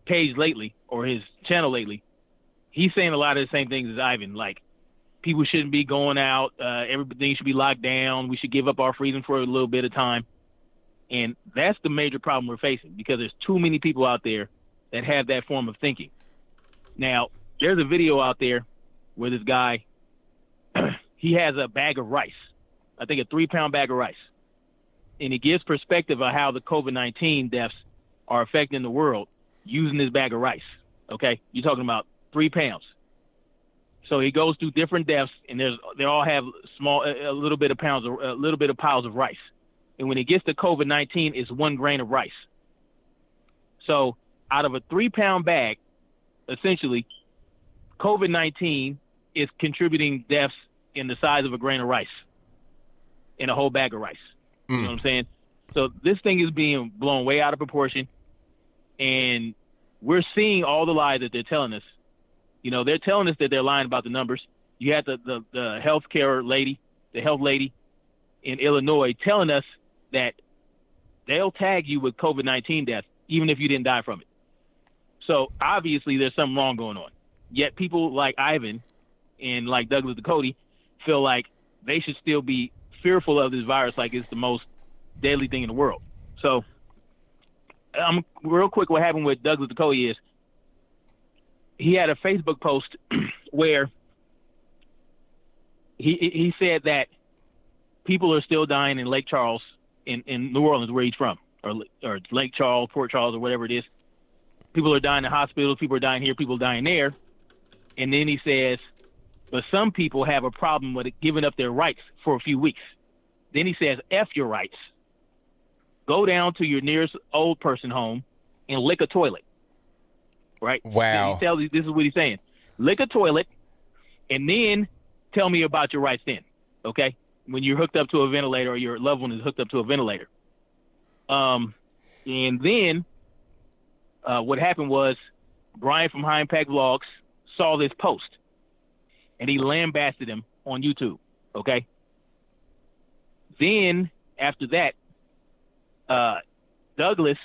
page lately or his channel lately, he's saying a lot of the same things as Ivan. Like, people shouldn't be going out. Everything should be locked down. We should give up our freedom for a little bit of time. And that's the major problem we're facing because there's too many people out there that have that form of thinking. Now, there's a video out there where this guy, he has a bag of rice, I think a 3-pound bag of rice. And he gives perspective of how the COVID-19 deaths are affecting the world using this bag of rice. Okay? You're talking about 3 pounds. So he goes through different deaths, and they all have a little bit of piles of rice. And when it gets to COVID-19, it's 1 grain of rice. So out of a 3-pound bag, essentially, COVID-19 is contributing deaths in the size of a grain of rice, in a whole bag of rice. You know what I'm saying? So this thing is being blown way out of proportion, and we're we're seeing all the lies that they're telling us. You know, they're telling us that they're lying about the numbers. You had the healthcare lady, the health lady in Illinois telling us that they'll tag you with COVID-19 death, even if you didn't die from it. So obviously there's something wrong going on. Yet people like Ivan and like Douglas Ducote feel like they should still be fearful of this virus like it's the most deadly thing in the world. So real quick, what happened with Douglas Ducote is he had a Facebook post where he said that people are still dying in Lake Charles in New Orleans, where he's from, or Lake Charles, Port Charles, or whatever it is. People are dying in hospitals, people are dying here, people are dying there. And then he says, but some people have a problem with giving up their rights for a few weeks. Then he says, F your rights. Go down to your nearest old person home and lick a toilet. Right? Wow. This is what he's saying. Lick a toilet and then tell me about your rights then. Okay? When you're hooked up to a ventilator or your loved one is hooked up to a ventilator. And then what happened was Brian from High Impact Vlogs saw this post and he lambasted him on YouTube. Okay? Then after that, Douglas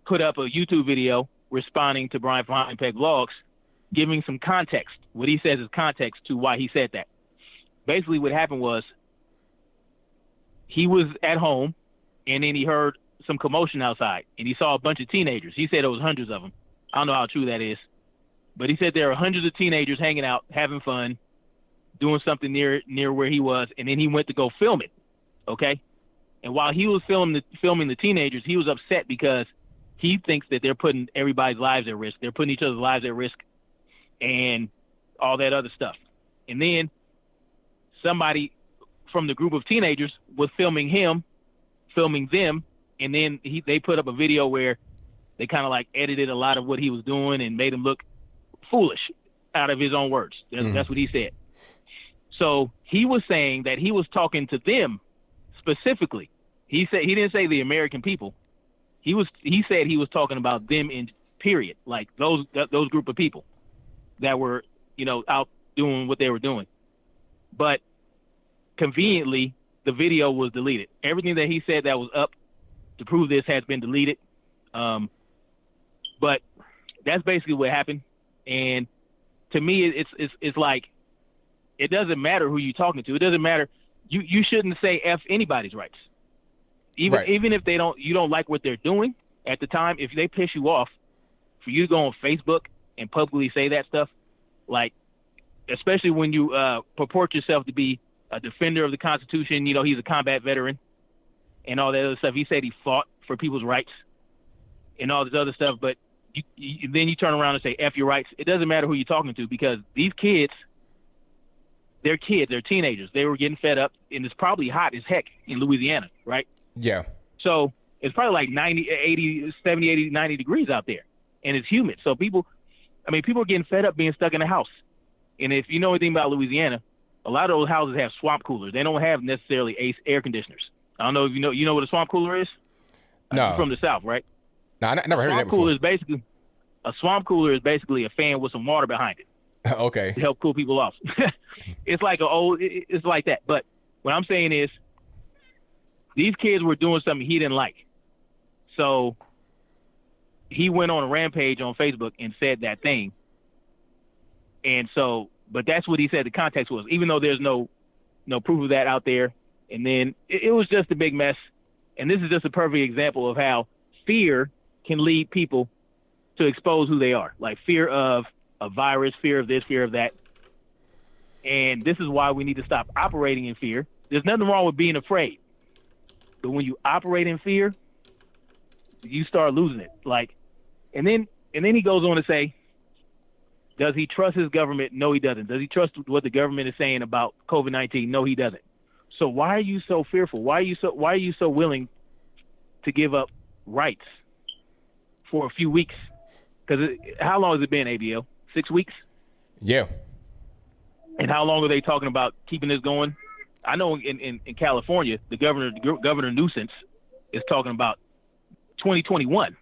put up a YouTube video responding to Brian from High Impact Vlogs, giving some context. What he says is context to why he said that. Basically what happened was he was at home and then he heard some commotion outside and he saw a bunch of teenagers. He said it was hundreds of them. I don't know how true that is, but he said there were hundreds of teenagers hanging out, having fun, doing something near where he was. And then he went to go film it. Okay. And while he was filming the teenagers, he was upset because he thinks that they're putting everybody's lives at risk. They're putting each other's lives at risk and all that other stuff. And then somebody from the group of teenagers was filming them, and then they put up a video where they kind of like edited a lot of what he was doing and made him look foolish, out of his own words. That's what he said. So he was saying that he was talking to them specifically. He said he didn't say the American people. He said he was talking about them in period, like those group of people that were, out doing what they were doing. But conveniently, the video was deleted. Everything that he said that was up to prove this has been deleted. But that's basically what happened. And to me, it's like, it doesn't matter who you're talking to. It doesn't matter. You shouldn't say F anybody's rights. Even if you don't like what they're doing at the time, if they piss you off, for you to go on Facebook and publicly say that stuff, like, especially when you purport yourself to be a defender of the Constitution, he's a combat veteran and all that other stuff. He said he fought for people's rights and all this other stuff, but then you turn around and say F your rights. It doesn't matter who you're talking to, because these kids, they're teenagers. They were getting fed up, and it's probably hot as heck in Louisiana, right? Yeah. So it's probably like 90, 80, 70, 80, 90 degrees out there, and it's humid. So people are getting fed up being stuck in the house. And if you know anything about Louisiana, a lot of those houses have swamp coolers. They don't have necessarily air conditioners. I don't know if you know what a swamp cooler is? No. You're from the South, right? No, I never heard of that before. A swamp cooler is basically a fan with some water behind it. Okay. To help cool people off. It's like that. But what I'm saying is, these kids were doing something he didn't like. So he went on a rampage on Facebook and said that thing. And so, but that's what he said the context was, even though there's no proof of that out there. And then it was just a big mess. And this is just a perfect example of how fear can lead people to expose who they are. Like fear of a virus, fear of this, fear of that. And this is why we need to stop operating in fear. There's nothing wrong with being afraid. But when you operate in fear, you start losing it. And then he goes on to say, does he trust his government? No, he doesn't. Does he trust what the government is saying about COVID-19? No, he doesn't. So why are you so fearful? Why are you so willing to give up rights for a few weeks? Because how long has it been, ABL? 6 weeks? Yeah. And how long are they talking about keeping this going? I know in California, the Governor Newsom is talking about 2021.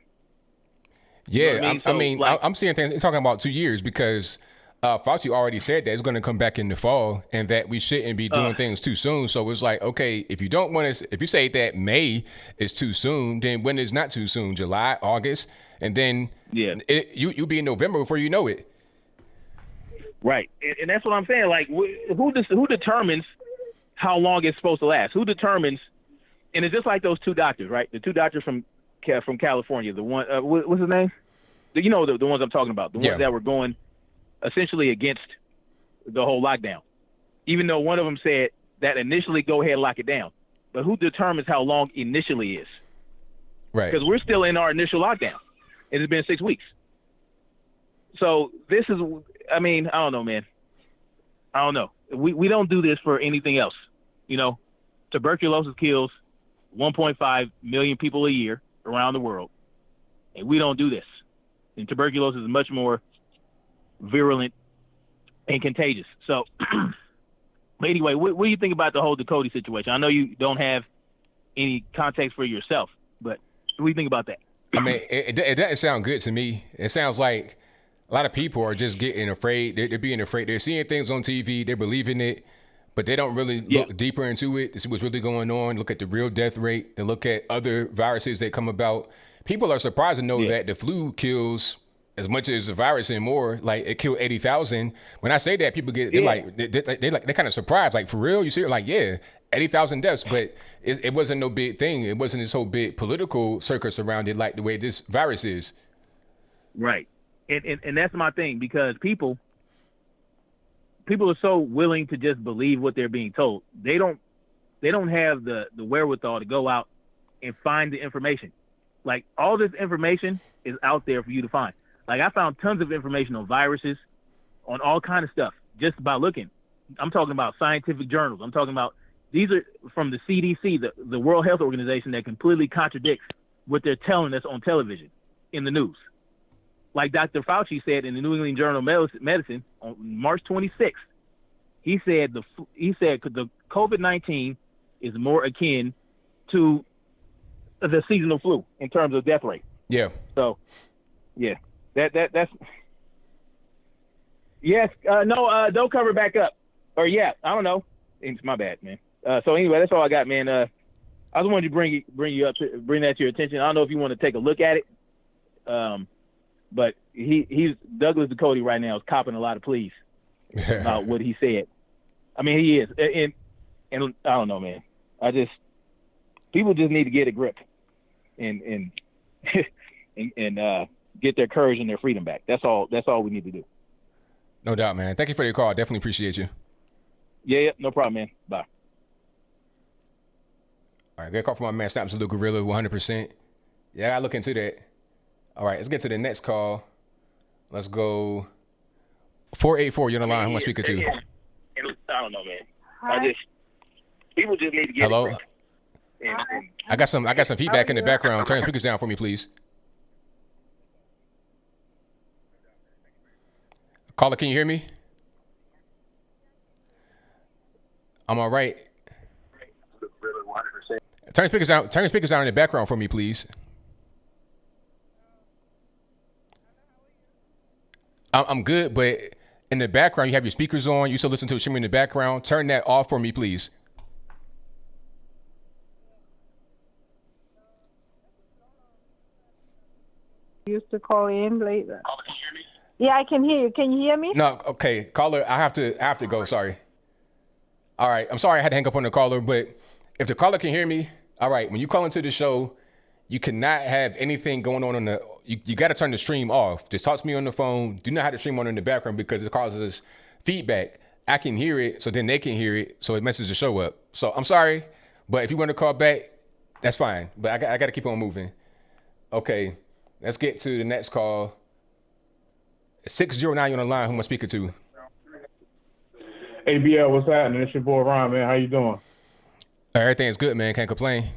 Yeah, You know what I mean? So, I'm seeing things talking about 2 years because Fauci already said that it's going to come back in the fall and that we shouldn't be doing things too soon. So it's like, okay, if you don't want to, if you say that May is too soon, then when is not too soon? July, August, and then you'll be in November before you know it. Right, and that's what I'm saying. Like, who determines how long it's supposed to last? Who determines? And it's just like those two doctors, right? The two doctors from California. The one, what's his name? The ones I'm talking about. The ones that were going essentially against the whole lockdown. Even though one of them said that initially go ahead and lock it down, but who determines how long initially is? Right. Because we're still in our initial lockdown. It has been 6 weeks. So this is. I mean, I don't know, man. I don't know. We don't do this for anything else. You know, tuberculosis kills 1.5 million people a year around the world, and we don't do this. And tuberculosis is much more virulent and contagious. So, but anyway, what do you think about the whole Dakota situation? I know you don't have any context for yourself, but what do you think about that? I mean, it doesn't sound good to me. It sounds like a lot of people are just getting afraid. They're being afraid. They're seeing things on TV. They're believing it, but they don't really look deeper into it to see what's really going on. Look at the real death rate. They look at other viruses that come about. People are surprised to know that the flu kills as much as the virus and more. Like it killed 80,000. When I say that, people get they're kind of surprised. Like, for real, you see it? Like, 80,000 deaths, but it wasn't no big thing. It wasn't this whole big political circus around it like the way this virus is. Right. And that's my thing, because people are so willing to just believe what they're being told. They don't have the wherewithal to go out and find the information. Like, all this information is out there for you to find. Like, I found tons of information on viruses, on all kind of stuff, just by looking. I'm talking about scientific journals. I'm talking about, these are from the CDC, the World Health Organization, that completely contradicts what they're telling us on television, in the news. Like Dr. Fauci said in the New England Journal of Medicine on March 26th, he said the COVID-19 is more akin to the seasonal flu in terms of death rate. Yeah. So, yeah, that's yes. No, don't cover it back up. Or I don't know. It's my bad, man. So anyway, that's all I got, man. I just wanted to bring that to your attention. I don't know if you want to take a look at it. But he's Douglas Ducote right now is copping a lot of pleas about what he said. I mean, he is, and I don't know, man. People just need to get a grip and get their courage and their freedom back. That's all we need to do. No doubt, man. Thank you for your call. I definitely appreciate you. Yeah, no problem, man. Bye. All right, get a call from my man Snaps Blue Gorilla, 100%. Yeah, I gotta look into that. All right, let's get to the next call. Let's go 484. You're on the line. Who am I speaking to? I don't know, man. People just need to get Hello. it. And I got some feedback in the background. Turn the speakers down for me, please. Caller, can you hear me? I'm all right. Turn the speakers down. Turn the speakers down in the background for me, please. I'm good, but in the background, you have your speakers on. You still listen to a shimmer in the background. Turn that off for me, please. Used to call in later. Caller, can you hear me? Yeah, I can hear you. Can you hear me? No, okay. Caller, I have to go. Sorry. All right. I'm sorry I had to hang up on the caller, but if the caller can hear me, all right. When you call into the show, you cannot have anything going on the. You got to turn the stream off. Just talk to me on the phone. Do not have the stream on in the background because it causes feedback. I can hear it, so then they can hear it, so it messes the show up. So I'm sorry, but if you want to call back, that's fine. But I got to keep on moving. Okay, let's get to the next call. 609 on the line. Who am I speaking to? ABL, what's happening? It's your boy Ron, man. How you doing? Everything's good, man. Can't complain.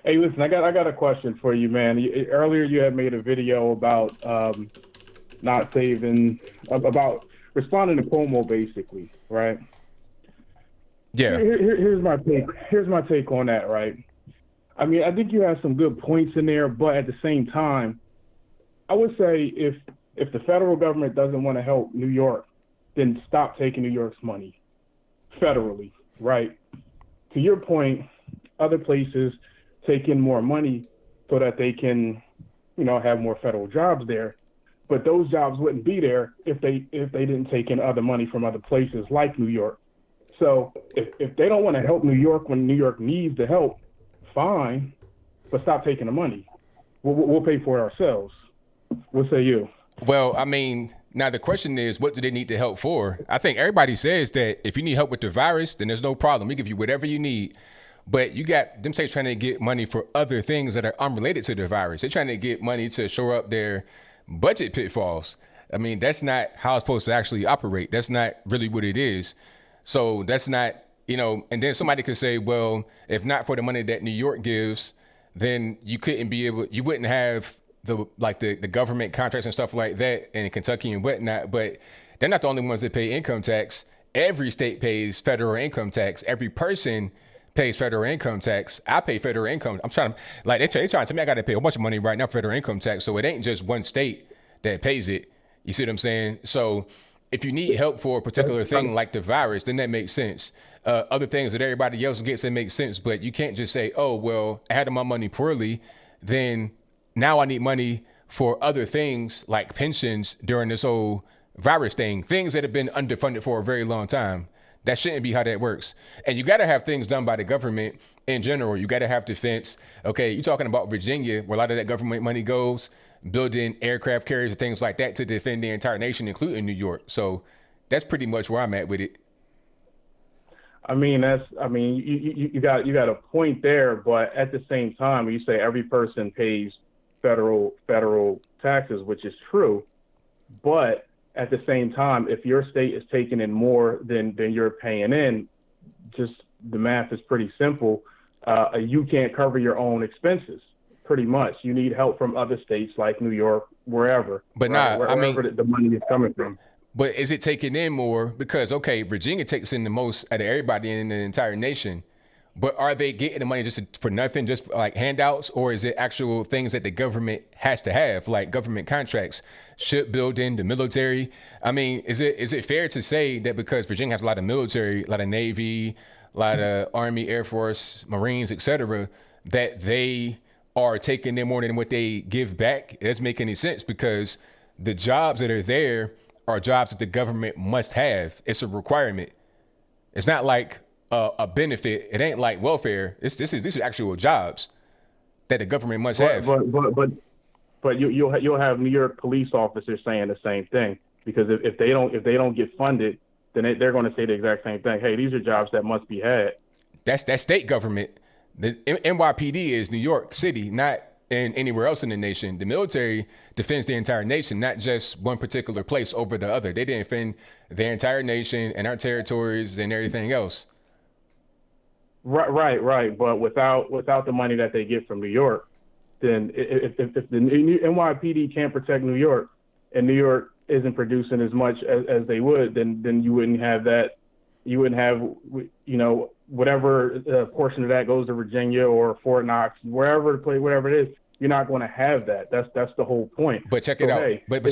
Hey, listen, I got a question for you, man. Earlier, you had made a video about about responding to Cuomo, basically, right? Yeah. Here's my take on that, right? I mean, I think you have some good points in there, but at the same time, I would say if the federal government doesn't want to help New York, then stop taking New York's money federally, right? To your point, other places take in more money so that they can, have more federal jobs there. But those jobs wouldn't be there if they didn't take in other money from other places like New York. So if they don't want to help New York when New York needs the help, fine, but stop taking the money. We'll pay for it ourselves. What say you? Well, I mean, now the question is, what do they need the help for? I think everybody says that if you need help with the virus, then there's no problem. We give you whatever you need. But you got them states trying to get money for other things that are unrelated to the virus. They're trying to get money to shore up their budget pitfalls. I mean, that's not how it's supposed to actually operate. That's not really what it is. So that's not, and then somebody could say, well, if not for the money that New York gives, then you wouldn't have the government contracts and stuff like that in Kentucky and whatnot. But they're not the only ones that pay income tax. Every state pays federal income tax. Every person pays federal income tax. I pay federal income. I'm trying to, they're trying to tell me I got to pay a bunch of money right now for federal income tax. So it ain't just one state that pays it. You see what I'm saying? So if you need help for a particular thing like the virus, then that makes sense. Other things that everybody else gets, it makes sense. But you can't just say, oh, well, I had my money poorly, then now I need money for other things like pensions during this whole virus thing, things that have been underfunded for a very long time. That shouldn't be how that works. And you got to have things done by the government in general. You got to have defense. Okay, you're talking about Virginia, where a lot of that government money goes, building aircraft carriers and things like that to defend the entire nation, including New York. So that's pretty much where I'm at with it. I mean, you got a point there, but at the same time, you say every person pays federal taxes, which is true, but at the same time, if your state is taking in more than you're paying in, just the math is pretty simple. You can't cover your own expenses, pretty much. You need help from other states like New York, wherever. But wherever the money is coming from. But is it taking in more? Because, okay, Virginia takes in the most out of everybody in the entire nation. But are they getting the money just for nothing, just like handouts? Or is it actual things that the government has to have, like government contracts, shipbuilding, the military? I mean, is it fair to say that because Virginia has a lot of military, a lot of Navy, a lot of Army, Air Force, Marines, et cetera, that they are taking in more than what they give back? It doesn't make any sense because the jobs that are there are jobs that the government must have. It's a requirement. It's not like a benefit. It ain't like welfare. These are actual jobs that the government must have. But you'll have New York police officers saying the same thing, because if they don't get funded, then they're going to say the exact same thing. Hey, these are jobs that must be had. That's state government. The NYPD is New York City, not in anywhere else in the nation. The military defends the entire nation, not just one particular place over the other. They defend the entire nation and our territories and everything else. Right. But without the money that they get from New York, then if the NYPD can't protect New York and New York isn't producing as much as they would, then you wouldn't have that. You wouldn't have, whatever portion of that goes to Virginia or Fort Knox, wherever it is. You're not going to have that. That's the whole point. But check it out. But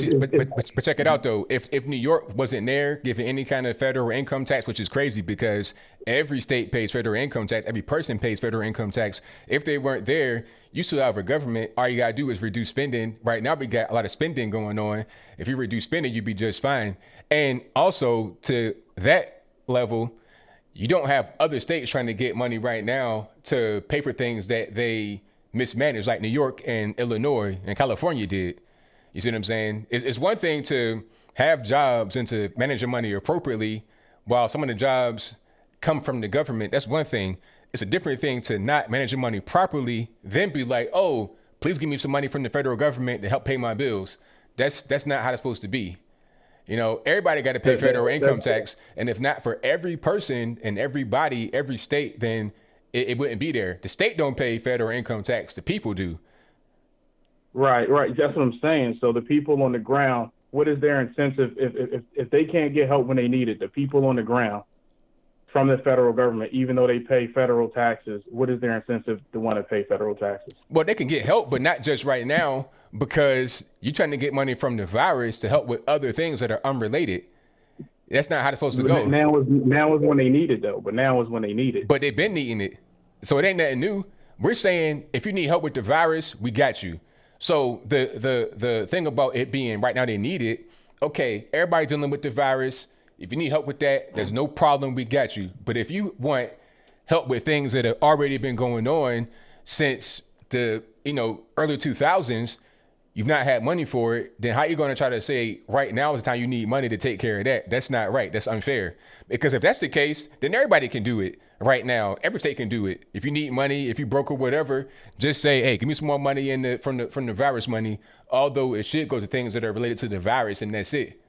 check it out though. If New York wasn't there giving any kind of federal income tax, which is crazy because every state pays federal income tax, every person pays federal income tax. If they weren't there, you still have a government. All you gotta do is reduce spending. Right now we got a lot of spending going on. If you reduce spending, you'd be just fine. And also to that level, you don't have other states trying to get money right now to pay for things that they mismanaged, like New York and Illinois and California did. You see what I'm saying? It's one thing to have jobs and to manage your money appropriately while some of the jobs come from the government. That's one thing. It's a different thing to not manage your money properly, then be like, oh, please give me some money from the federal government to help pay my bills. That's not how it's supposed to be. Everybody got to pay federal income tax. And if not for every person and everybody, every state, then it wouldn't be there. The state don't pay federal income tax. The people do. Right. That's what I'm saying. So the people on the ground, what is their incentive if they can't get help when they need it? The people on the ground, from the federal government, even though they pay federal taxes? What is their incentive to want to pay federal taxes? Well, they can get help, but not just right now, because you're trying to get money from the virus to help with other things that are unrelated. That's not how it's supposed to go. Now is when they need it, though. But now is when they need it. But they've been needing it. So it ain't nothing new. We're saying if you need help with the virus, we got you. So the thing about it being right now they need it, okay, everybody dealing with the virus. If you need help with that, there's no problem, we got you. But if you want help with things that have already been going on since the early 2000s, you've not had money for it, then how are you going to try to say right now is the time you need money to take care of that? That's not right. That's unfair. Because if that's the case, then everybody can do it right now. Every state can do it. If you need money, if you broke or whatever, just say, hey, give me some more money from the virus money, although it should go to things that are related to the virus, and that's it.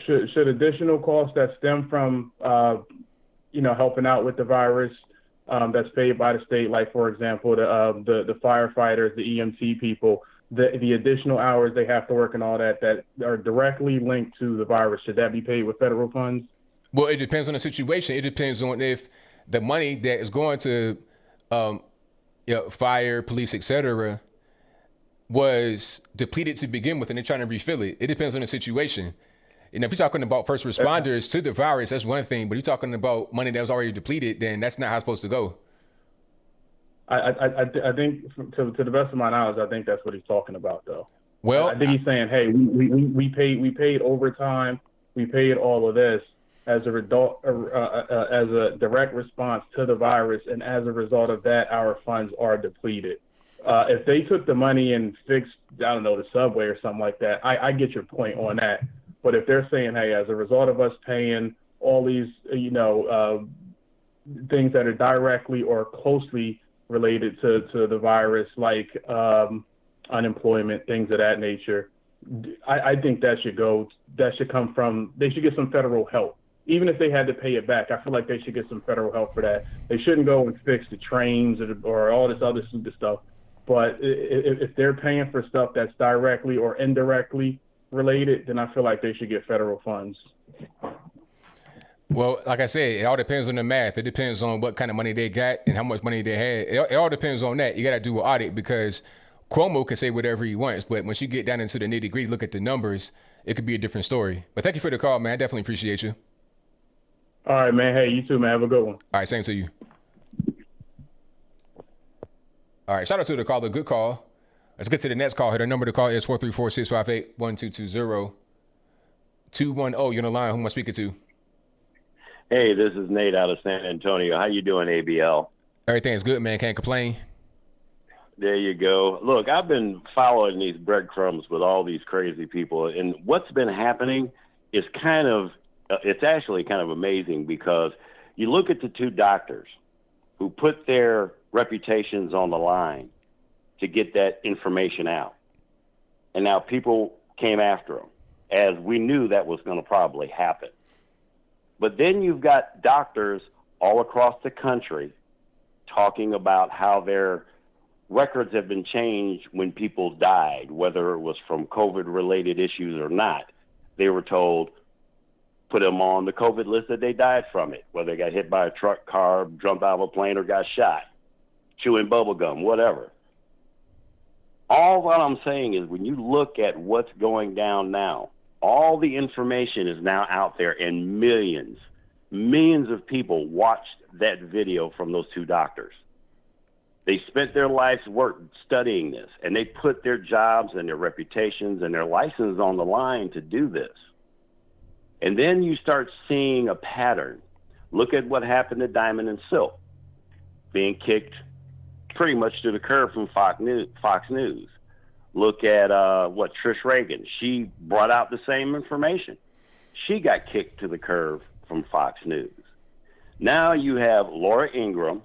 Should additional costs that stem from helping out with the virus that's paid by the state, like for example the firefighters, the EMT people, the additional hours they have to work and all that are directly linked to the virus, should that be paid with federal funds? Well, it depends on the situation. It depends on if the money that is going to fire, police, etc., was depleted to begin with, and they're trying to refill it. It depends on the situation. And if you're talking about first responders to the virus, that's one thing. But you're talking about money that was already depleted, then that's not how it's supposed to go. I think, to the best of my knowledge, I think that's what he's talking about, though. Well, I think he's saying, hey, we paid overtime, we paid all of this as a direct response to the virus, and as a result of that, our funds are depleted. If they took the money and fixed, the subway or something like that, I get your point on that. But if they're saying, hey, as a result of us paying all these, things that are directly or closely related to the virus, like unemployment, things of that nature, I think they should get some federal help. Even if they had to pay it back, I feel like they should get some federal help for that. They shouldn't go and fix the trains or all this other stupid stuff. But if they're paying for stuff that's directly or indirectly related, then I feel like they should get federal funds. Well, like I said, it all depends on the math. It depends on what kind of money they got and how much money they had. It all depends on that. You got to do an audit, because Cuomo can say whatever he wants, but once you get down into the nitty gritty, look at the numbers, it could be a different story. But thank you for the call, man. I definitely appreciate you. All right, man. Hey, you too, man. Have a good one. All right, same to you. All right, shout out to the caller. Good call. Let's get to the next call here. The number to call is 434-658-1220. 210, you're on the line. Who am I speaking to? Hey, this is Nate out of San Antonio. How you doing, ABL? Everything's good, man. Can't complain. There you go. Look, I've been following these breadcrumbs with all these crazy people, and what's been happening is it's actually kind of amazing, because you look at the two doctors who put their reputations on the line to get that information out. And now people came after them, as we knew that was going to probably happen. But then you've got doctors all across the country talking about how their records have been changed when people died, whether it was from COVID-related issues or not. They were told, put them on the COVID list that they died from it, whether they got hit by a truck, car, jumped out of a plane, or got shot, chewing bubble gum, whatever. All what I'm saying is, when you look at what's going down now, all the information is now out there, and millions of people watched that video from those two doctors. They spent their life's work studying this, and they put their jobs and their reputations and their license on the line to do this. And then you start seeing a pattern. Look at what happened to Diamond and Silk, being kicked pretty much to the curb from Fox News. Look at Trish Reagan. She brought out the same information. She got kicked to the curb from Fox News. Now you have Laura Ingraham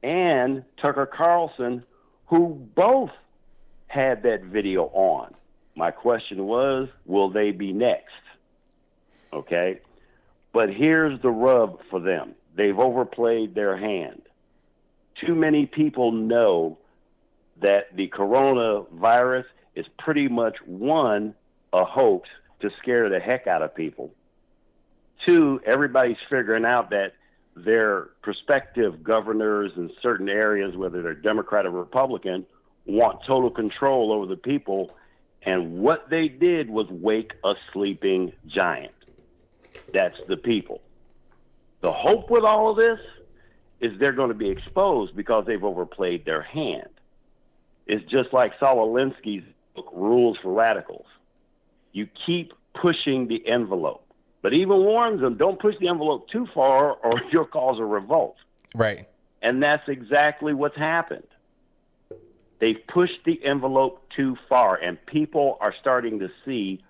and Tucker Carlson, who both had that video on. My question was, will they be next? Okay? But here's the rub for them. They've overplayed their hand. Too many people know that the coronavirus is pretty much, one, a hoax to scare the heck out of people. Two, everybody's figuring out that their prospective governors in certain areas, whether they're Democrat or Republican, want total control over the people. And what they did was wake a sleeping giant. That's the people. The hope with all of this is they're going to be exposed because they've overplayed their hand. It's just like Saul Alinsky's book, Rules for Radicals. You keep pushing the envelope, but even warns them, don't push the envelope too far or you'll cause a revolt. Right. And that's exactly what's happened. They've pushed the envelope too far, and people are starting to see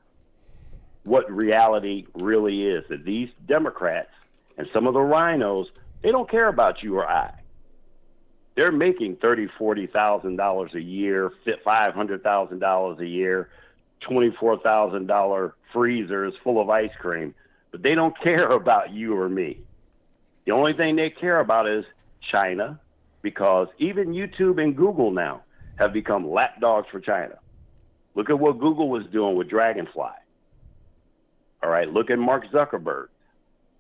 what reality really is, that these Democrats and some of the rhinos, they don't care about you or I. They're making $30,000, $40,000 a year, $500,000 a year, $24,000 freezers full of ice cream, but they don't care about you or me. The only thing they care about is China, because even YouTube and Google now have become lapdogs for China. Look at what Google was doing with Dragonfly. All right, look at Mark Zuckerberg.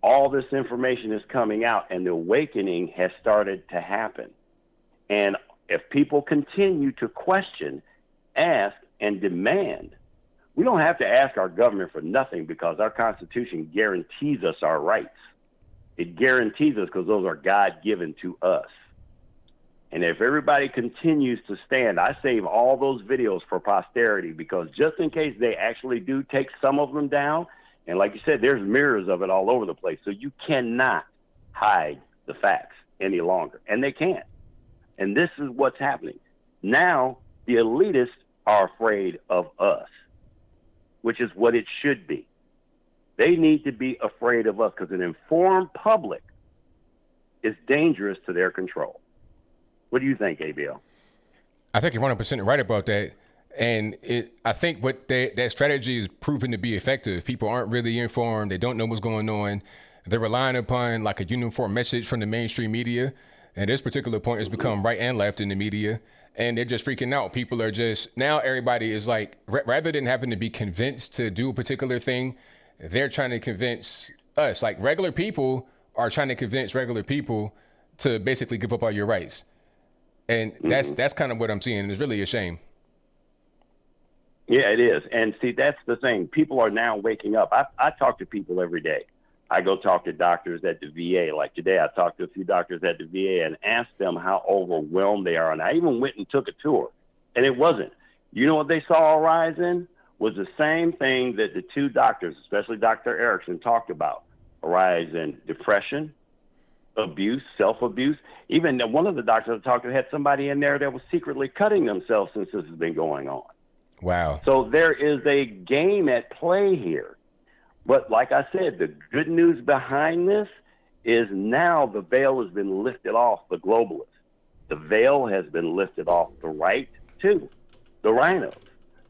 All this information is coming out, and the awakening has started to happen. And if people continue to question, ask, and demand, we don't have to ask our government for nothing because our Constitution guarantees us our rights. It guarantees us because those are God-given to us. And if everybody continues to stand, I save all those videos for posterity because just in case they actually do take some of them down, and like you said, there's mirrors of it all over the place. So you cannot hide the facts any longer. And they can't. And this is what's happening. Now, the elitists are afraid of us, which is what it should be. They need to be afraid of us because an informed public is dangerous to their control. What do you think, ABL? I think you're 100% right about that. And I think what that strategy is proven to be effective. People aren't really informed. They don't know what's going on. They're relying upon like a uniform message from the mainstream media. And this particular point has become right and left in the media. And they're just freaking out. People are just, now everybody is like, rather than having to be convinced to do a particular thing, they're trying to convince us. Like regular people are trying to convince regular people to basically give up all your rights. And that's kind of what I'm seeing. It's really a shame. Yeah, it is. And see, that's the thing. People are now waking up. I talk to people every day. I go talk to doctors at the VA. Like today, I talked to a few doctors at the VA and asked them how overwhelmed they are. And I even went and took a tour. And it wasn't. You know what they saw arise in? Was the same thing that the two doctors, especially Dr. Erickson, talked about. Arise in depression, abuse, self-abuse. Even one of the doctors I talked to had somebody in there that was secretly cutting themselves since this has been going on. Wow. So there is a game at play here. But like I said, the good news behind this is now the veil has been lifted off the globalists. The veil has been lifted off the right, too, the rhinos.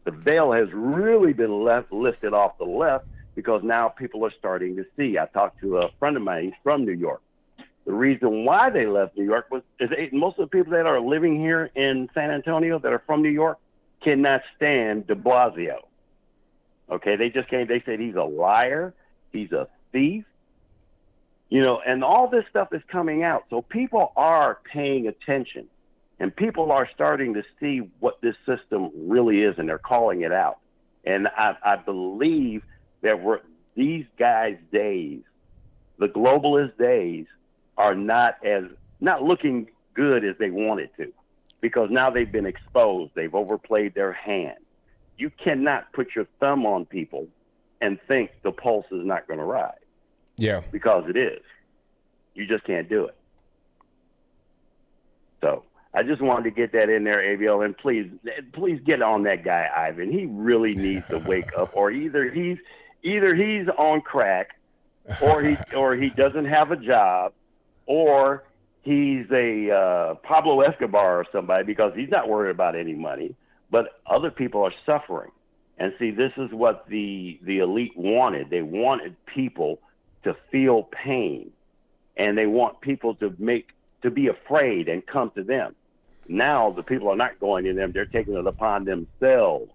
The veil has really been lifted off the left because now people are starting to see. I talked to a friend of mine, he's from New York. The reason why they left New York is most of the people that are living here in San Antonio that are from New York cannot stand de Blasio. Okay, they just came, they said he's a liar, he's a thief, you know, and all this stuff is coming out. So people are paying attention and people are starting to see what this system really is and they're calling it out. And I believe that these guys' days, the globalist days, are not looking good as they wanted to because now they've been exposed. They've overplayed their hand. You cannot put your thumb on people and think the pulse is not going to rise. Yeah. Because it is. You just can't do it. So I just wanted to get that in there, ABL, and please get on that guy, Ivan. He really needs to wake up, or either he's on crack, or he doesn't have a job, or he's a Pablo Escobar or somebody because he's not worried about any money. But other people are suffering. And see, this is what the elite wanted. They wanted people to feel pain. And they want people to be afraid and come to them. Now the people are not going to them. They're taking it upon themselves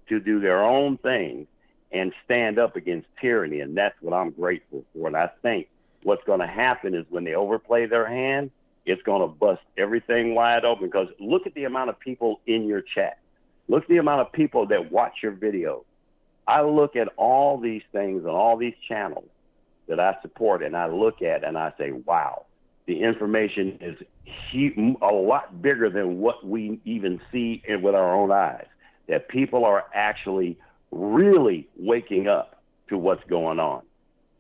to do their own thing and stand up against tyranny. And that's what I'm grateful for. And I think what's going to happen is when they overplay their hand, it's going to bust everything wide open. Because look at the amount of people in your chat. Look at the amount of people that watch your videos. I look at all these things and all these channels that I support, and I look at and I say, wow, the information is a lot bigger than what we even see with our own eyes, that people are actually really waking up to what's going on.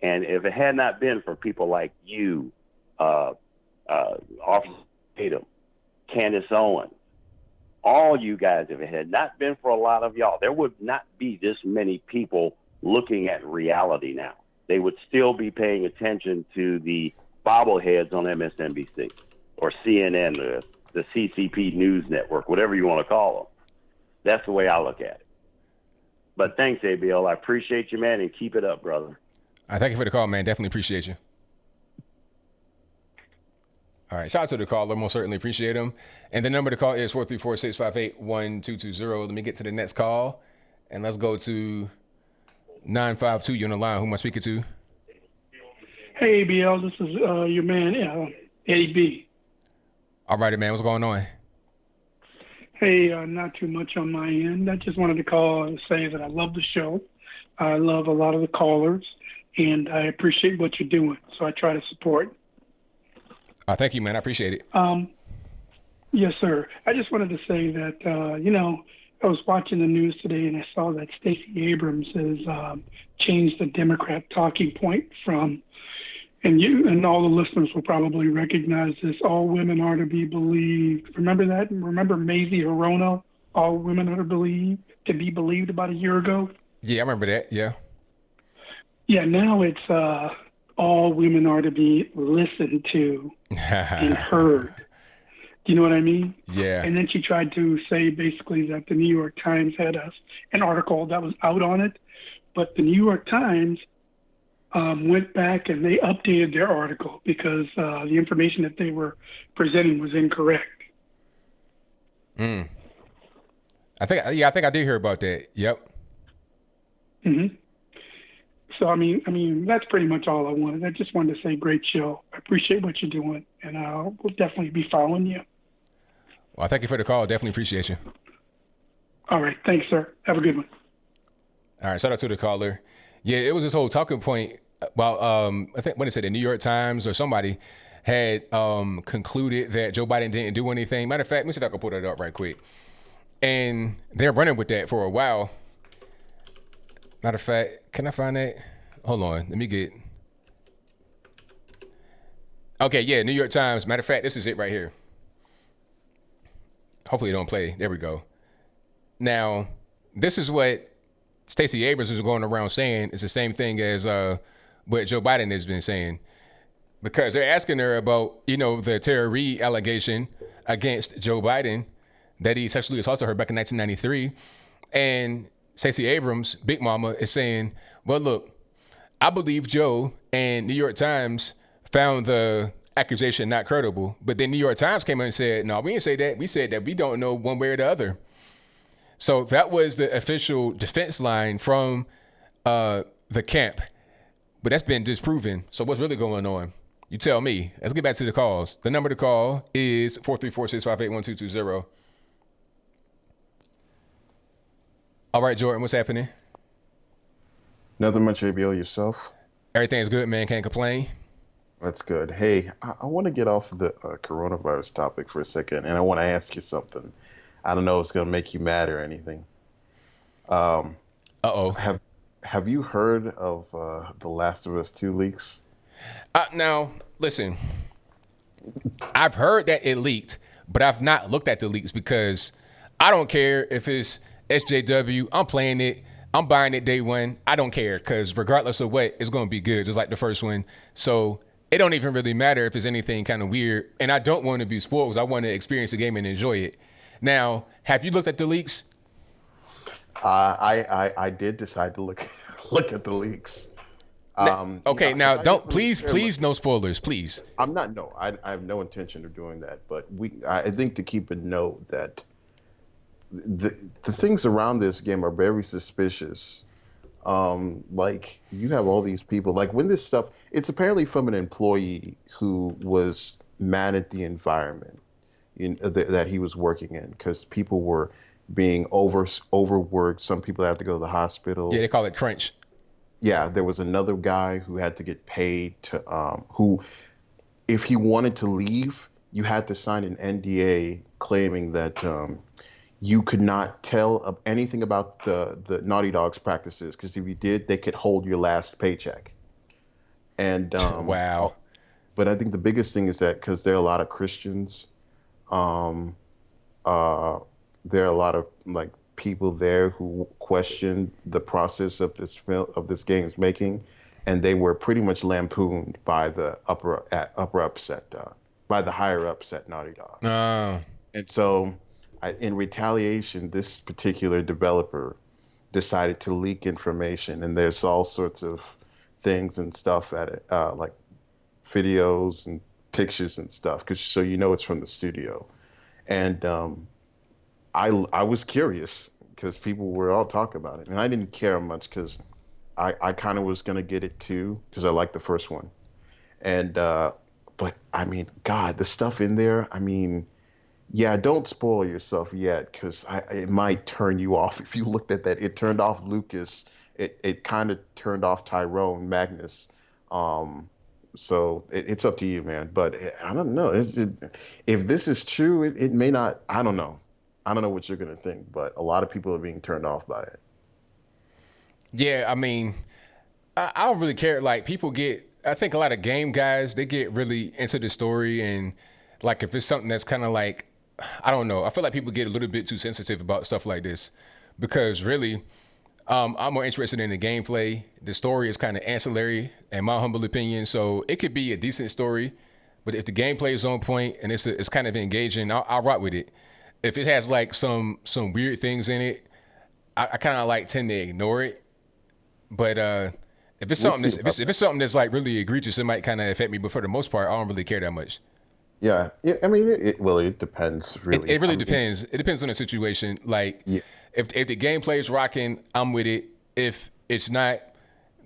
And if it had not been for people like you, Officer Tatum, Candace Owens, all you guys, if it had not been for a lot of y'all, there would not be this many people looking at reality now. They would still be paying attention to the bobbleheads on MSNBC or CNN, the CCP News Network, whatever you want to call them. That's the way I look at it. But thanks, ABL. I appreciate you, man, and keep it up, brother. I thank you for the call, man. Definitely appreciate you. All right. Shout out to the caller. Most certainly appreciate him. And the number to call is 434-658-1220. Let me get to the next call. And let's go to 952. You on the line. Who am I speaking to? Hey, ABL. This is your man, Eddie B. All righty, man. What's going on? Hey, not too much on my end. I just wanted to call and say that I love the show. I love a lot of the callers, and I appreciate what you're doing. So I try to support. Thank you, man. I appreciate it. Yes, sir. I just wanted to say that, I was watching the news today and I saw that Stacey Abrams has changed the Democrat talking point from, and you and all the listeners will probably recognize this, all women are to be believed. Remember that? Remember Mazie Hirono, all women are to be believed about a year ago? Yeah, I remember that. Yeah. Yeah, now it's all women are to be listened to and heard. Do you know what I mean? Yeah. And then she tried to say basically that the New York Times had an article that was out on it, but the New York Times went back and they updated their article because the information that they were presenting was incorrect. I think I did hear about that. Yep. Mm-hmm. So, I mean, that's pretty much all I wanted. I just wanted to say great show. I appreciate what you're doing, and we'll definitely be following you. Well, thank you for the call. Definitely appreciate you. All right. Thanks, sir. Have a good one. All right. Shout out to the caller. Yeah, it was this whole talking point about, I think, what did it say, the New York Times or somebody had concluded that Joe Biden didn't do anything. Matter of fact, let me see if I can pull that up right quick. And they're running with that for a while. Matter of fact, can I find that? Hold on. Let me get. Okay, yeah, New York Times. Matter of fact, this is it right here. Hopefully it don't play. There we go. Now, this is what Stacey Abrams is going around saying. It's the same thing as what Joe Biden has been saying. Because they're asking her about, the Tara Reade allegation against Joe Biden that he sexually assaulted her back in 1993. And Stacey Abrams, Big Mama, is saying, well, look, I believe Joe, and New York Times found the accusation not credible. But then New York Times came in and said, no, we didn't say that. We said that we don't know one way or the other. So that was the official defense line from the camp. But that's been disproven. So what's really going on? You tell me. Let's get back to the calls. The number to call is 434-658-1220. All right, Jordan, what's happening? Nothing much, ABL. Yourself? Everything's good, man. Can't complain. That's good. Hey, I want to get off of the coronavirus topic for a second, and I want to ask you something. I don't know if it's going to make you mad or anything. Have you heard of The Last of Us 2 leaks? Now, listen. I've heard that it leaked, but I've not looked at the leaks because I don't care if it's SJW. I'm playing it. I'm buying it day one. I don't care because regardless of what, it's going to be good, just like the first one. So it don't even really matter if it's anything kind of weird. And I don't want to be spoiled because I want to experience the game and enjoy it. Now, have you looked at the leaks? I did decide to look at the leaks. Okay, now don't please no spoilers, please. I'm not. No, I have no intention of doing that. But I think to keep a note that the things around this game are very suspicious. Like you have all these people. Like when this stuff, it's apparently from an employee who was mad at the environment that he was working in because people were being overworked. Some people have to go to the hospital. Yeah, they call it crunch. Yeah, there was another guy who had to get paid to who, if he wanted to leave, you had to sign an NDA claiming that you could not tell anything about the Naughty Dog's practices because if you did, they could hold your last paycheck. And wow. But I think the biggest thing is that because there are a lot of Christians, there are a lot of like people there who questioned the process of this game's making, and they were pretty much lampooned by the by the higher ups at Naughty Dog. Oh. And so, in retaliation, this particular developer decided to leak information, and there's all sorts of things and stuff at it, like videos and pictures and stuff, so it's from the studio. And I was curious because people were all talking about it, and I didn't care much because I kind of was gonna get it too because I liked the first one, and but I mean, God, the stuff in there, I mean. Yeah, don't spoil yourself yet, because it might turn you off. If you looked at that, it turned off Lucas. It kind of turned off Tyrone Magnus. So it's up to you, man. But I don't know. If this is true, it may not. I don't know. I don't know what you're going to think, but a lot of people are being turned off by it. Yeah, I mean, I don't really care. Like, I think a lot of game guys, they get really into the story. And, like, if it's something that's kind of like, I don't know. I feel like people get a little bit too sensitive about stuff like this because really, I'm more interested in the gameplay. The story is kind of ancillary, in my humble opinion. So it could be a decent story, but if the gameplay is on point and it's kind of engaging, I'll rock with it. If it has like some weird things in it, I kind of like tend to ignore it. But if it's something that's like really egregious, it might kind of affect me. But for the most part, I don't really care that much. Yeah, I mean, it depends, really. It really depends. It depends on the situation. Like, yeah. if the gameplay is rocking, I'm with it. If it's not,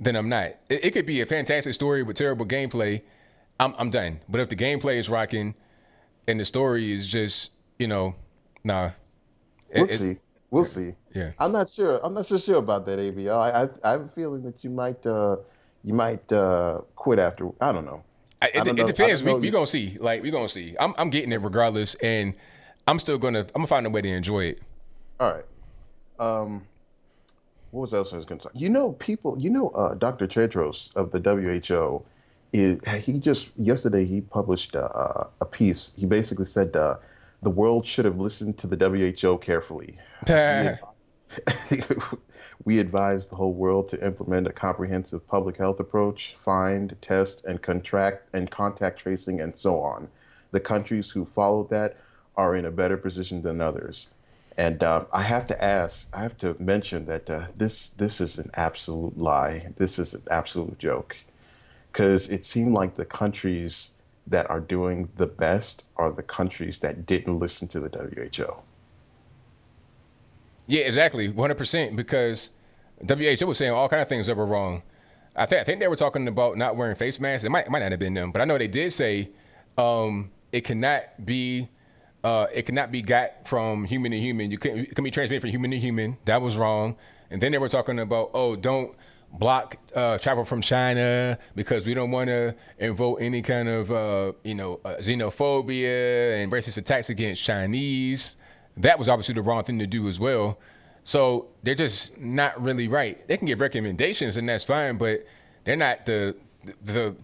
then I'm not. It could be a fantastic story with terrible gameplay. I'm done. But if the gameplay is rocking and the story is just, nah. We'll see. We'll see. Yeah. I'm not sure. I'm not so sure about that, ABL. I have a feeling that you might quit after. I don't know. It depends. We gonna see. Like, we gonna see. I'm getting it regardless, and I'm gonna find a way to enjoy it. All right. What was else I was gonna talk? Dr. Tedros of the WHO yesterday he published a piece. He basically said the world should have listened to the WHO carefully. We advise the whole world to implement a comprehensive public health approach, find, test, and contact tracing, and so on. The countries who followed that are in a better position than others. And I have to mention that this is an absolute lie. This is an absolute joke, because it seemed like the countries that are doing the best are the countries that didn't listen to the WHO. Yeah, exactly, 100%. Because WHO was saying all kind of things that were wrong. I think they were talking about not wearing face masks. It might not have been them, but I know they did say it cannot be got from human to human. It can be transmitted from human to human. That was wrong. And then they were talking about, don't block travel from China because we don't want to invoke any kind of xenophobia and racist attacks against Chinese. That was obviously the wrong thing to do as well. So they're just not really right. They can give recommendations and that's fine, but they're not the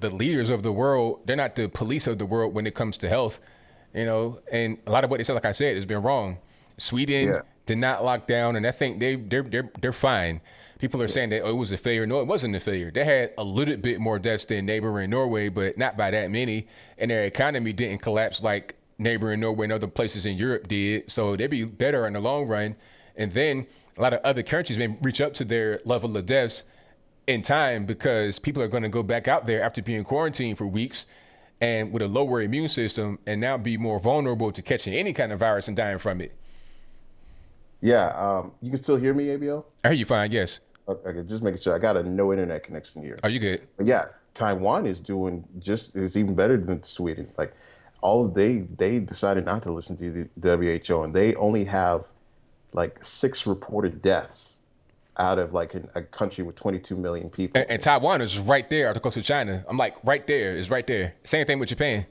leaders of the world. They're not the police of the world when it comes to health, and a lot of what they said, like I said, has been wrong. Sweden did not lock down, and I think they're fine. People are saying that it was a failure. No, it wasn't a failure. They had a little bit more deaths than neighboring Norway, but not by that many. And their economy didn't collapse like neighboring Norway and other places in Europe did. So they'd be better in the long run. And then a lot of other countries may reach up to their level of deaths in time because people are going to go back out there after being quarantined for weeks and with a lower immune system and now be more vulnerable to catching any kind of virus and dying from it. Yeah. You can still hear me, ABL? I hear you fine, yes. Okay, just making sure. I got a no internet connection here. Are you good? But yeah, Taiwan is is even better than Sweden. Like they decided not to listen to the WHO, and they only have like 6 reported deaths out of like a country with 22 million people. And Taiwan is right there to close to China. I'm like, right there is right there. Same thing with Japan.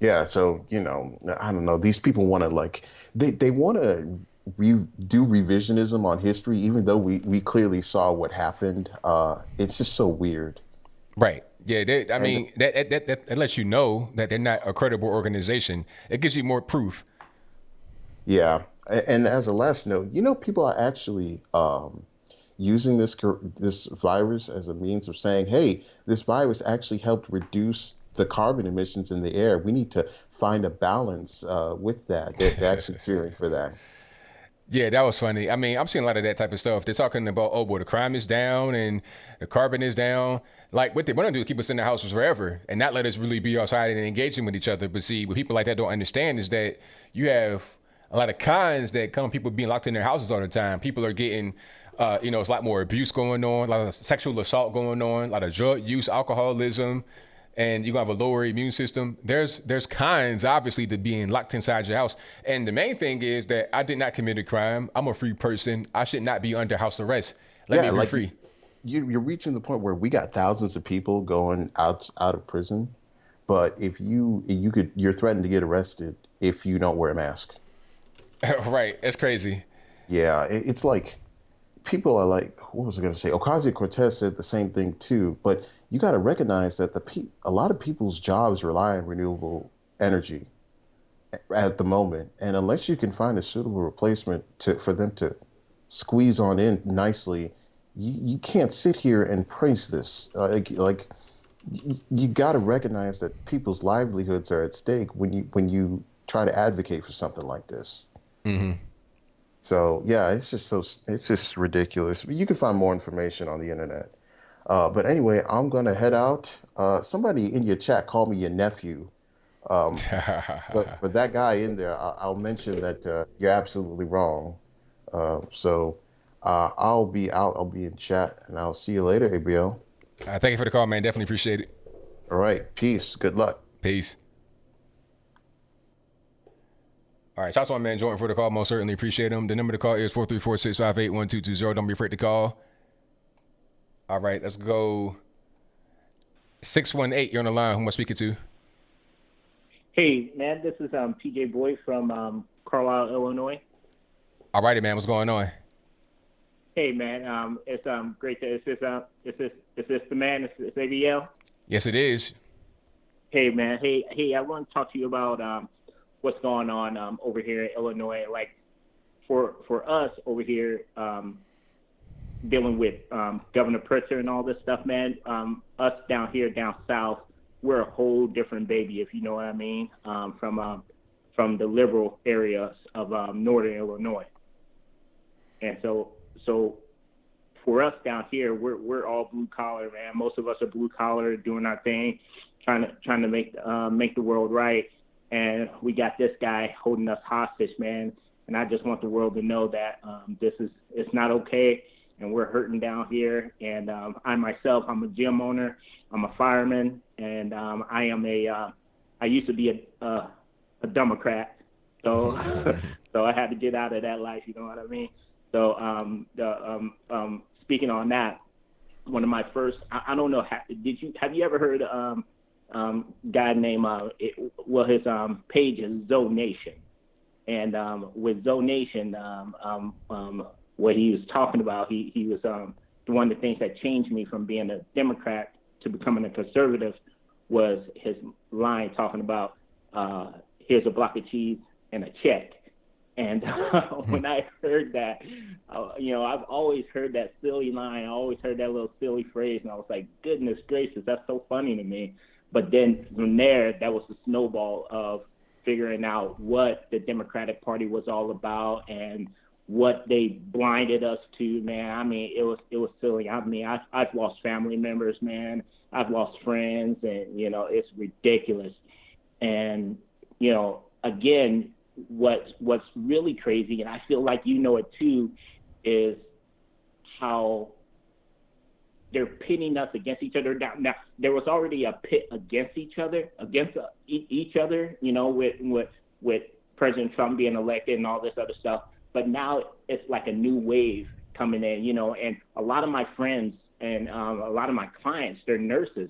Yeah, so I don't know. These people want to they want to do revisionism on history, even though we clearly saw what happened. It's just so weird. Right. Yeah. I mean, that lets you know that they're not a credible organization. It gives you more proof. Yeah, and as a last note, people are actually using this virus as a means of saying, hey, this virus actually helped reduce the carbon emissions in the air. We need to find a balance with that. They're actually cheering for that. Yeah, that was funny. I mean, I'm seeing a lot of that type of stuff. They're talking about, oh, boy, the crime is down and the carbon is down. Like, what they want to do is keep us in their houses forever and not let us really be outside and engaging with each other. But see, what people like that don't understand is that you have a lot of cons that come from people being locked in their houses all the time. People are getting, it's a lot more abuse going on, a lot of sexual assault going on, a lot of drug use, alcoholism, and you're going to have a lower immune system. There's cons, obviously, to being locked inside your house. And the main thing is that I did not commit a crime. I'm a free person. I should not be under house arrest. Let me be free. You're reaching the point where we got thousands of people going out of prison, but if you're threatened to get arrested if you don't wear a mask. Right. That's crazy. Yeah. It's like people are like, what was I going to say? Ocasio-Cortez said the same thing too, but you got to recognize that a lot of people's jobs rely on renewable energy at the moment. And unless you can find a suitable replacement for them to squeeze on in nicely, you can't sit here and praise this. You got to recognize that people's livelihoods are at stake when you try to advocate for something like this. Mm-hmm. So yeah, it's just ridiculous. You can find more information on the internet. But anyway, I'm gonna head out. Somebody in your chat called me your nephew. But that guy in there, I'll mention that you're absolutely wrong. So I'll be out. I'll be in chat, and I'll see you later, ABL. Thank you for the call, man. Definitely appreciate it. All right. Peace. Good luck. Peace. All right. Shout out to my man Jordan for the call. Most certainly appreciate him. The number to call is 434-658-1220. Don't be afraid to call. All right. Let's go. 618. You're on the line. Who am I speaking to? Hey, man. This is PJ Boyd from Carlisle, Illinois. All righty, man. What's going on? Hey, man. It's great to. Is this the man? Is this ABL? Yes, it is. Hey, man. Hey. I want to talk to you about what's going on over here in Illinois. Like, for us over here, dealing with Governor Pritzker and all this stuff, man. Us down here, down south, we're a whole different baby, if you know what I mean. From the liberal areas of northern Illinois, and so for us down here, we're all blue collar, man. Most of us are blue collar, doing our thing, trying to make the world right. And we got this guy holding us hostage, man. And I just want the world to know that it's not okay, and we're hurting down here. And I myself, I'm a gym owner, I'm a fireman, and I used to be a Democrat, so so I had to get out of that life. You know what I mean? So speaking on that, one of my first, I don't know, have you ever heard guy named his page is Zoe Nation, and with Zoe Nation, what he was talking about, he was one of the things that changed me from being a Democrat to becoming a conservative was his line talking about here's a block of cheese and a check. And when I heard that, I've always heard that silly line. I always heard that little silly phrase, and I was like, goodness gracious, that's so funny to me. But then from there, that was the snowball of figuring out what the Democratic Party was all about and what they blinded us to, man. I mean, it was silly. I mean, I've lost family members, man. I've lost friends, and, it's ridiculous. And, again, what's really crazy, and I feel like you know it too, is how they're pitting us against each other. Now there was already a pit against each other, you know, with President Trump being elected and all this other stuff. But now it's like a new wave coming in, you know, and a lot of my friends and a lot of my clients, they're nurses,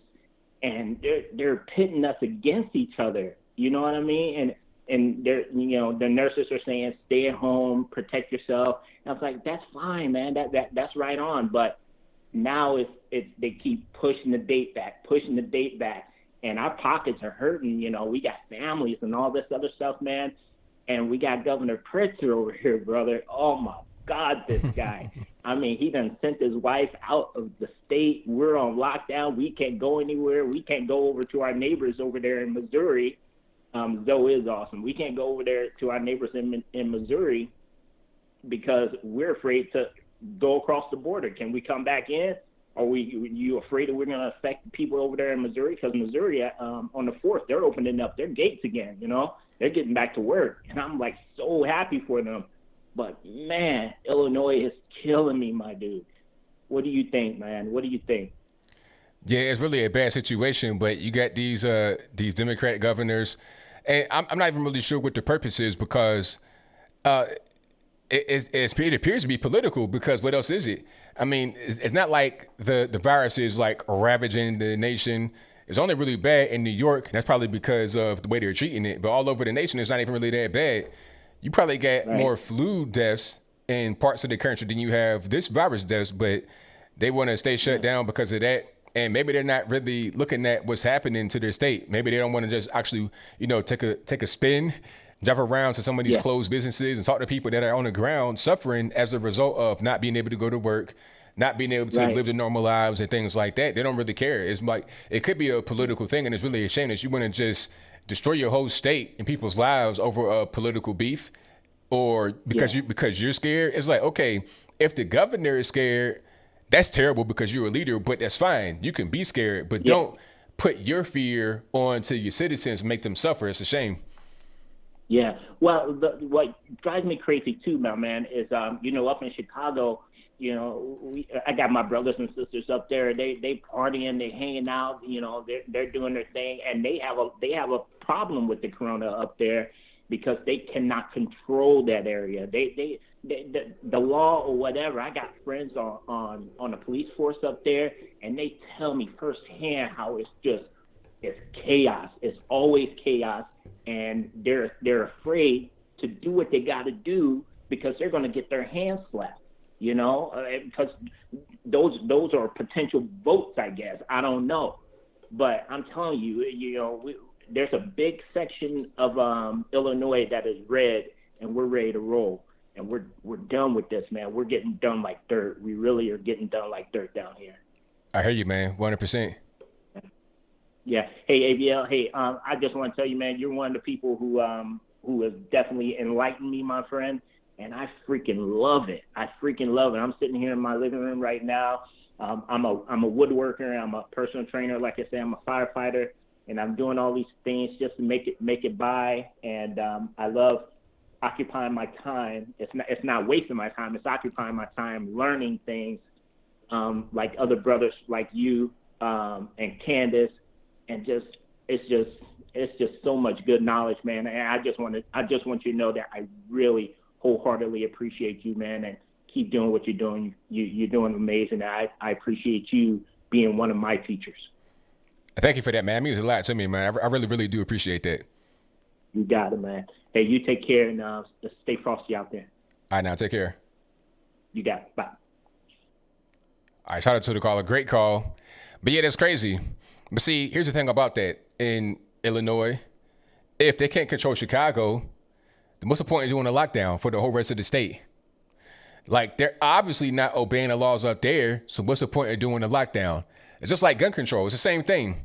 and they're pitting us against each other. You know what I mean? And they're, you know, the nurses are saying, stay at home, protect yourself. And I was like, that's fine, man. That's right on. But now they keep pushing the date back, and our pockets are hurting. You know, we got families and all this other stuff, man. And we got Governor Pritzker over here, brother. Oh my God, this guy. I mean, he done sent his wife out of the state. We're on lockdown. We can't go anywhere. We can't go over to our neighbors over there in Missouri. Zoe is awesome. We can't go over there to our neighbors in Missouri because we're afraid to go across the border. Can we come back in? Are you afraid that we're going to affect people over there in Missouri? Because Missouri, on the 4th, they're opening up their gates again, you know? They're getting back to work. And I'm, like, so happy for them. But, man, Illinois is killing me, my dude. What do you think, man? What do you think? Yeah, it's really a bad situation, but you got these Democrat governors, and I'm not even really sure what the purpose is because it appears to be political because what else is it? I mean, it's not like the virus is like ravaging the nation. It's only really bad in New York. And that's probably because of the way they're treating it. But all over the nation, it's not even really that bad. You probably get more flu deaths in parts of the country than you have this virus deaths, but they want to stay shut down because of that. And maybe they're not really looking at what's happening to their state. Maybe they don't want to just actually, you know, take a spin, drive around to some of these closed businesses and talk to people that are on the ground suffering as a result of not being able to go to work, not being able to live their normal lives and things like that. They don't really care. It's like, it could be a political thing, and it's really a shame that you want to just destroy your whole state and people's lives over a political beef or because you're scared. It's like, okay, if the governor is scared, that's terrible because you're a leader, but that's fine. You can be scared, but don't put your fear onto your citizens and make them suffer. It's a shame. Yeah. Well, what drives me crazy too, my man, is, you know, up in Chicago, you know, I got my brothers and sisters up there. They partying, they hanging out, you know, they're doing their thing, and they have a problem with the corona up there because they cannot control that area. The law or whatever. I got friends on the police force up there, and they tell me firsthand how it's chaos. It's always chaos, and they're afraid to do what they got to do because they're going to get their hands slapped. You know, because those are potential votes, I guess. I don't know, but I'm telling you, you know, there's a big section of Illinois that is red, and we're ready to roll. And we're done with this, man. We're getting done like dirt. We really are getting done like dirt down here. I hear you, man. 100%. Yeah. Hey, ABL. Hey, I just want to tell you, man, you're one of the people who has definitely enlightened me, my friend. And I freaking love it. I'm sitting here in my living room right now. I'm a woodworker. I'm a personal trainer. Like I said, I'm a firefighter, and I'm doing all these things just to make it by. And I love occupying my time. It's not wasting my time. It's occupying my time learning things like other brothers like you and Candace, and it's just so much good knowledge, man. And I just want you to know that I really wholeheartedly appreciate you, man, and keep doing what you're doing. You're doing amazing. I appreciate you being one of my teachers. Thank you for that, man. It means a lot to me, man. I really, really do appreciate that. You got it, man. Hey, you take care and stay frosty out there. All right, now take care. You got it. Bye. All right, shout out to the caller. Great call. But yeah, that's crazy. But see, here's the thing about that in Illinois. If they can't control Chicago, then what's the point of doing a lockdown for the whole rest of the state? Like, they're obviously not obeying the laws up there, so what's the point of doing a lockdown? It's just like gun control. It's the same thing.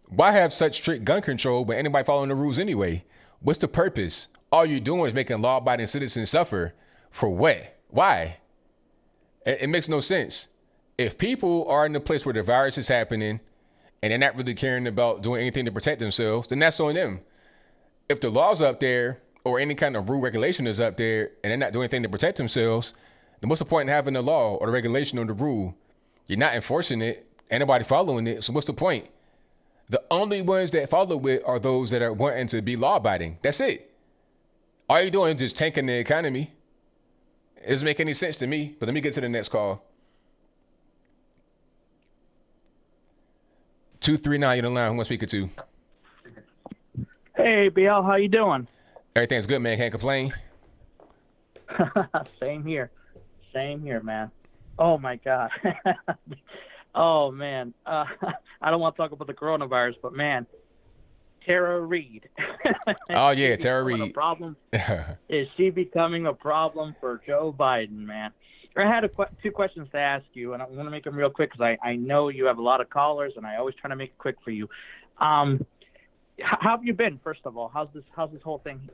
Why have such strict gun control but anybody following the rules anyway? What's the purpose? All you're doing is making law-abiding citizens suffer. For what? Why? It makes no sense. If people are in a place where the virus is happening and they're not really caring about doing anything to protect themselves, then that's on them. If the law's up there or any kind of rule regulation is up there and they're not doing anything to protect themselves, then what's the point in having the law or the regulation or the rule? You're not enforcing it. Ain't nobody following it. So what's the point? The only ones that follow it are those that are wanting to be law-abiding. That's it. All you're doing is just tanking the economy. It doesn't make any sense to me. But let me get to the next call. 239, you're on the line. Who am I speaking to? Hey, BL, how you doing? Everything's good, man. Can't complain. Same here, man. Oh my God. Oh man. I don't want to talk about the coronavirus, but man, Tara Reid. Oh yeah, Tara Reid. Problem is she becoming a problem for Joe Biden, man? I had two questions to ask you, and I want to make them real quick because I know you have a lot of callers, and I always try to make it quick for you. How have you been? First of all, how's this whole thing,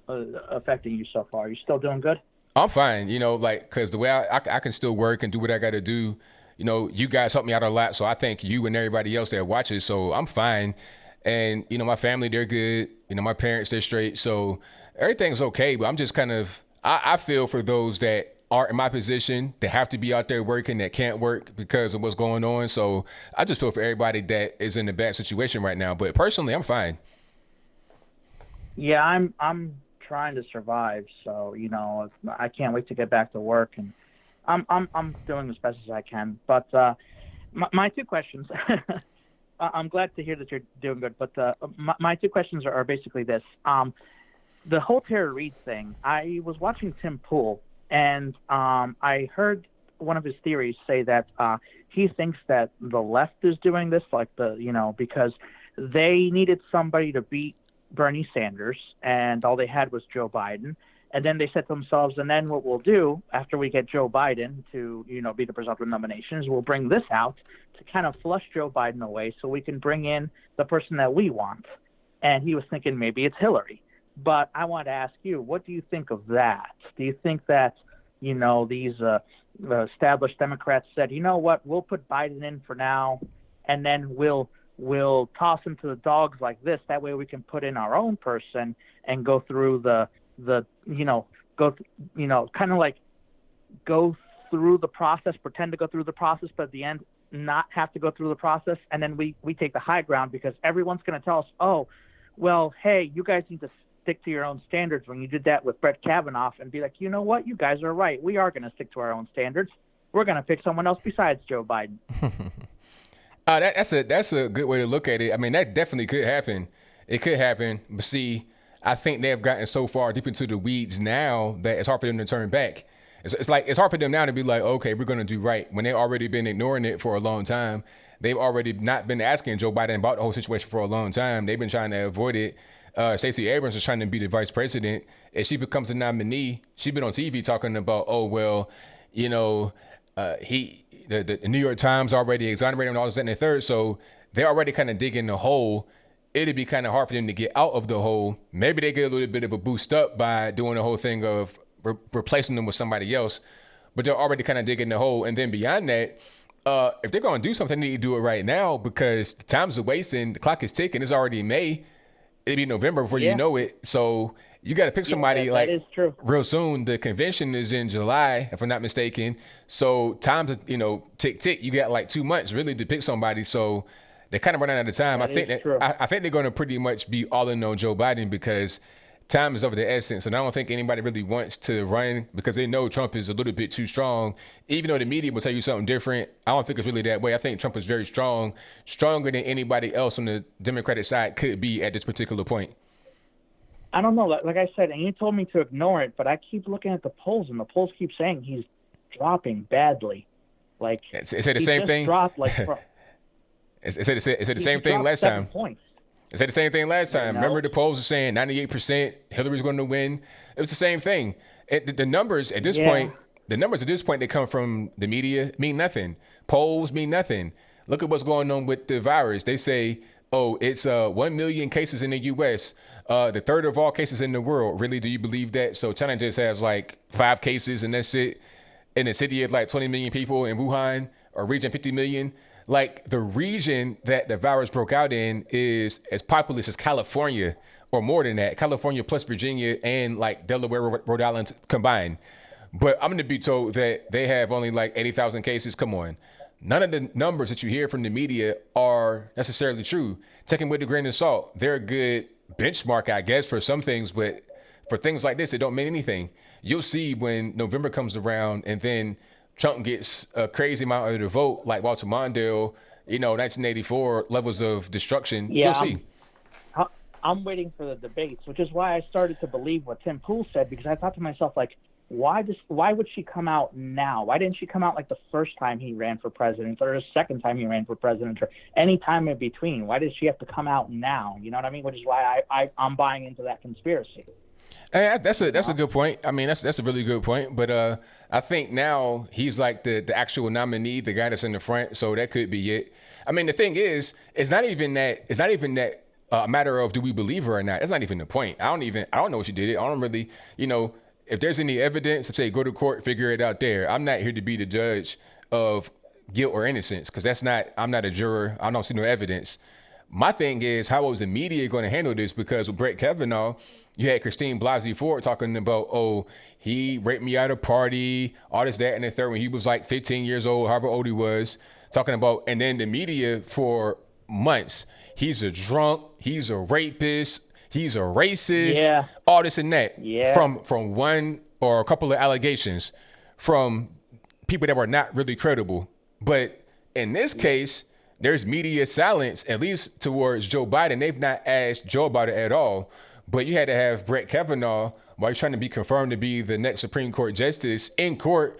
affecting you so far? Are you still doing good? I'm fine, because the way I can still work and do what I got to do. You guys help me out a lot, so I thank you and everybody else that watches. So I'm fine, and my family, they're good. My parents, they're straight, so everything's okay. But I'm just kind of I feel for those that aren't in my position, that have to be out there working, that can't work because of what's going on. So I just feel for everybody that is in a bad situation right now. But personally, I'm fine. Yeah, I'm trying to survive. So, I can't wait to get back to work, and I'm doing as best as I can. But my two questions, I'm glad to hear that you're doing good. But my two questions are basically this. The whole Tara Reid thing, I was watching Tim Pool, and I heard one of his theories say that he thinks that the left is doing this, because they needed somebody to beat Bernie Sanders, and all they had was Joe Biden. And then they said to themselves, and then what we'll do after we get Joe Biden to, be the presumptive nomination is we'll bring this out to kind of flush Joe Biden away so we can bring in the person that we want. And he was thinking maybe it's Hillary. But I want to ask you, what do you think of that? Do you think that, these established Democrats said, you know what, we'll put Biden in for now, and then we'll toss him to the dogs like this. That way we can put in our own person and go through go through the process, pretend to go through the process, but at the end not have to go through the process. And then we take the high ground because everyone's going to tell us, oh, well, hey, you guys need to stick to your own standards when you did that with Brett Kavanaugh, and be like, you know what, you guys are right. We are going to stick to our own standards. We're going to pick someone else besides Joe Biden. That's a good way to look at it. I mean, that definitely could happen. It could happen. But see, I think they have gotten so far deep into the weeds now that it's hard for them to turn back. It's hard for them now to be like, okay, we're going to do right, when they've already been ignoring it for a long time. They've already not been asking Joe Biden about the whole situation for a long time. They've been trying to avoid it. Stacey Abrams is trying to be the vice president. If she becomes the nominee, she's been on TV talking about, oh, well, the New York Times already exonerated him and all this, that, and the third. So they're already kind of digging the hole. It'd be kind of hard for them to get out of the hole. Maybe they get a little bit of a boost up by doing the whole thing of replacing them with somebody else, but they're already kind of digging the hole. And then beyond that, if they're going to do something, they need to do it right now, because the time's wasting. The clock is ticking. It's already May. It'll be November before you know it. So you got to pick somebody real soon. The convention is in July, if I'm not mistaken. So time's, tick, tick. You got like 2 months really to pick somebody. So they're kind of running out of time. I think they're going to pretty much be all in on Joe Biden, because time is of the essence. And I don't think anybody really wants to run, because they know Trump is a little bit too strong. Even though the media will tell you something different, I don't think it's really that way. I think Trump is very strong, stronger than anybody else on the Democratic side could be at this particular point. I don't know. Like I said, and you told me to ignore it, but I keep looking at the polls, and the polls keep saying he's dropping badly. Like, it said the same thing. Dropped it said the same thing last time. Points. It said the same thing last time. Remember, the polls are saying 98% Hillary's going to win. It was the same thing. The numbers at this point, they come from the media, mean nothing. Polls mean nothing. Look at what's going on with the virus. They say, oh, it's 1 million cases in the U.S., the third of all cases in the world. Really, do you believe that? So China just has like 5 cases, and that's it. In a city of like 20 million people in Wuhan, or region 50 million. Like, the region that the virus broke out in is as populous as California, or more than that. California plus Virginia and like Delaware, Rhode Island combined. But I'm going to be told that they have only like 80,000 cases. Come on. none of the numbers that you hear from the media are necessarily true. Take them with a grain of salt. They're a good benchmark, I guess, for some things, but for things like this, it don't mean anything. You'll see when November comes around and then Trump gets a crazy amount of the vote, like Walter Mondale, 1984 levels of destruction. Yeah, You'll see. I'm waiting for the debates, which is why I started to believe what Tim Pool said, because I thought to myself, like, why would she come out now? Why didn't she come out like the first time he ran for president or the second time he ran for president or any time in between? Why did she have to come out now? You know what I mean? Which is why I'm buying into that conspiracy. And that's a good point. I mean, that's a really good point. But I think now he's like the actual nominee, the guy that's in the front. So that could be it. I mean, the thing is, it's not even that a matter of do we believe her or not. That's not even the point. I don't know what she did. I don't really, if there's any evidence, say go to court, figure it out there. I'm not here to be the judge of guilt or innocence because I'm not a juror. I don't see no evidence. My thing is, how was the media going to handle this? Because with Brett Kavanaugh, you had Christine Blasey Ford talking about, he raped me at a party, all this, that, and the third when he was like 15 years old, however old he was, talking about, and then the media for months, he's a drunk, he's a rapist, he's a racist, all this and that. Yeah. From one or a couple of allegations from people that were not really credible. But in this case, there's media silence, at least towards Joe Biden. They've not asked Joe about it at all. But you had to have Brett Kavanaugh, while he's trying to be confirmed to be the next Supreme Court justice, in court,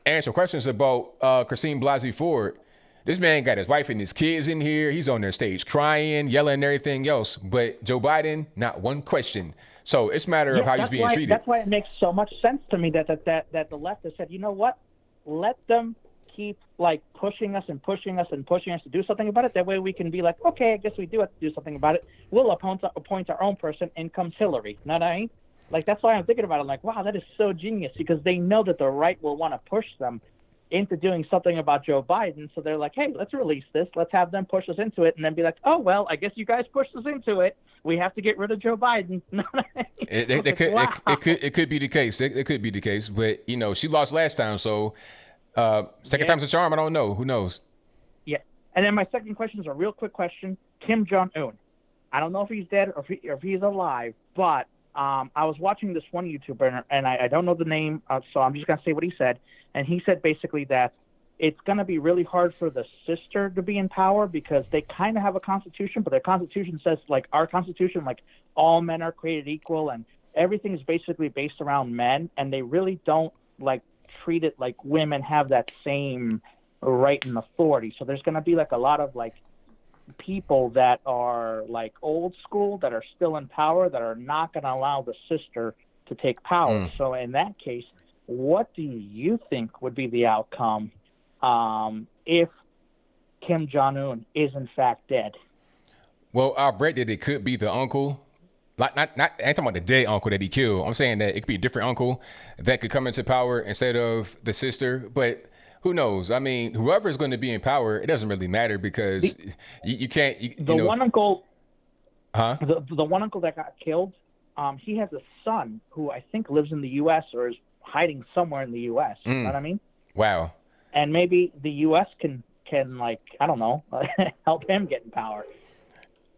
answer questions about Christine Blasey Ford. This man got his wife and his kids in here. He's on their stage crying, yelling, and everything else. But Joe Biden, not one question. So it's a matter of how he's being treated. That's why it makes so much sense to me that the left has said, you know what? Let them keep like pushing us to do something about it. That way we can be like, okay, I guess we do have to do something about it. We'll appoint our own person. In comes Hillary. You know what I mean? Like, that's why I'm thinking about it. I'm like, wow, that is so genius, because they know that the right will want to push them into doing something about Joe Biden. So they're like, hey, let's release this. Let's have them push us into it, and then be like, oh, well, I guess you guys pushed us into it. We have to get rid of Joe Biden. It could be the case. It could be the case. But, she lost last time. So second time's a charm. I don't know. Who knows? Yeah. And then my second question is a real quick question. Kim Jong-un. I don't know if he's dead or if he's alive, but I was watching this one YouTuber, and I don't know the name, so I'm just going to say what he said. And he said basically that it's going to be really hard for the sister to be in power because they kind of have a constitution, but their constitution says, like our constitution, like all men are created equal and everything is basically based around men, and they really don't like treat it like women have that same right and authority. So there's going to be like a lot of like people that are like old school that are still in power that are not going to allow the sister to take power. So in that case, what do you think would be the outcome if Kim Jong-un is in fact dead? Well, I've read that it could be the uncle. Like not I ain't talking about the dead uncle that he killed. I'm saying that it could be a different uncle that could come into power instead of the sister. But who knows? I mean, whoever is going to be in power, it doesn't really matter because you can't. One uncle, the one uncle that got killed, he has a son who I think lives in the U.S. or is hiding somewhere in the U.S. You know what I mean? Wow. And maybe the U.S. can like, I don't know, help him get in power.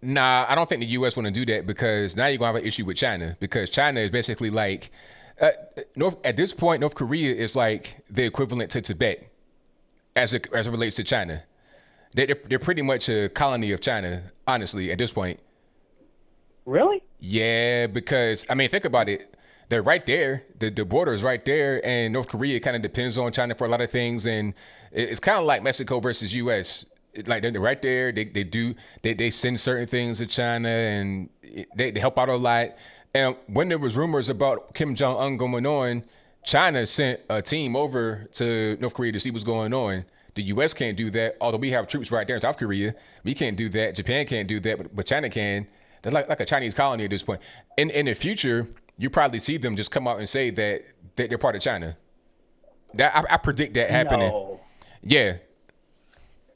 Nah, I don't think the U.S. want to do that because now you're going to have an issue with China because China is basically like, at this point, North Korea is like the equivalent to Tibet as it relates to China. They're pretty much a colony of China, honestly, at this point. Really? Yeah, because, I mean, think about it. They're right there. The border is right there. And North Korea kind of depends on China for a lot of things. And it's kind of like Mexico versus U.S. Like they're right there. They send certain things to China and they help out a lot. And when there was rumors about Kim Jong-un going on, China sent a team over to North Korea to see what's going on. The U.S. can't do that. Although we have troops right there in South Korea. We can't do that. Japan can't do that, but China can. They're like a Chinese colony at this point. In the future, you probably see them just come out and say that they're part of China. I predict that happening. No. Yeah.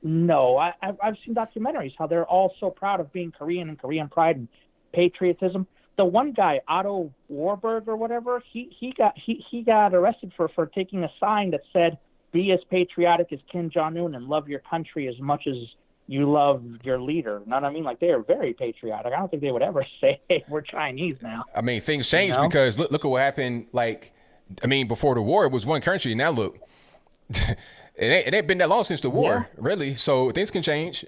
No, I've seen documentaries how they're all so proud of being Korean and Korean pride and patriotism. The one guy, Otto Warburg or whatever, he got arrested for taking a sign that said be as patriotic as Kim Jong-un and love your country as much as you love your leader. You know what I mean? Like, they are very patriotic. I don't think they would ever say, hey, we're Chinese now. I mean, things changed because look at what happened. Like, I mean, before the war, it was one country. Now look, it ain't been that long since the war, really. So things can change.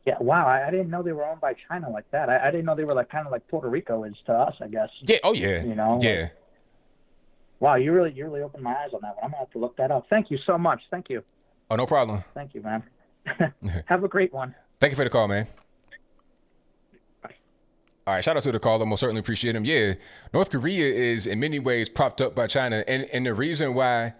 Yeah, wow. I didn't know they were owned by China like that. I didn't know they were like kind of like Puerto Rico is to us, I guess. Yeah. Oh, yeah. You know? Yeah. Like, wow, you really opened my eyes on that one. I'm going to have to look that up. Thank you so much. Thank you. Oh, no problem. Thank you, man. Have a great one. Thank you for the call, man. All right, shout out to the caller. Most certainly appreciate him. Yeah, North Korea is in many ways propped up by China. And the reason why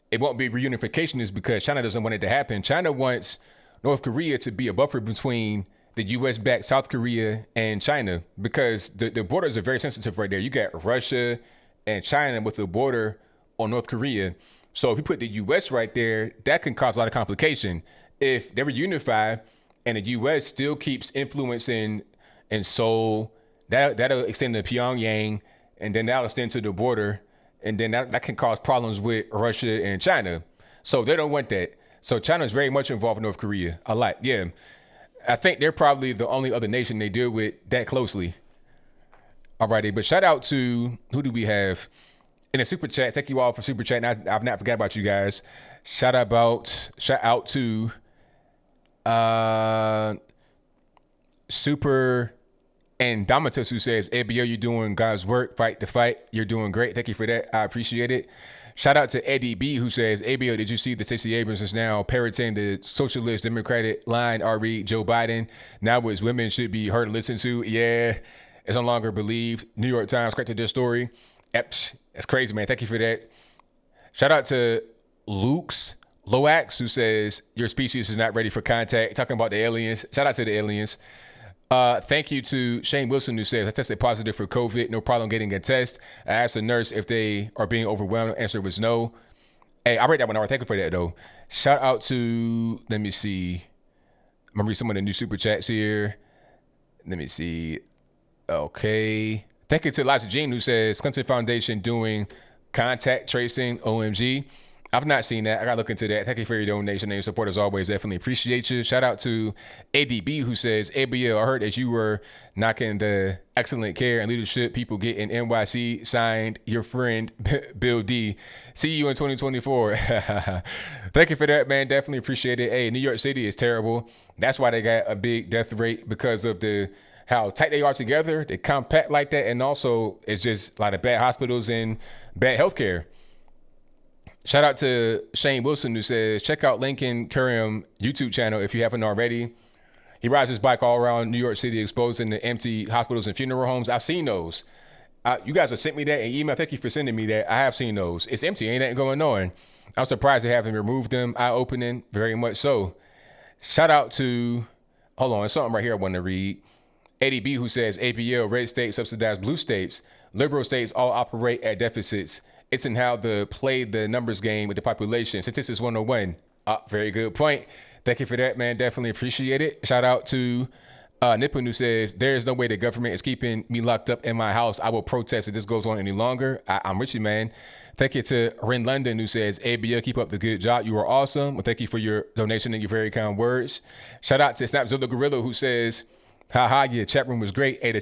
it won't be reunification is because China doesn't want it to happen. China wants North Korea to be a buffer between the U.S.-backed South Korea and China because the borders are very sensitive right there. You got Russia and China with the border on North Korea. So if you put the U.S. right there, that can cause a lot of complication. If they were unified and the U.S. still keeps influencing in Seoul, that'll extend to Pyongyang, and then that'll extend to the border, and then that can cause problems with Russia and China. So they don't want that. So China's very much involved in North Korea, a lot. Yeah, I think they're probably the only other nation they deal with that closely. All righty, but shout out to, who do we have in the super chat? Thank you all for super chatting. I've not forgot about you guys. Shout out to Super Indomitus, who says, ABL, you're doing God's work, fight the fight. You're doing great. Thank you for that. I appreciate it. Shout out to Eddie B, who says, ABL, did you see that Stacey Abrams is now parroting the socialist Democratic line? Read Joe Biden. Now it's women should be heard and listened to. Yeah, it's no longer believed. New York Times corrected this story. Yep, that's crazy, man. Thank you for that. Shout out to Loax, who says, your species is not ready for contact. Talking about the aliens. Shout out to the aliens. Thank you to Shane Wilson, who says, I tested positive for COVID. No problem getting a test. I asked the nurse if they are being overwhelmed. Answer was no. Hey, I read that one out. Thank you for that, though. Shout out to, let me see. I'm going to read some of the new super chats here. Let me see. Okay. Thank you to Elijah Jean, who says, Clinton Foundation doing contact tracing. OMG. I've not seen that. I got to look into that. Thank you for your donation and your support as always. Definitely appreciate you. Shout out to ADB, who says, ABL, I heard that you were knocking the excellent care and leadership people get in NYC. Signed, your friend, Bill D. See you in 2024. Thank you for that, man. Definitely appreciate it. Hey, New York City is terrible. That's why they got a big death rate, because of how tight they are together. They compact like that. And also, it's just a lot of bad hospitals and bad healthcare. Shout out to Shane Wilson, who says, check out Lincoln Curriam YouTube channel if you haven't already. He rides his bike all around New York City, exposing the empty hospitals and funeral homes. I've seen those. You guys have sent me that in email. Thank you for sending me that. I have seen those. It's empty. Ain't nothing going on. I'm surprised they haven't removed them. Eye-opening, very much so. Shout out to, hold on, there's something right here I want to read. Eddie B, who says, ABL, red states subsidize blue states. Liberal states all operate at deficits. It's in how to play the numbers game with the population. Statistics 101. Very good point. Thank you for that, man. Definitely appreciate it. Shout out to Nippon, who says, there is no way the government is keeping me locked up in my house. I will protest if this goes on any longer. I'm with you, man. Thank you to Ren London, who says, ABL, keep up the good job. You are awesome. Well, thank you for your donation and your very kind words. Shout out to Snapzilla Gorilla, who says, haha, your chat room was great. Hey, the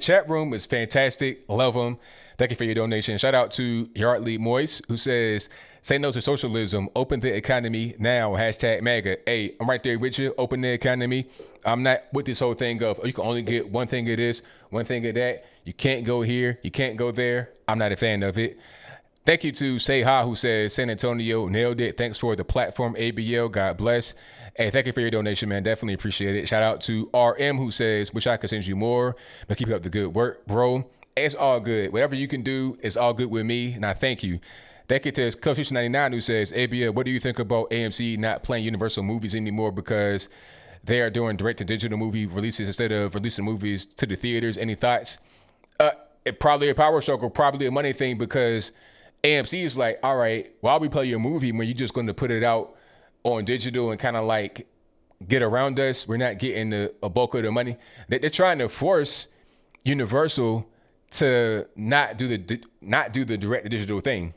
chat room was fantastic. Love them. Thank you for your donation. Shout out to Yardley Moise, who says, say no to socialism. Open the economy now. Hashtag MAGA. Hey, I'm right there with you. Open the economy. I'm not with this whole thing of, you can only get one thing of this, one thing of that. You can't go here. You can't go there. I'm not a fan of it. Thank you to Say Ha, who says, San Antonio nailed it. Thanks for the platform, ABL. God bless. Hey, thank you for your donation, man. Definitely appreciate it. Shout out to RM, who says, wish I could send you more, but keep up the good work, bro. It's all good. Whatever you can do is all good with me, and I thank you. Thank you to Coach 99, who says, ABL, what do you think about AMC not playing Universal movies anymore because they are doing direct-to-digital movie releases instead of releasing movies to the theaters? Any thoughts? It probably a power struggle, probably a money thing, because AMC is like, all right, why we play your movie when you're just going to put it out on digital and kind of like get around us? We're not getting a bulk of the money. They're trying to force Universal to not do the direct digital thing.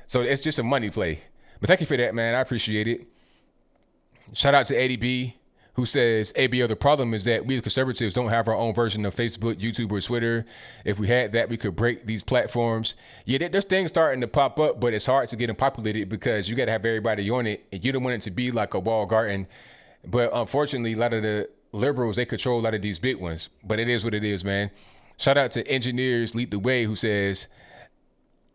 So it's just a money play. But thank you for that, man. I appreciate it. Shout out to ADB, who says, ABL, the problem is that we as conservatives don't have our own version of Facebook, YouTube, or Twitter. If we had that, we could break these platforms. Yeah, there's things starting to pop up, but it's hard to get them populated because you got to have everybody on it, and you don't want it to be like a walled garden. But unfortunately, a lot of the liberals, they control a lot of these big ones. But it is what it is, man. Shout out to Engineers Lead the Way, who says,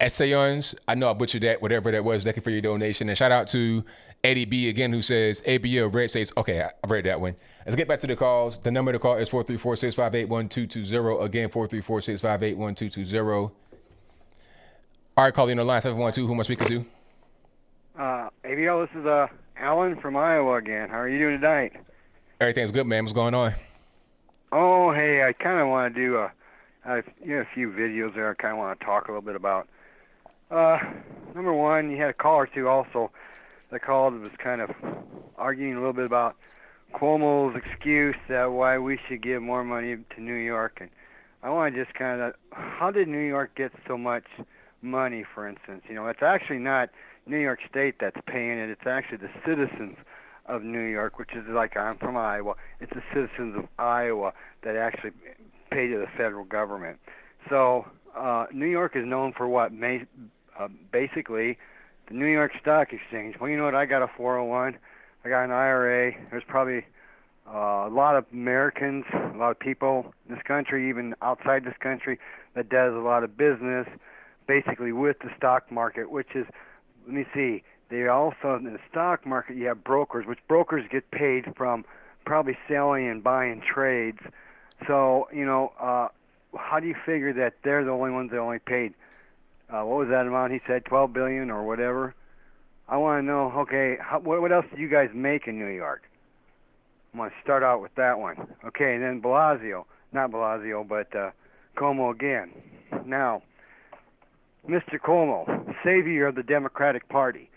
Essayons, I know I butchered that, whatever that was. Thank you for your donation. And shout out to Eddie B again, who says, ABL, Red says, okay, I read that one. Let's get back to the calls. The number to call is 434-658-1220. Again, 434-658-1220. All right, calling on the line 712. Who am I speaking to? ABL, this is Alan from Iowa again. How are you doing tonight? Everything's good, man. What's going on? Oh, hey, I kind of want to do a few videos there I kind of want to talk a little bit about. Number one, you had a call or two also that called was kind of arguing a little bit about Cuomo's excuse that why we should give more money to New York. And I want to just kind of, how did New York get so much money, for instance? You know, it's actually not New York State that's paying it. It's actually the citizens of New York, which is like, I'm from Iowa. It's the citizens of Iowa that actually pay to the federal government. So New York is known for what? Basically, the New York Stock Exchange. Well, you know what? I got a 401. I got an IRA. There's probably a lot of Americans, a lot of people in this country, even outside this country, that does a lot of business basically with the stock market, which is, let me see, they also, in the stock market, you have brokers, which brokers get paid from probably selling and buying trades. So, you know, how do you figure that they're the only ones that only paid, what was that amount he said, $12 billion or whatever? I want to know, okay, what else do you guys make in New York? I'm going to start out with that one. Okay, and then Blasio, not Blasio, but Cuomo again. Now, Mr. Cuomo, savior of the Democratic Party,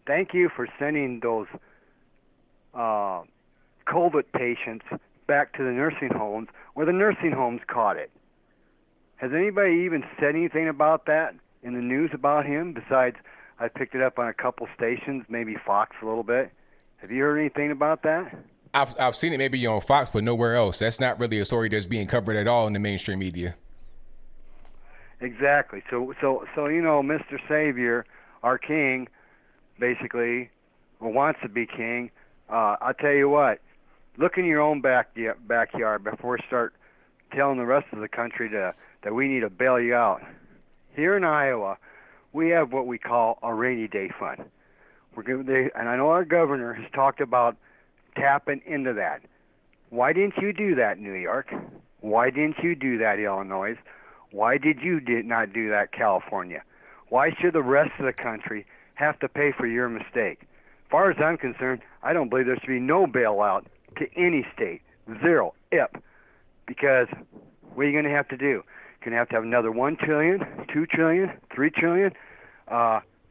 thank you for sending those COVID patients back to the nursing homes where the nursing homes caught it. Has anybody even said anything about that in the news about him? Besides, I picked it up on a couple stations, maybe Fox a little bit. Have you heard anything about that? I've seen it maybe on Fox, but nowhere else. That's not really a story that's being covered at all in the mainstream media. Exactly. So you know, Mr. Savior, our king, basically, or wants to be king. I'll tell you what. Look in your own backyard before we start telling the rest of the country that we need to bail you out. Here in Iowa, we have what we call a rainy day fund. And I know our governor has talked about tapping into that. Why didn't you do that, New York? Why didn't you do that, Illinois? Why did you not do that, California? Why should the rest of the country have to pay for your mistake? As far as I'm concerned, I don't believe there should be no bailout to any state. Zero. IP. Because what are you going to have to do? You're going to have another $1 trillion, $2 trillion, $3 trillion.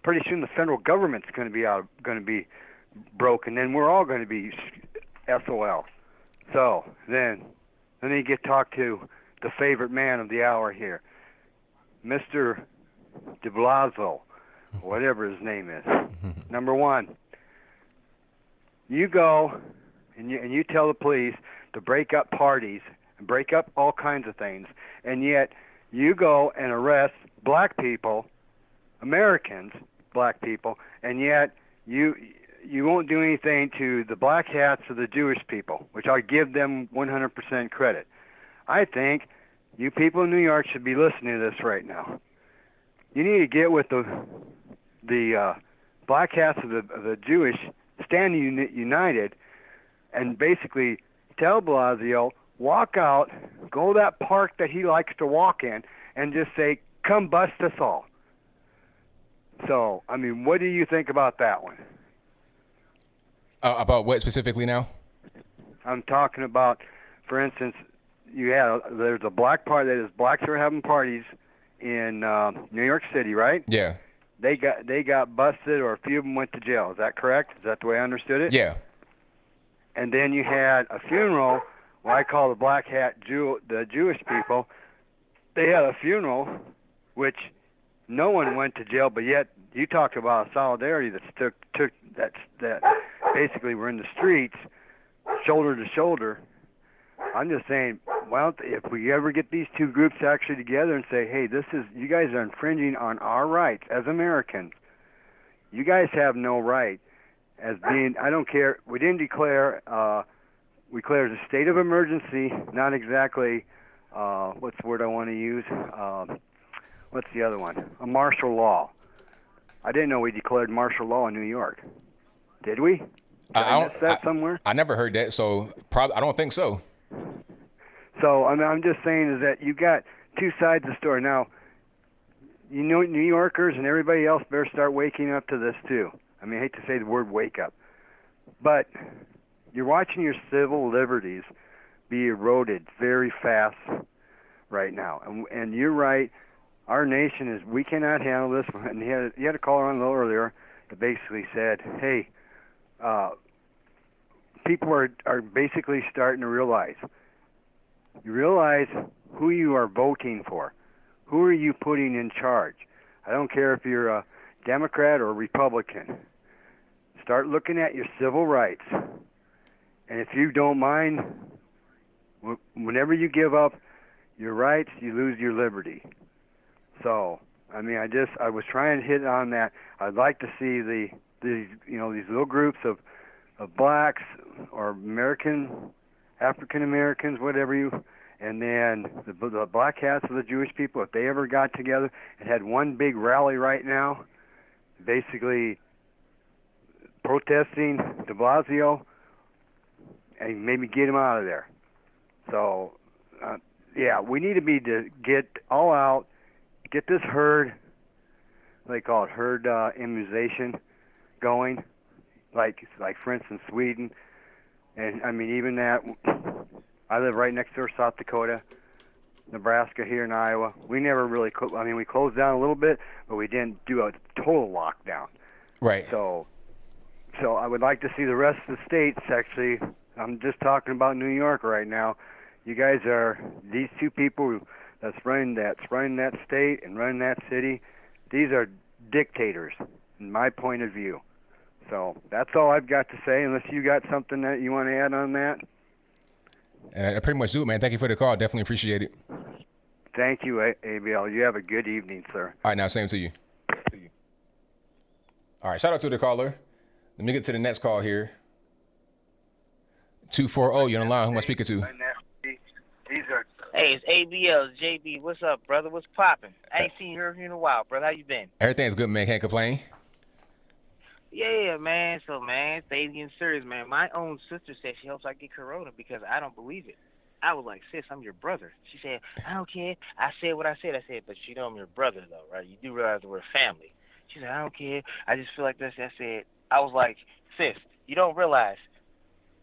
Pretty soon the federal government's going to be broke, and then we're all going to be SOL. So then you get talk to the favorite man of the hour here, Mr. de Blasio, whatever his name is. Number one, you go and you tell the police to break up parties and break up all kinds of things, and yet you go and arrest black people, Americans, black people, and yet you won't do anything to the black hats or the Jewish people, which I give them 100% credit. I think you people in New York should be listening to this right now. You need to get with the black hats of the Jewish, stand united, and basically tell Blasio, walk out, go to that park that he likes to walk in, and just say, come bust us all. So, I mean, what do you think about that one? About what specifically now? I'm talking about, for instance, there's a black party that is blacks are having parties in New York City, right? Yeah. They got busted, or a few of them went to jail. Is that correct? Is that the way I understood it? Yeah. And then you had a funeral. What I call the black hat the Jewish people. They had a funeral, which no one went to jail, but yet you talked about a solidarity that basically we're in the streets, shoulder to shoulder. I'm just saying, well, if we ever get these two groups actually together and say, hey, you guys are infringing on our rights as Americans. You guys have no right as being, I don't care, we didn't declare, we declared a state of emergency, not exactly, what's the word I want to use? What's the other one? A martial law. I didn't know we declared martial law in New York. Did we? I missed that somewhere? I never heard that, so I don't think so. So I'm just saying is that you got two sides of the story. Now, you know, New Yorkers and everybody else better start waking up to this too. I mean, I hate to say the word wake up, but you're watching your civil liberties be eroded very fast right now. And you're right. Our nation we cannot handle this. And you had a caller on a little earlier that basically said, hey, people are basically starting to realize. You realize who you are voting for. Who are you putting in charge? I don't care if you're a Democrat or a Republican. Start looking at your civil rights. And if you don't mind, whenever you give up your rights, you lose your liberty. So, I mean, I was trying to hit on that. I'd like to see these little groups of blacks or African Americans, whatever and then the black hats of the Jewish people, if they ever got together and had one big rally right now, basically protesting de Blasio, and maybe get him out of there. So, we need to get all out, get this herd, they call it herd immunization, going, like for instance Sweden, and I mean even that. I live right next door, South Dakota, Nebraska, here in Iowa. We never really, we closed down a little bit, but we didn't do a total lockdown. Right. So I would like to see the rest of the states actually. I'm just talking about New York right now. You guys are these two people that's running that state and running that city. These are dictators, in my point of view. So that's all I've got to say. Unless you got something that you want to add on that. I pretty much do, man. Thank you for the call. Definitely appreciate it. Thank you, ABL. You have a good evening, sir. All right, now same to you. All right, shout out to the caller. Let me get to the next call here. 240, you're on the line. Who am I speaking to? Hey, it's ABL. It's JB. What's up, brother? What's popping? I ain't seen you in a while, brother. How you been? Everything's good, man. Can't complain. Yeah, man. So, man, things getting serious, man. My own sister said she hopes I get corona because I don't believe it. I was like, sis, I'm your brother. She said, I don't care. I said what I said. I said, but you know I'm your brother, though, right? You do realize that we're family. She said, I don't care. I just feel like this. I was like, sis, you don't realize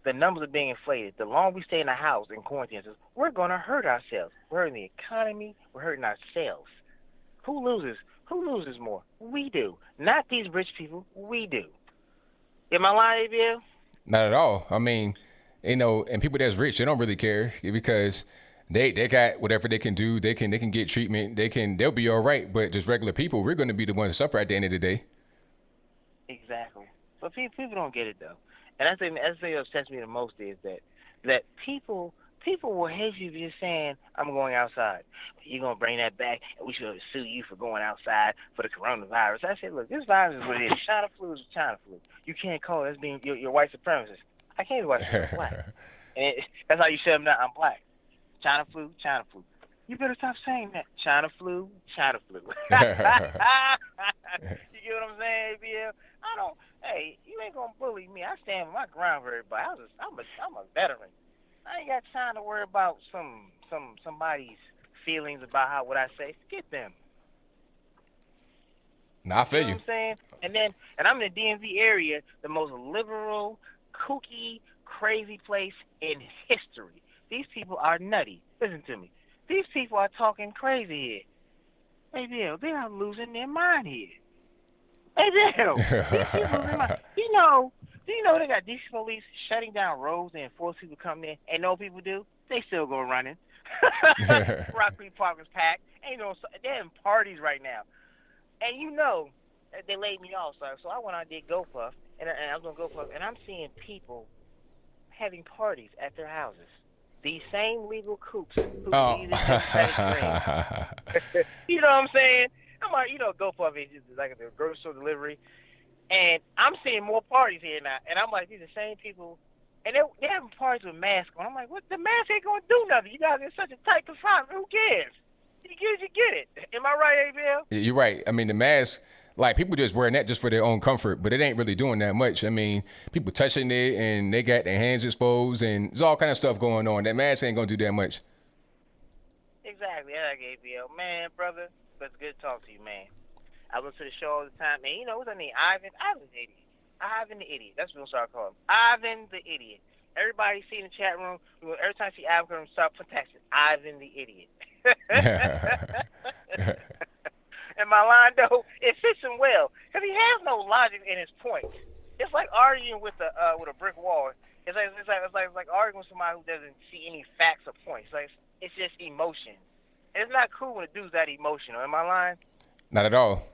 the numbers are being inflated. The longer we stay in the house in quarantine, we're going to hurt ourselves. We're hurting the economy. We're hurting ourselves. Who loses? Who loses more? We do. Not these rich people. We do. Am I lying, ABL? Not at all. I mean, and people that's rich, they don't really care because they got whatever they can do. They can get treatment. They'll be all right. But just regular people, we're going to be the ones that suffer at the end of the day. Exactly. But people don't get it though. And I think that's the thing that upsets me the most is that people will hate you just saying, I'm going outside. You're going to bring that back, and we should sue you for going outside for the coronavirus. I said, look, this virus is what it is. China flu is China flu. You can't call it as being your white supremacist. I can't be white supremacist. Black. And that's how you shut them down. I'm black. China flu, China flu. You better stop saying that. China flu, China flu. You get what I'm saying, ABL? Hey, you ain't going to bully me. I stand with my ground for everybody. I'm a veteran. I ain't got time to worry about somebody's feelings about what I say. Forget them. Nah, I feel you. Know what I'm saying? And I'm in the DMV area, the most liberal, kooky, crazy place in history. These people are nutty. Listen to me. These people are talking crazy here. Hey, they are losing their mind here. Hey, these people losing their mind. Do you know they got DC police shutting down roads and force people to come in? Ain't no people do. They still go running. Rock Creek Park is packed. They're in parties right now. And they laid me off. So I went out and did GoPuff, and I was on GoPuff, and I'm seeing people having parties at their houses. These same legal coops who Oh. use You know what I'm saying? I'm like, GoPuff is just like a grocery store delivery. And I'm seeing more parties here now. And I'm like, these are the same people. And they're having parties with masks on. I'm like, what? The mask ain't going to do nothing. You guys are in such a tight confinement. Who cares? You get it. Am I right, ABL? Yeah, you're right. I mean, the mask, like, people just wearing that just for their own comfort, but it ain't really doing that much. I mean, people touching it, and they got their hands exposed, and there's all kind of stuff going on. That mask ain't going to do that much. Exactly. I like ABL. Man, brother, it's good to talk to you, man. I listen to the show all the time. Man, what's her name? Ivan? Ivan's the idiot. Ivan the idiot. That's what we'll start calling him. Ivan the idiot. Everybody see in the chat room, every time I see Ivan, we're going to start protecting Ivan the idiot. And my line, though, it fits him well. Because he has no logic in his points. It's like arguing with a brick wall. It's like arguing with somebody who doesn't see any facts or points. It's just emotion. And it's not cool when a dude's that emotional. Am I lying? Not at all.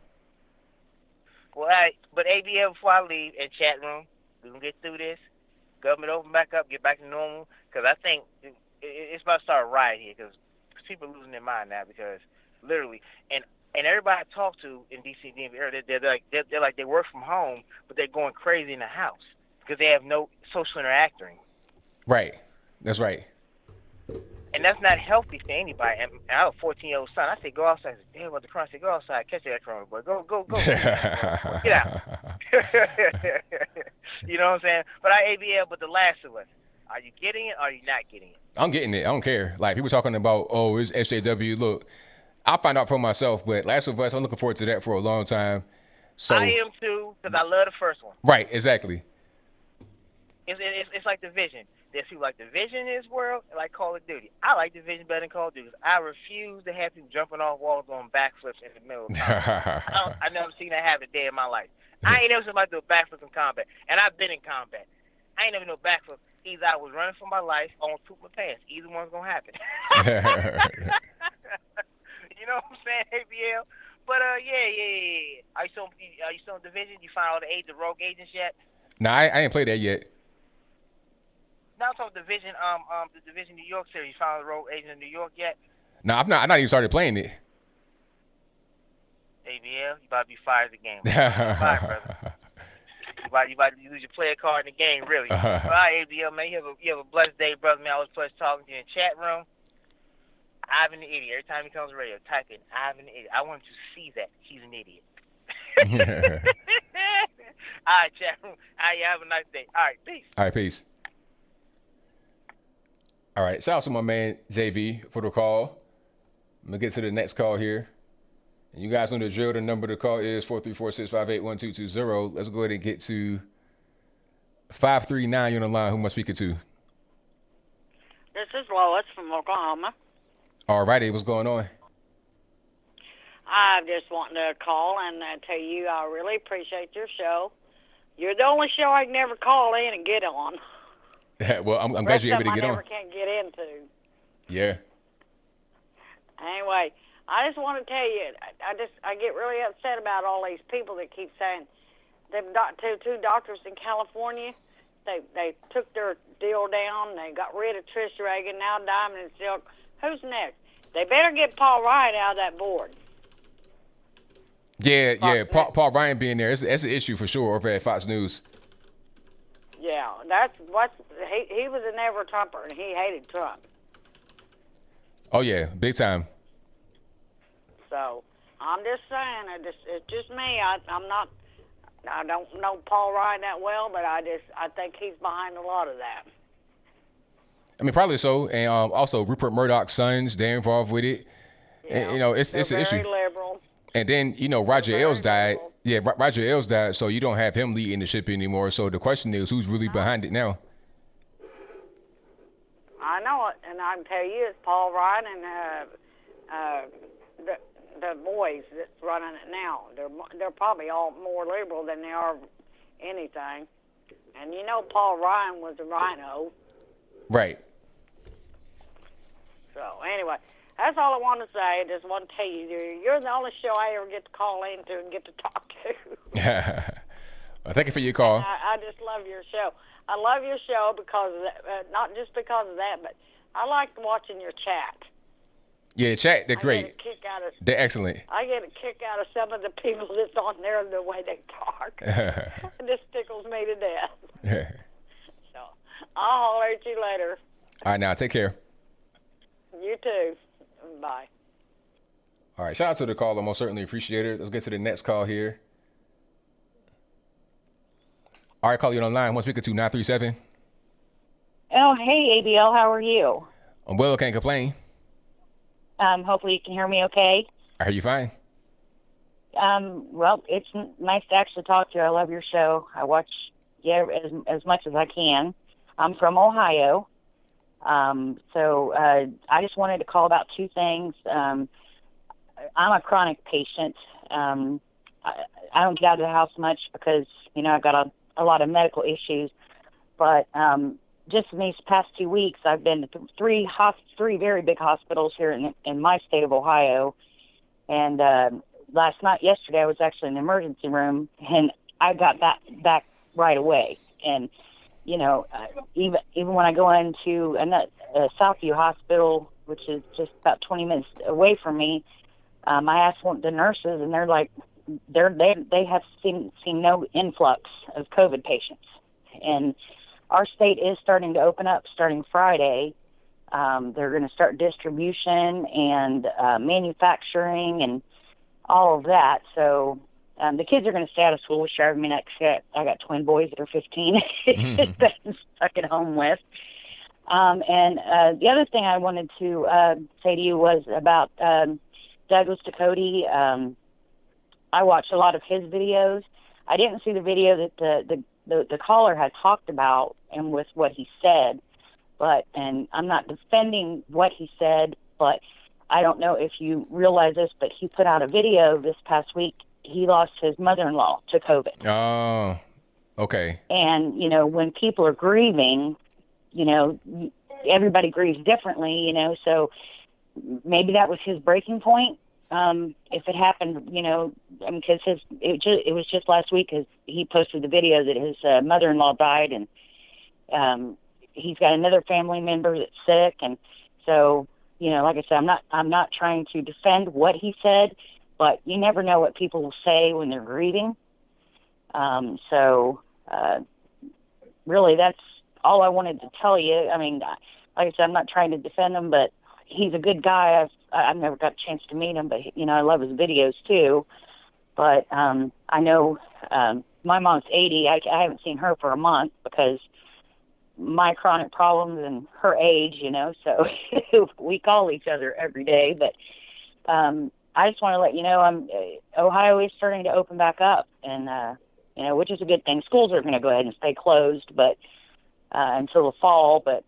Well, but ABL, before I leave, in chat room, we can get through this. Government open back up, get back to normal. Because I think it's about to start a riot here. Because people are losing their mind now. Because literally, and everybody I talk to in DC, they're like they work from home, but they're going crazy in the house because they have no social interacting. Right. That's right. And that's not healthy for anybody. And I have a 14-year-old son. I say, go outside. I say, damn, what the corona? I say, go outside. Catch that corona, boy. Go. Get out. You know what I'm saying? But ABL, but the last of us. Are you getting it or are you not getting it? I'm getting it. I don't care. Like, people talking about, oh, it's SJW. Look, I'll find out for myself. But Last of Us, I'm looking forward to that for a long time. So I am too, because I love the first one. Right, exactly. It's like Division. There's people like Division in this world and like Call of Duty. I like Division better than Call of Duty. I refuse to have people jumping off walls on backflips in the middle of combat. I've never seen that happen a day in my life. I ain't never seen somebody do a backflip in combat. And I've been in combat. I ain't never no backflip. Either I was running for my life or on poop my pants. Either one's going to happen. You know what I'm saying, ABL? But, yeah. Are you still in Division? You find all the rogue agents yet? Nah, I ain't played that yet. Now I'm talking Division, the Division New York series. You found the rogue agent in New York yet? Nah, I've not even started playing it. ABL, you about to be fired the game. Bye, brother. You about to lose your player card in the game, really. All right, ABL, man, you have a blessed day, brother. Man, I was pleasure talking to you in the chat room. Ivan the idiot. Every time he comes on the radio, type in Ivan the idiot. I want to see that he's an idiot. All right, chat room. All right, you have a nice day. All right, peace. All right, peace. All right, shout out to my man JV for the call. I'm gonna get to the next call here. And you guys know the drill. The number to call is 434-658-1220. Let's go ahead and get to 539. You're on the line. Who am I speaking to? This is Lois from Oklahoma. All righty, what's going on? I just wanted to call and tell you I really appreciate your show. You're the only show I can never call in and get on. Well, I'm glad you're able to get on. I never can get into. Yeah. Anyway, I just want to tell you, I get really upset about all these people that keep saying them two doctors in California, they took their deal down, they got rid of Trish Reagan, now Diamond and Silk. Who's next? They better get Paul Ryan out of that board. Yeah. Paul Ryan being there, that's an issue for sure over at Fox News. Yeah, that's what he was a never Trumper, and he hated Trump. Oh yeah, big time. So I'm just saying, it's just me. I don't know Paul Ryan that well, but I think he's behind a lot of that. I mean, probably so, and also Rupert Murdoch's sons, they're involved with it. Yeah, and, it's an issue. Very liberal. And then Roger Ailes died. Liberal. Yeah, Roger Ailes died, so you don't have him leading the ship anymore. So the question is, who's really behind it now? I know it, and I can tell you it's Paul Ryan and the boys that's running it now. They're probably all more liberal than they are anything. And Paul Ryan was a rhino. Right. So anyway, That's all I want to say. I just want to tell you, you're the only show I ever get to call into and get to talk to. Well, thank you for your call. I just love your show. I love your show because of that, not just because of that, but I like watching your chat. Yeah, chat, they're great. I get a kick out of, They're excellent. I get a kick out of some of the people that's on there and the way they talk. This tickles me to death. So I'll holler at you later. All right, now take care. You too. Bye. All right, shout out to the caller. Most certainly appreciate it. Let's get to the next call here. All right, call you on the line. 1-2-937. Oh, hey, ABL. How are you? I'm well, can't complain. Hopefully you can hear me okay. I hear you fine. Well, it's nice to actually talk to you. I love your show. I watch as much as I can. I'm from Ohio. So I just wanted to call about two things. I'm a chronic patient. I don't get out of the house much because, I've got a lot of medical issues. But just in these past 2 weeks, I've been to three very big hospitals here in my state of Ohio. And yesterday, I was actually in the emergency room, and I got back right away. And even when I go into a Southview Hospital, which is just about 20 minutes away from me, I asked one of the nurses, and they're like, they have seen no influx of COVID patients. And our state is starting to open up starting Friday. They're going to start distribution and manufacturing and all of that. So the kids are going to stay out of school, which I mean, I got twin boys that are 15 that I'm stuck at home with. And the other thing I wanted to say to you was about Douglas Ducote. I watched a lot of his videos. I didn't see the video that the caller had talked about and with what he said, and I'm not defending what he said, but I don't know if you realize this, but he put out a video this past week. He lost his mother-in-law to COVID. Oh, okay. And, when people are grieving, everybody grieves differently, so maybe that was his breaking point. If it happened, because it was just last week because he posted the video that his mother-in-law died, and he's got another family member that's sick, and so like I said, I'm not trying to defend what he said, but you never know what people will say when they're grieving. Really, that's all I wanted to tell you. I mean, like I said, I'm not trying to defend him, but he's a good guy. I've never got a chance to meet him, but I love his videos too. But I know my mom's 80. I haven't seen her for a month because my chronic problems and her age, so we call each other every day. But I just want to let you know, Ohio is starting to open back up, and which is a good thing. Schools are going to go ahead and stay closed, but until the fall. But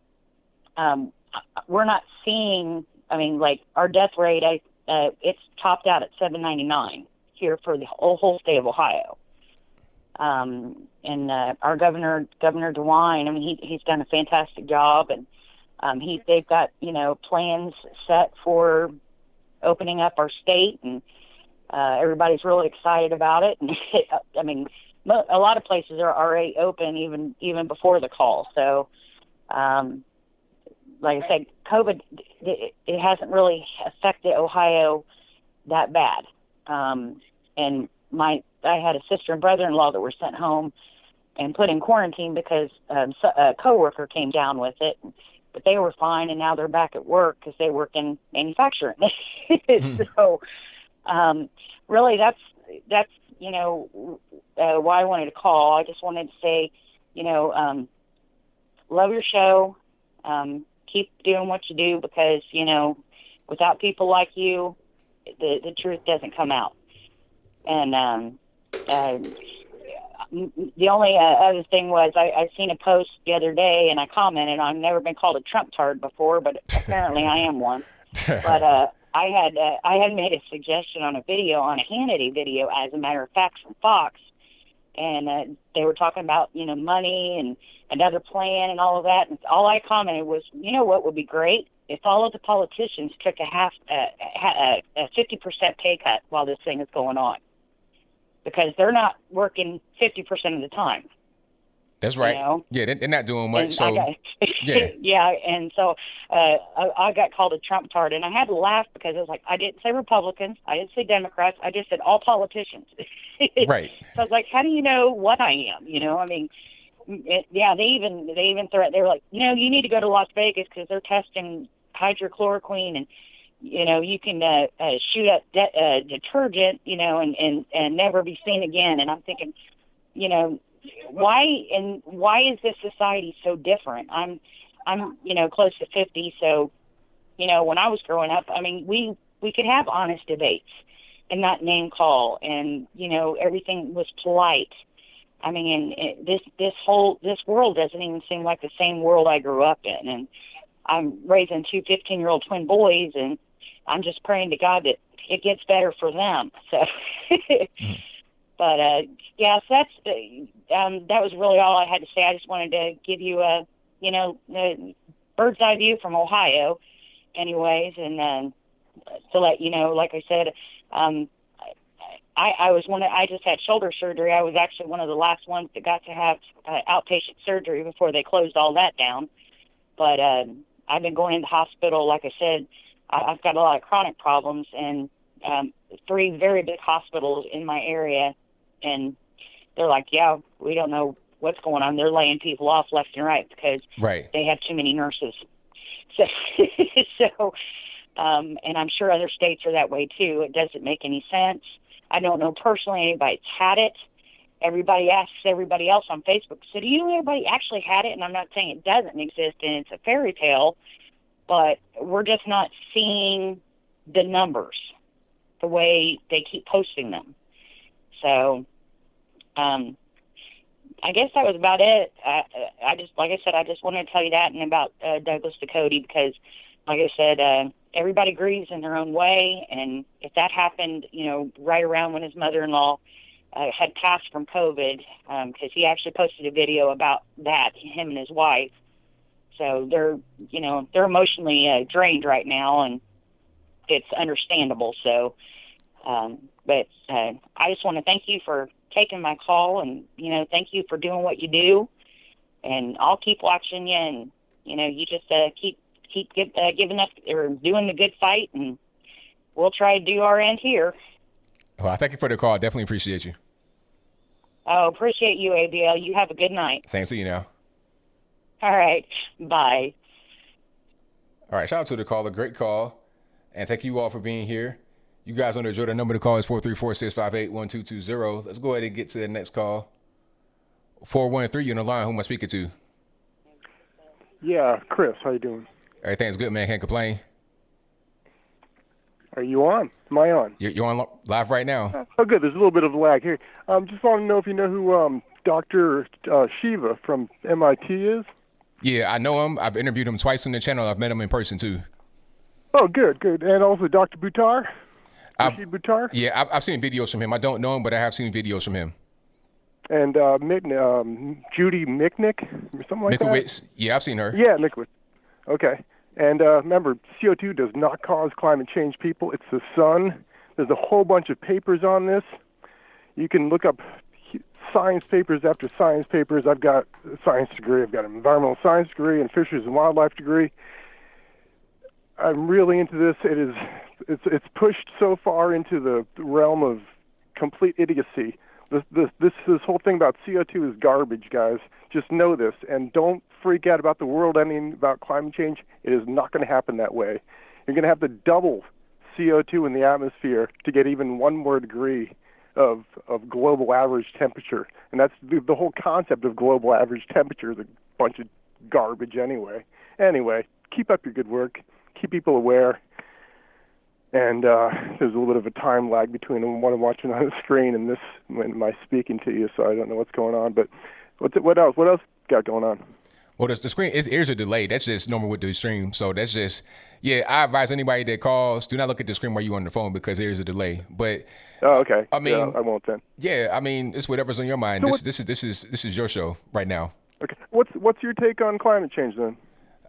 we're not seeing. I mean, like our death rate, it's topped out at 799 here for the whole state of Ohio. And our Governor DeWine, I mean, he's done a fantastic job, and they've got plans set for opening up our state, and everybody's really excited about it. And I mean, a lot of places are already open even before the call. So, like I said, COVID, it hasn't really affected Ohio that bad. And I had a sister and brother-in-law that were sent home and put in quarantine because a coworker came down with it, but they were fine, and now they're back at work because they work in manufacturing. So, really, that's why I wanted to call. I just wanted to say, love your show. Keep doing what you do because, without people like you, the truth doesn't come out. And the only other thing was I seen a post the other day, and I commented. I've never been called a Trump tard before, but apparently I am one. But I had made a suggestion on a Hannity video, as a matter of fact, from Fox, and they were talking about money and another plan and all of that. And all I commented was, what would be great if all of the politicians took a 50% pay cut while this thing is going on, because they're not working 50% of the time. That's right. You know? Yeah, they're not doing much. And So yeah. yeah, and so I got called a Trump tart, and I had to laugh because I was like, I didn't say Republicans, I didn't say Democrats, I just said all politicians. Right. So I was like, how do you know what I am? You know, I mean, they even threatened. They were like, you know, you need to go to Las Vegas because they're testing hydrochloroquine, and you know, you can shoot up detergent, you know, and never be seen again. And I'm thinking, you know, why is this society so different? I'm you know, close to 50, so you know, when I was growing up, I mean, we could have honest debates and not name call, and you know, everything was polite. I mean, and this world doesn't even seem like the same world I grew up in, and I'm raising two 15-year-old twin boys, and I'm just praying to God that it gets better for them. So, but yeah, so that's that was really all I had to say. I just wanted to give you a, you know, the bird's eye view from Ohio, anyways, and to let you know, like I said, I just had shoulder surgery. I was actually one of the last ones that got to have outpatient surgery before they closed all that down. But I've been going into the hospital. Like I said, I've got a lot of chronic problems, and 3 very big hospitals in my area, and they're like, yeah, we don't know what's going on. They're laying people off left and right because they have too many nurses. So, and I'm sure other states are that way too. It doesn't make any sense. I don't know personally anybody that's had it. Everybody asks everybody else on Facebook, so do you know anybody actually had it? And I'm not saying it doesn't exist and it's a fairy tale, but we're just not seeing the numbers the way they keep posting them. So, I guess that was about it. I just, like I said, I just wanted to tell you that, and about Douglas Ducote, because, like I said, everybody grieves in their own way, and if that happened, you know, right around when his mother-in-law had passed from COVID, because he actually posted a video about that, him and his wife. So they're emotionally drained right now, and it's understandable. So, but I just want to thank you for taking my call, and you know, thank you for doing what you do, and I'll keep watching you, and you know, you just keep giving up or doing the good fight, and we'll try to do our end here. Well, I thank you for the call. Definitely appreciate you. Oh, appreciate you, ABL. You have a good night. Same to you now. All right. Bye. All right. Shout out to the caller. Great call. And thank you all for being here. You guys on the drill. The number to call is 434-658-1220. Let's go ahead and get to the next call. 413, you're on the line. Who am I speaking to? Yeah, Chris. How you doing? Everything's good, man. Can't complain. Are you on? Am I on? You're on live right now. Oh, good. There's a little bit of lag here. Just want to know if you know who Dr. Shiva from MIT is. Yeah, I know him. I've interviewed him twice on the channel. I've met him in person, too. Oh, good. And also Dr. Buttar? Rashid Buttar? Yeah, I've seen videos from him. I don't know him, but I have seen videos from him. And Judy Micknick, or something like Mickowitz. that? Yeah, I've seen her. Yeah, Mickowitz. Okay. And remember, CO2 does not cause climate change, people. It's the sun. There's a whole bunch of papers on this. You can look up science papers after science papers. I've got a science degree. I've got an environmental science degree and fisheries and wildlife degree. I'm really into this. It's pushed so far into the realm of complete idiocy. This whole thing about CO2 is garbage, guys. Just know this, and don't freak out about the world ending, about climate change. It is not going to happen that way. You're going to have to double CO2 in the atmosphere to get even 1 more degree of global average temperature. And that's the whole concept of global average temperature is a bunch of garbage anyway. Anyway, keep up your good work. Keep people aware. And there's a little bit of a time lag between what I'm watching on the screen and this when my speaking to you, so I don't know what's going on. But what else? What else got going on? Well, the screen is a delay. That's just normal with the stream. So that's just, yeah, I advise anybody that calls, do not look at the screen while you're on the phone because there's a delay. But okay. I mean, yeah, I won't then. Yeah, I mean, it's whatever's on your mind. So this is your show right now. Okay. What's your take on climate change then?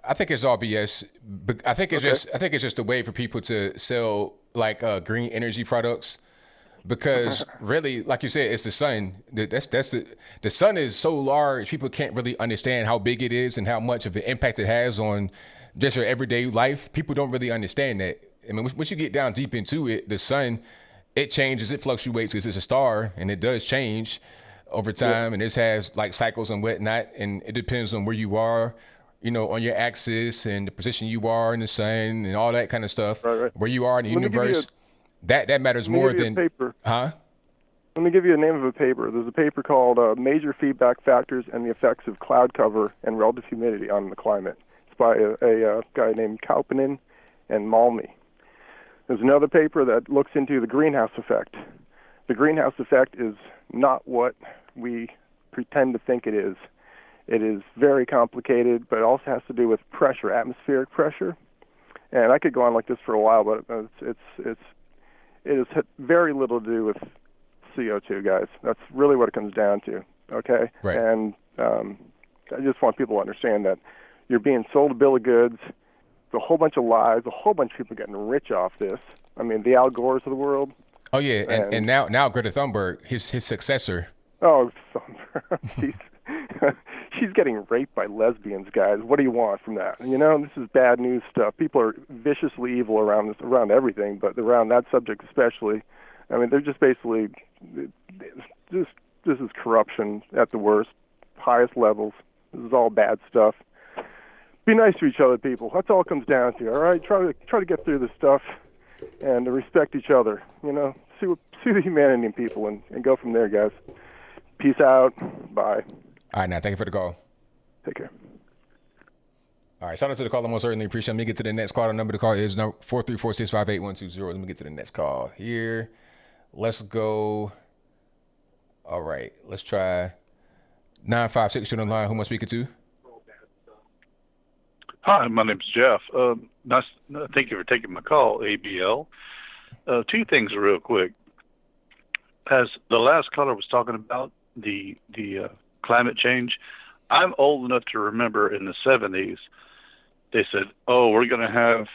I think it's all BS. But I think it's just a way for people to sell like green energy products. Because really, like you said, it's the sun. The sun is so large, people can't really understand how big it is and how much of an impact it has on just your everyday life. People don't really understand that. I mean, once you get down deep into it, the sun, it changes, it fluctuates because it's a star, and it does change over time, and this has like cycles and whatnot, and it depends on where you are, on your axis and the position you are in the sun and all that kind of stuff. Right. Where you are in the Let me give you universe. That matters more than paper. Huh? Let me give you the name of a paper. There's a paper called Major Feedback Factors and the Effects of Cloud Cover and Relative Humidity on the Climate. It's by a guy named Kaupinen and Malmy. There's another paper that looks into the greenhouse effect. The greenhouse effect is not what we pretend to think it is. It is very complicated, but it also has to do with pressure, atmospheric pressure. And I could go on like this for a while, but it has very little to do with CO2, guys. That's really what it comes down to, okay? Right. And I just want people to understand that you're being sold a bill of goods. It's a whole bunch of lies, a whole bunch of people getting rich off this. I mean, the Al Gores of the world. Oh, yeah, and now Greta Thunberg, his successor. Oh, Thunberg. She's getting raped by lesbians, guys. What do you want from that? This is bad news stuff. People are viciously evil around everything, but around that subject especially. I mean, they're just basically this is corruption at the worst, highest levels. This is all bad stuff. Be nice to each other, people. That's all it comes down to. All right, try to get through this stuff and to respect each other. See the humanity in people and go from there, guys. Peace out. Bye. All right, now, thank you for the call. Take care. All right, shout out to the caller. Most certainly appreciate it. Let me get to the next call. The number to call is 434-658-120. Let me get to the next call here. Let's go. All right, let's try 956 on the line. Who am I speaking to? Hi, my name's Jeff. Thank you for taking my call, ABL. Two things real quick. As the last caller was talking about the climate change, I'm old enough to remember in the 70s, they said, "Oh, we're going to have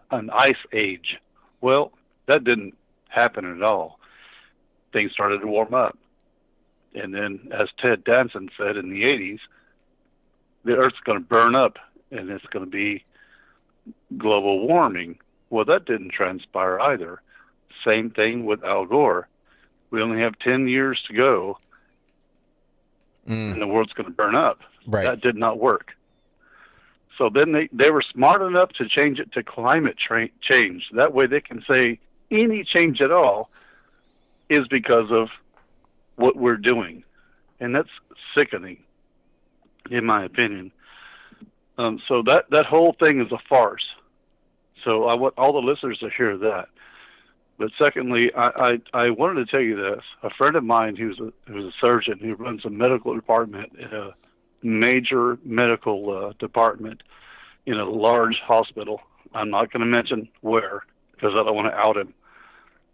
an ice age." Well, that didn't happen at all. Things started to warm up. And then, as Ted Danson said in the 80s, the Earth's going to burn up, and it's going to be global warming. Well, that didn't transpire either. Same thing with Al Gore. We only have 10 years to go, and the world's going to burn up. Right. That did not work. So then they were smart enough to change it to climate change. That way they can say any change at all is because of what we're doing. And that's sickening, in my opinion. So that whole thing is a farce. So I want all the listeners to hear that. But secondly, I wanted to tell you this. A friend of mine who's a surgeon who runs a medical department in a major medical department in a large hospital. I'm not going to mention where because I don't want to out him.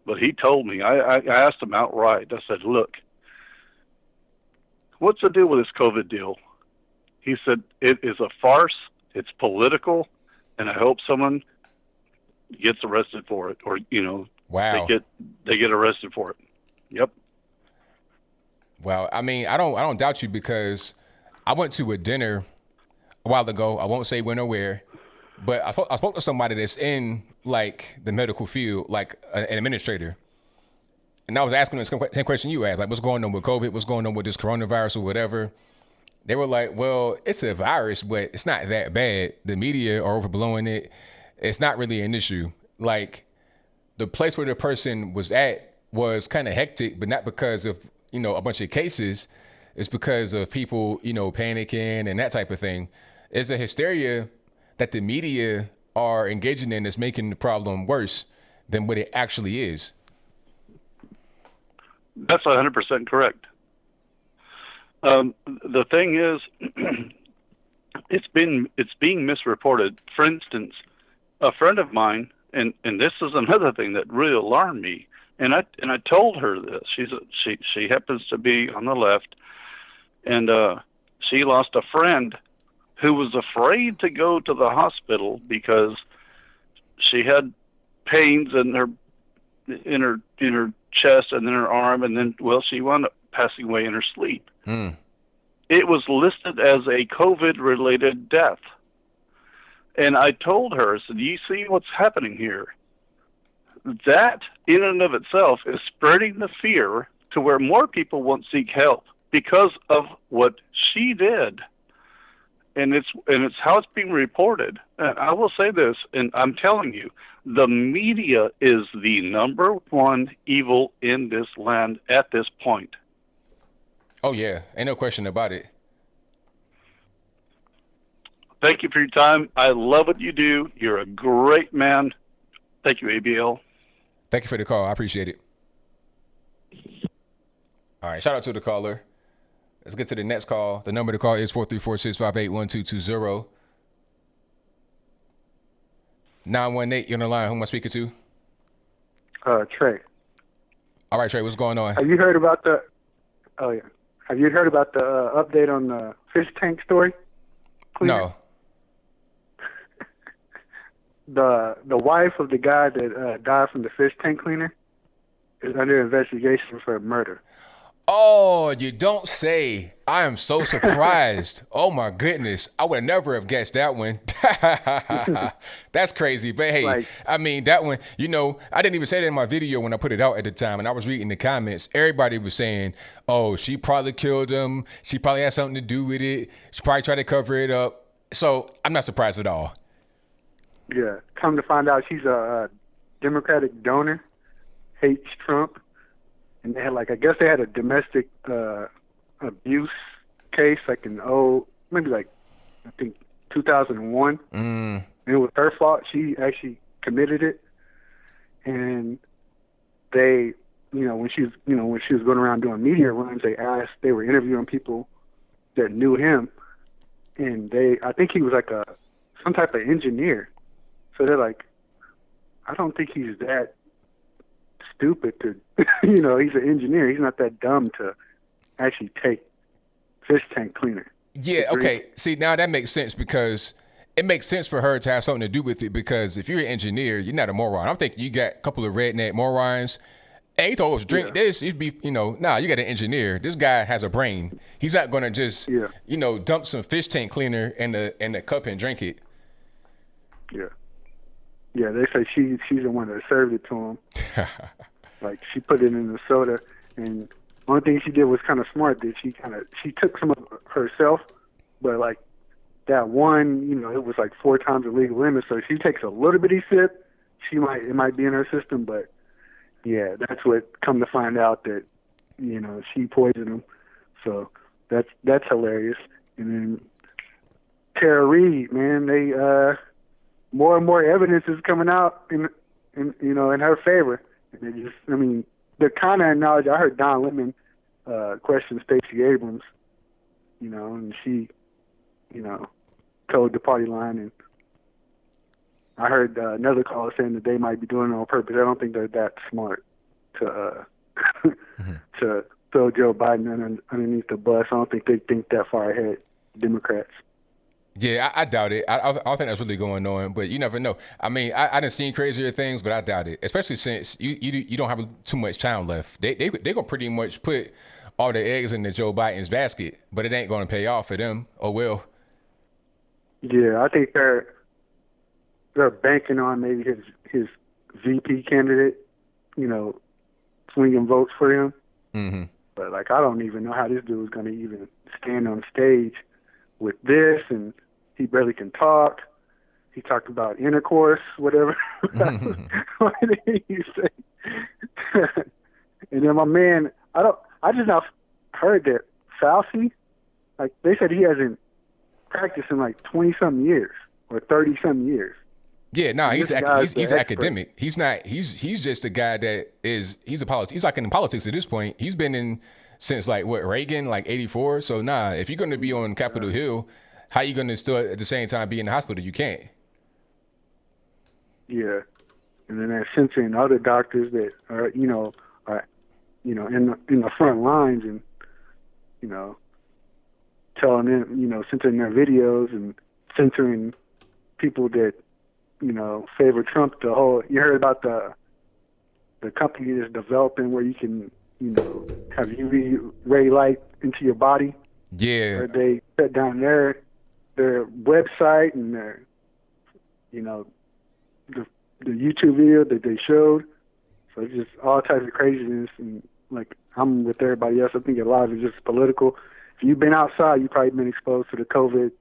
But he told me, I asked him outright. I said, "Look, what's the deal with this COVID deal?" He said, "It is a farce. It's political, and I hope someone gets arrested for it, or wow, they get arrested for it." Yep. Well, I mean, I don't doubt you because I went to a dinner a while ago. I won't say when or where, but I spoke to somebody that's in like the medical field, like an administrator. And I was asking them the same question you asked, like, what's going on with COVID? What's going on with this coronavirus or whatever? They were like, well, it's a virus, but it's not that bad. The media are overblowing it. It's not really an issue. Like, the place where the person was at was kind of hectic, but not because of, a bunch of cases. It's because of people, panicking and that type of thing. It's a hysteria that the media are engaging in that's making the problem worse than what it actually is. That's 100% correct. The thing is, it's being misreported. For instance, a friend of mine, and this is another thing that really alarmed me. And I told her this. She happens to be on the left, and she lost a friend who was afraid to go to the hospital because she had pains in her chest and in her arm, and then she wound up passing away in her sleep. It was listed as a COVID-related death. And I told her, I said, you see what's happening here? That, in and of itself, is spreading the fear to where more people won't seek help because of what she did. And it's how it's being reported. And I will say this, and I'm telling you, the media is the number one evil in this land at this point. Oh, yeah. Ain't no question about it. Thank you for your time. I love what you do. You're a great man. Thank you, ABL. Thank you for the call. I appreciate it. All right. Shout out to the caller. Let's get to the next call. The number to call is 434-658-1220. 918, you're on the line. Who am I speaking to? Trey. All right, Trey, what's going on? Have you heard about the update on the fish tank story? No. The wife of the guy that died from the fish tank cleaner is under investigation for murder. Oh, you don't say. I am so surprised. Oh, my goodness. I would never have guessed that one. That's crazy. But, hey, I mean, that one, I didn't even say that in my video when I put it out at the time. And I was reading the comments. Everybody was saying, oh, she probably killed him. She probably had something to do with it. She probably tried to cover it up. So I'm not surprised at all. Yeah. Come to find out she's a Democratic donor, hates Trump. And they had I guess they had a domestic abuse case in I think 2001. And it was her fault. She actually committed it. And they, when she was going around doing media runs, they were interviewing people that knew him. And I think he was some type of engineer. So they're like, I don't think he's that stupid to, he's an engineer. He's not that dumb to actually take fish tank cleaner. Yeah, okay. See, now that makes sense because it makes sense for her to have something to do with it because if you're an engineer, you're not a moron. I'm thinking you got a couple of redneck morons. Hey, he told us drink this. You'd be, you got an engineer. This guy has a brain. He's not going to just, dump some fish tank cleaner in the cup and drink it. Yeah. Yeah, they say she's the one that served it to him. She put it in the soda, and one thing she did was kind of smart. That she took some of it herself, but that one, it was 4 times the legal limit. So if she takes a little bitty sip, it might be in her system. But yeah, that's what come to find out that she poisoned him. So that's hilarious. And then Tara Reid, man, they more and more evidence is coming out in her favor. And the kind of knowledge I heard Don Lemon question Stacey Abrams, and she, told the party line. And I heard another caller saying that they might be doing it on purpose. I don't think they're that smart to to throw Joe Biden underneath the bus. I don't think they think that far ahead, Democrats. Yeah, I doubt it. I don't think that's really going on, but you never know. I mean, I done seen crazier things, but I doubt it. Especially since you don't have too much time left. They gonna pretty much put all the eggs into Joe Biden's basket, but it ain't gonna pay off for them. Oh well. Yeah, I think they're banking on maybe his VP candidate, swinging votes for him. Mm-hmm. But I don't even know how this dude is gonna even stand on stage with this, and he barely can talk. He talked about intercourse, whatever. What did he say? And then my man, I just now heard that Fauci, they said he hasn't practiced in 20-something years or 30-something years. Yeah, no, he's academic. He's not. He's just a guy that he's a politics. He's in politics at this point. He's been in since Reagan, 84. So if you're going to be on Capitol Hill, how you going to still at the same time be in the hospital? You can't. Yeah, and then there's censoring other doctors that are in the front lines and telling them, censoring their videos and censoring people that, favor Trump. You heard about the company that's developing where you can, have UV ray light into your body. Yeah. Where they shut down their website and their, the YouTube video that they showed. So it's just all types of craziness, and like I'm with everybody else. I think a lot of it's just political. If you've been outside, you've probably been exposed to the COVID.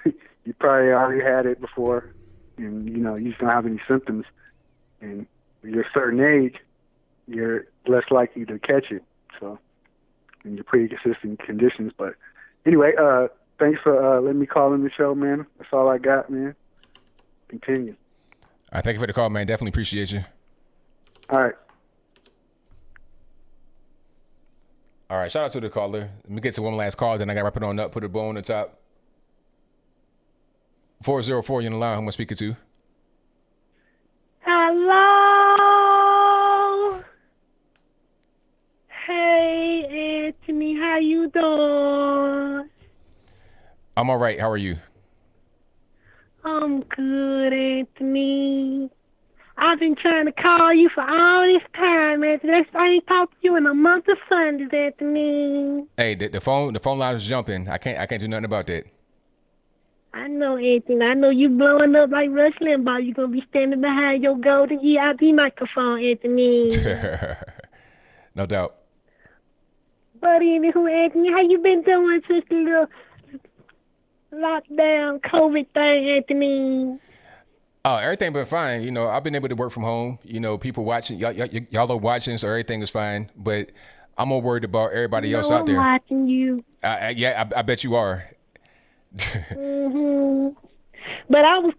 You probably already had it before, and you just don't have any symptoms. And when you're a certain age, you're less likely to catch it. So, in your pre-existing conditions. But anyway, thanks for letting me call in the show, man. That's all I got, man. Continue. All right, thank you for the call, man. Definitely appreciate you. All right. All right, shout out to the caller. Let me get to one last call, then I got to wrap it on up, put a bow on the top. 404, you're in the line. Who am I speaking to? Hello. Hey, Anthony, how you doing? I'm all right. How are you? I'm good, Anthony. I've been trying to call you for all this time, Anthony. I ain't talked to you in a month of Sundays, Anthony. Hey, the phone line is jumping. I can't do nothing about that. I know, Anthony. I know you blowing up like Rush Limbaugh. You gonna be standing behind your golden EIP microphone, Anthony. No doubt. But anywho, Anthony, how you been doing since the little lockdown COVID thing, Anthony? Oh, everything been fine. I've been able to work from home. People watching, y'all are watching, so everything is fine. But I'm more worried about everybody else out there. I'm watching you. Yeah, I bet you are. Mhm. But I've been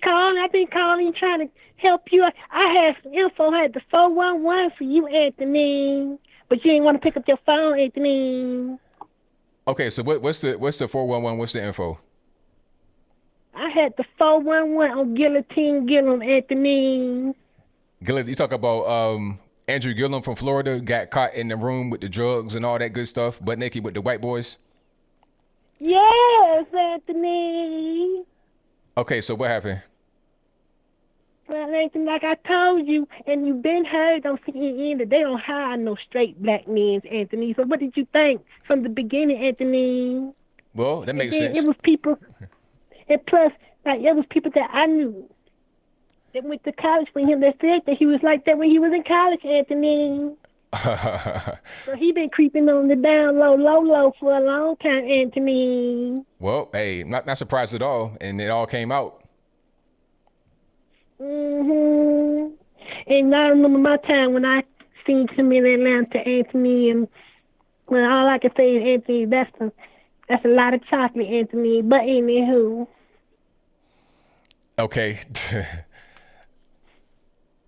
calling, trying to help you. I had some info, I had the 411 for you, Anthony. But you didn't want to pick up your phone, Anthony. Okay, so what's the 411? What's the info? I had the 411 on Guillotine Gillum, Anthony. Gillis, you talk about Andrew Gillum from Florida got caught in the room with the drugs and all that good stuff, butt naked with the white boys? Yes, Anthony. Okay, so what happened? Well, Anthony, like I told you, and you've been heard on CNN that they don't hire no straight black men, Anthony. So what did you think from the beginning, Anthony? Well, that makes sense. It was people, and plus, it was people that I knew that went to college with him that said that he was like that when he was in college, Anthony. So he been creeping on the down low for a long time, Anthony. Well, hey, not surprised at all, and it all came out. Mhm. And I remember my time when I seen him in Atlanta, Anthony, and well, all I can say is, Anthony, that's a lot of chocolate, Anthony. But anywho. Okay.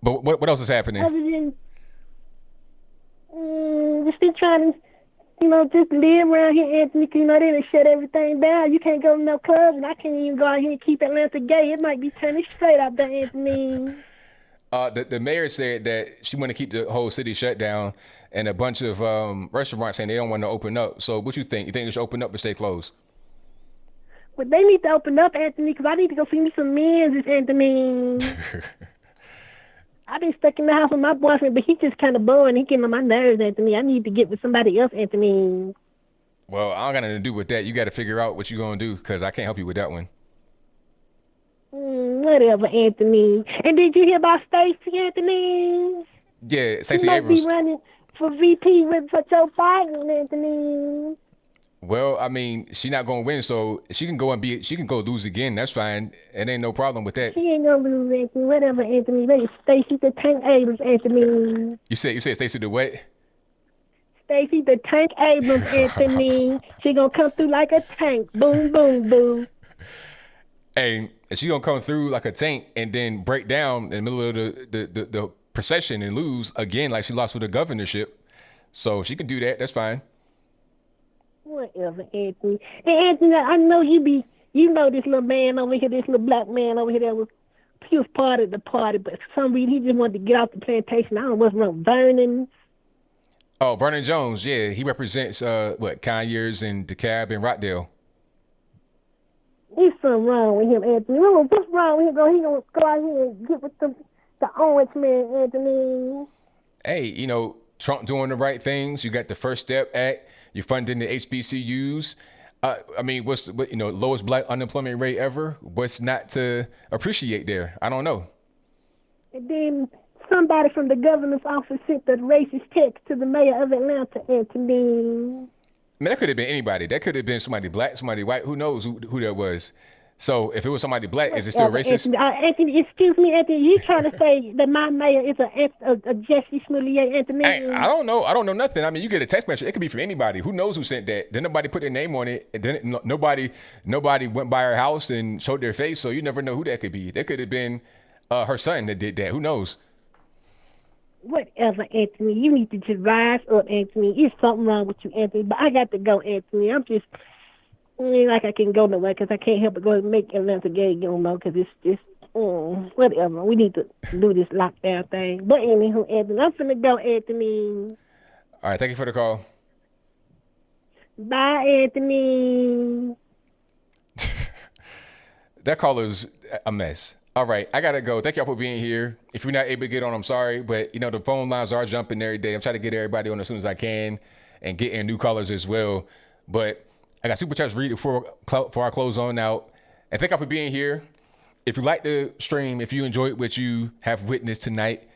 But what else is happening? Other than just been trying to, just live around here, Anthony. They done shut everything down. You can't go to no clubs, and I can't even go out here and keep Atlanta gay. It might be turning straight out there, Anthony. The mayor said that she want to keep the whole city shut down, and a bunch of restaurants saying they don't want to open up. So what you think? You think they should open up or stay closed? Well, they need to open up, Anthony, because I need to go see me some men's, Anthony. I've been stuck in the house with my boyfriend, but he's just kind of boring. He getting on my nerves, Anthony. I need to get with somebody else, Anthony. Well, I don't got nothing to do with that. You got to figure out what you're going to do, because I can't help you with that one. Whatever, Anthony. And did you hear about Stacey, Anthony? Yeah, Stacey She might Abrams. be running for VP for Joe Biden, Anthony. Well, I mean, she's not going to win, so she can go lose again. That's fine. It ain't no problem with that. She ain't gonna lose, Anthony. Whatever, Anthony. They Stacey the Tank Abrams, Anthony. You said Stacey the what? Stacey the Tank Abrams, Anthony. She gonna come through like a tank. Boom, boom, boom. And she gonna come through like a tank and then break down in the middle of the procession and lose again, like she lost with the governorship. So she can do that. That's fine. Whatever, Anthony. And Anthony, I know you know this little man over here, this little black man over here he was part of the party, but for some reason he just wanted to get off the plantation. I don't know what's wrong. Vernon. Oh, Vernon Jones, yeah. He represents Conyers and DeKalb and Rockdale. something wrong with him, Anthony. What's wrong with him? He gonna go out here and get with the orange man, Anthony. Hey, you know, Trump doing the right things. You got the First Step Act. You're funding the HBCUs. I mean, what's lowest black unemployment rate ever? What's not to appreciate there? I don't know. And then somebody from the governor's office sent the racist text to the mayor of Atlanta, Anthony. I mean, that could have been anybody. That could have been somebody black, somebody white. Who knows who that was? So if it was somebody black, is it still racist? Anthony, excuse me, Anthony. You trying to say that my mayor is a Jesse Smollett, Anthony? I don't know. I don't know nothing. I mean, you get a text message. It could be from anybody. Who knows who sent that? Then nobody put their name on it. And then nobody went by her house and showed their face. So you never know who that could be. That could have been her son that did that. Who knows? Whatever, Anthony. You need to just rise up, Anthony. There's something wrong with you, Anthony. But I got to go, Anthony. I'm just ain't like I can go nowhere because I can't help but go and make Atlanta gay no more because it's just whatever. We need to do this lockdown thing. But anywho, Anthony, I'm finna go, Anthony. All right, thank you for the call. Bye, Anthony. That caller's a mess. All right, I gotta go. Thank y'all for being here. If you're not able to get on, I'm sorry, but the phone lines are jumping every day. I'm trying to get everybody on as soon as I can and get in new callers as well. But I got super chats read before I close on out. And thank y'all for being here. If you like the stream, if you enjoyed what you have witnessed tonight,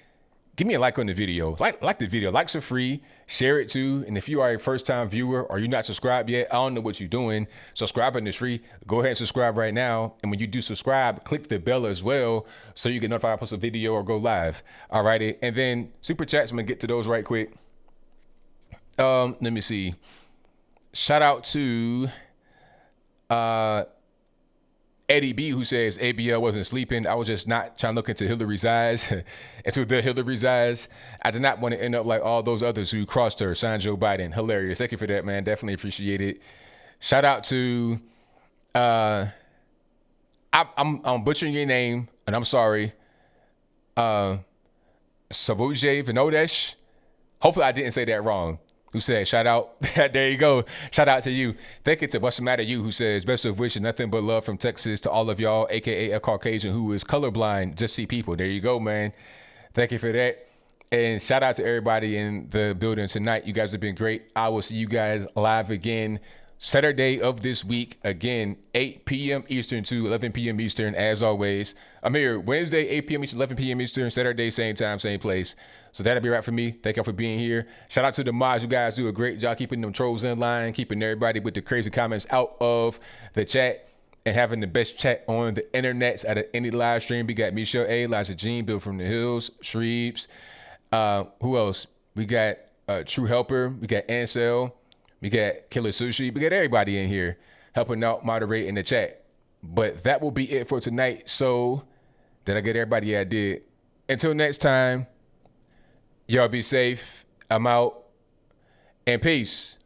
give me a like on the video. Like the video. Likes are free. Share it too. And if you are a first-time viewer or you're not subscribed yet, I don't know what you're doing. Subscribing is free. Go ahead and subscribe right now. And when you do subscribe, click the bell as well so you get notified when I post a video or go live. All righty. And then super chats, I'm going to get to those right quick. Let me see. Shout out to Eddie B, who says ABL wasn't sleeping. I was just not trying to look into Hillary's eyes, into the Hillary's eyes. I did not want to end up like all those others who crossed her, signed Joe Biden. Hilarious. Thank you for that, man. Definitely appreciate it. Shout out to, I'm butchering your name, and I'm sorry. Savuje Vinodesh. Hopefully I didn't say that wrong. Who said, shout out. There you go. Shout out to you. Thank you to What's the Matter You, who says, best of wishes, nothing but love from Texas to all of y'all, a.k.a. a Caucasian who is colorblind, just see people. There you go, man. Thank you for that. And shout out to everybody in the building tonight. You guys have been great. I will see you guys live again Saturday of this week. Again, 8 p.m. Eastern to 11 p.m. Eastern, as always. I'm here Wednesday, 8 p.m. Eastern, 11 p.m. Eastern, Saturday, same time, same place. So that'll be right for me. Thank y'all for being here. Shout out to the mods. You guys do a great job keeping them trolls in line, keeping everybody with the crazy comments out of the chat, and having the best chat on the internet out of any live stream. We got Michelle A, Elijah Jean, Bill from the Hills, Shreeves. Who else? We got True Helper. We got Ansel. We got Killer Sushi. We got everybody in here helping out, moderating the chat. But that will be it for tonight. So did I get everybody? Yeah, I did. Until next time, y'all be safe. I'm out. And peace.